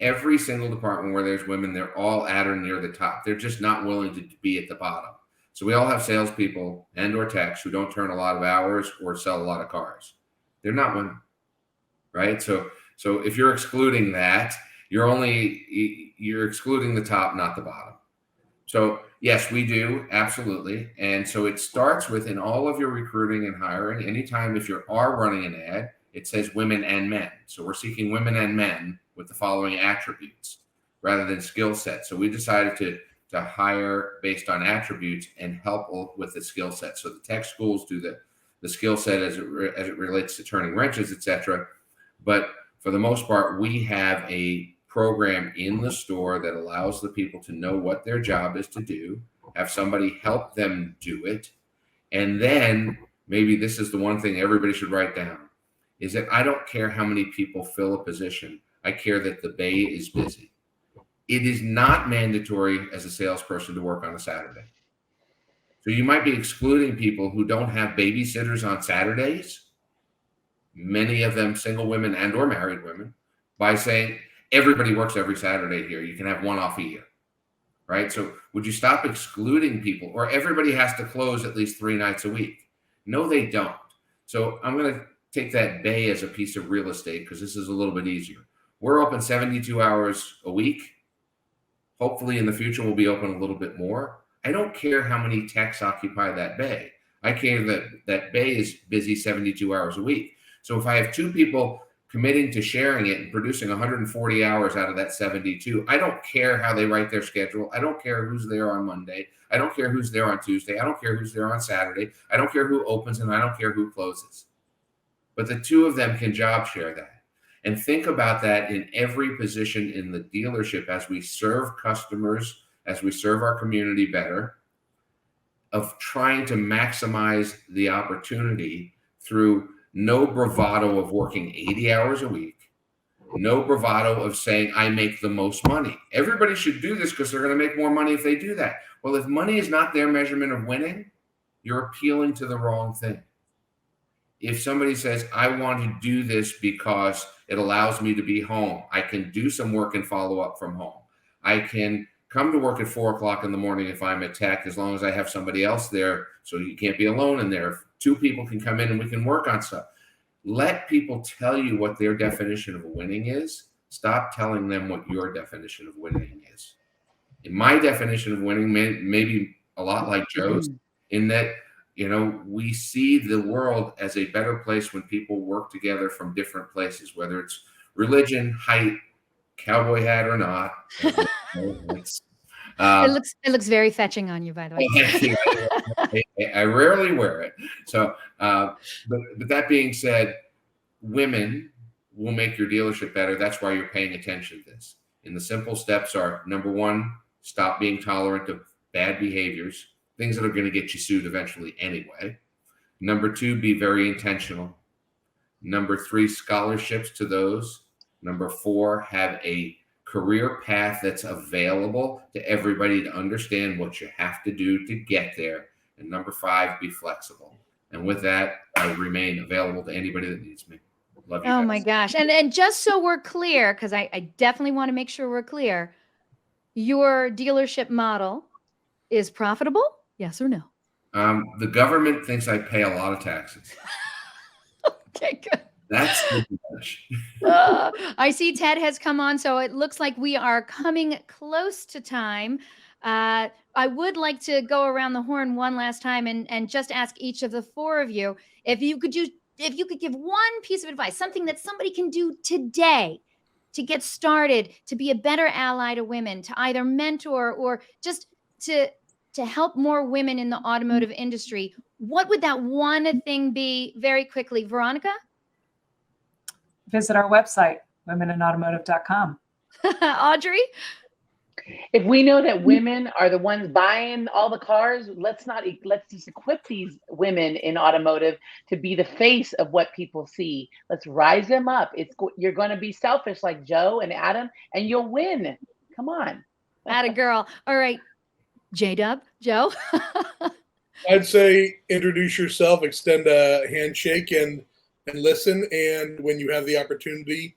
Every single department where there's women, they're all at or near the top. They're just not willing to be at the bottom. So we all have salespeople and or techs who don't turn a lot of hours or sell a lot of cars. They're not women, right? So if you're excluding that, you're excluding the top, not the bottom. So yes, we do, absolutely. And so it starts with, in all of your recruiting and hiring, anytime if you are running an ad, it says women and men. So we're seeking women and men with the following attributes rather than skill set. So we decided to hire based on attributes and help with the skill set. So the tech schools do the skill set as it relates to turning wrenches, etc. But for the most part, we have a program in the store that allows the people to know what their job is to do, have somebody help them do it. And then maybe this is the one thing everybody should write down, is that I don't care how many people fill a position. I care that the bay is busy. It is not mandatory as a salesperson to work on a Saturday. So you might be excluding people who don't have babysitters on Saturdays, many of them single women and or married women, by saying, everybody works every Saturday here. You can have one off a year, right? So would you stop excluding people, or everybody has to close at least 3 nights a week? No, they don't. So I'm going to take that bay as a piece of real estate because this is a little bit easier. We're open 72 hours a week. Hopefully in the future, we'll be open a little bit more. I don't care how many techs occupy that bay. I care that that bay is busy 72 hours a week. So if I have 2 people committing to sharing it and producing 140 hours out of that 72, I don't care how they write their schedule. I don't care who's there on Monday. I don't care who's there on Tuesday. I don't care who's there on Saturday. I don't care who opens, and I don't care who closes. But the 2 of them can job share that. And think about that in every position in the dealership as we serve customers, as we serve our community better, of trying to maximize the opportunity through no bravado of working 80 hours a week, no bravado of saying, I make the most money. Everybody should do this because they're going to make more money if they do that. Well, if money is not their measurement of winning, you're appealing to the wrong thing. If somebody says, I want to do this because it allows me to be home, I can do some work and follow up from home. I can come to work at 4 o'clock in the morning if I'm a tech, as long as I have somebody else there, so you can't be alone in there. If 2 people can come in and we can work on stuff. Let people tell you what their definition of winning is. Stop telling them what your definition of winning is. In my definition of winning, maybe a lot like Joe's, in that, you know, we see the world as a better place when people work together from different places, whether it's religion, height, cowboy hat or not. It looks very fetching on you, by the way. I rarely wear it. So, but that being said, women will make your dealership better. That's why you're paying attention to this. And the simple steps are, number 1, stop being tolerant of bad behaviors, things that are going to get you sued eventually anyway. Number 2, be very intentional. Number 3, scholarships to those. Number 4, have a career path that's available to everybody to understand what you have to do to get there. And number 5, be flexible. And with that, I remain available to anybody that needs me. Love you guys. Oh my gosh. And just so we're clear, because I definitely want to make sure we're clear, your dealership model is profitable? Yes or no? The government thinks I pay a lot of taxes. Okay, good. That's the judge. I see Ted has come on, so it looks like we are coming close to time. I would like to go around the horn one last time and just ask each of the 4 of you if you could give one piece of advice, something that somebody can do today to get started, to be a better ally to women, to either mentor or just to help more women in the automotive industry. What would that one thing be very quickly? Veronica? Visit our website, womeninautomotive.com. Audrey? If we know that women are the ones buying all the cars, let's just equip these women in automotive to be the face of what people see. Let's rise them up. You're going to be selfish like Joe and Adam, and you'll win. Come on. Atta girl. All right. J-Dub, Joe? I'd say introduce yourself, extend a handshake, and listen. And when you have the opportunity,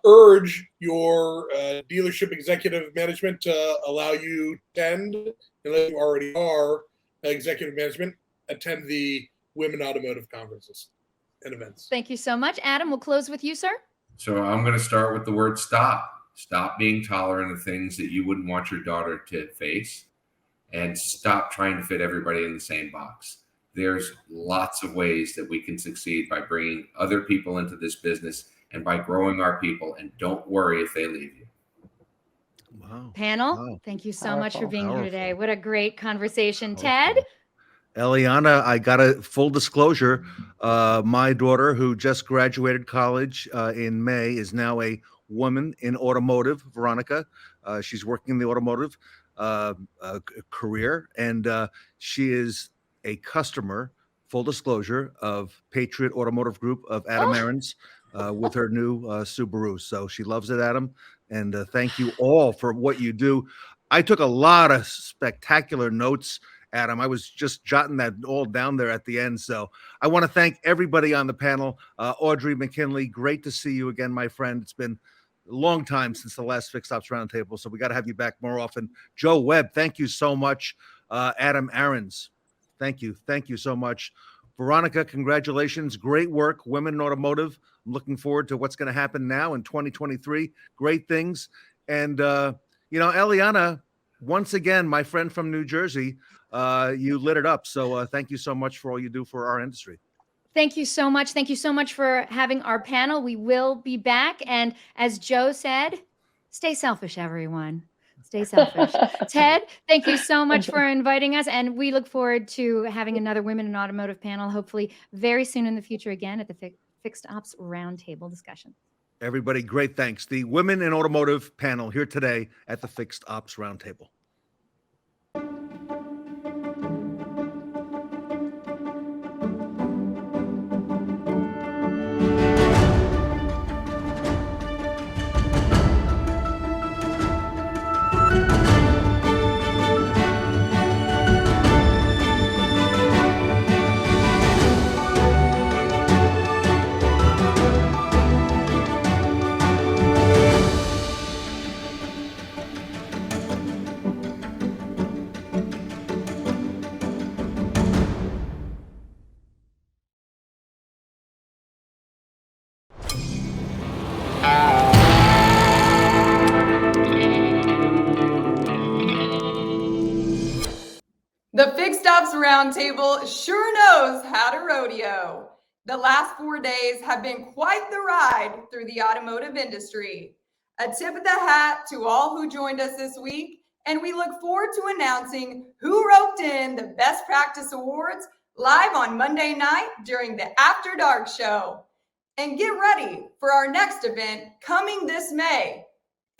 urge your dealership executive management to allow you to attend, unless you already are executive management, attend the Women Automotive conferences and events. Thank you so much. Adam, we'll close with you, sir. So I'm going to start with the word stop. Stop being tolerant of things that you wouldn't want your daughter to face, and stop trying to fit everybody in the same box. There's lots of ways that we can succeed by bringing other people into this business and by growing our people, and don't worry if they leave you. Wow. Panel, Wow. Thank you so much for being Powerful. here today. What a great conversation. Ted? Eliana, I got a full disclosure. My daughter, who just graduated college in May, is now a woman in automotive, Veronica. She's working in the automotive career, and she is a customer, full disclosure, of Patriot Automotive Group of Adam Arens with her new Subaru. So she loves it, Adam. And thank you all for what you do. I took a lot of spectacular notes, Adam. I was just jotting that all down there at the end. So I want to thank everybody on the panel. Audrey McKinley, great to see you again, my friend. It's been long time since the last Fixed Ops Roundtable, so we got to have you back more often. Joe Webb, thank you so much. Adam Arens, thank you so much. Veronica, congratulations, great work, Women in Automotive. I'm looking forward to what's going to happen now in 2023. Great things. And Eliana, once again, my friend from New Jersey, you lit it up. So thank you so much for all you do for our industry. Thank you so much. Thank you so much for having our panel. We will be back. And as Joe said, stay selfish, everyone. Stay selfish. Ted, thank you so much for inviting us. And we look forward to having another Women in Automotive panel, hopefully very soon in the future again at the Fixed Ops Roundtable discussion. Everybody, great thanks. The Women in Automotive panel here today at the Fixed Ops Roundtable. The Fixed Ops Roundtable sure knows how to rodeo. The last 4 days have been quite the ride through the automotive industry. A tip of the hat to all who joined us this week, and we look forward to announcing who roped in the Best Practice Awards live on Monday night during the After Dark show. And get ready for our next event coming this May.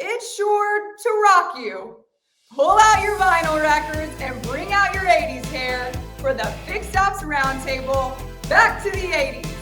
It's sure to rock you. Pull out your vinyl records and bring out your 80s hair for the Fixed Ops Roundtable. Back to the 80s.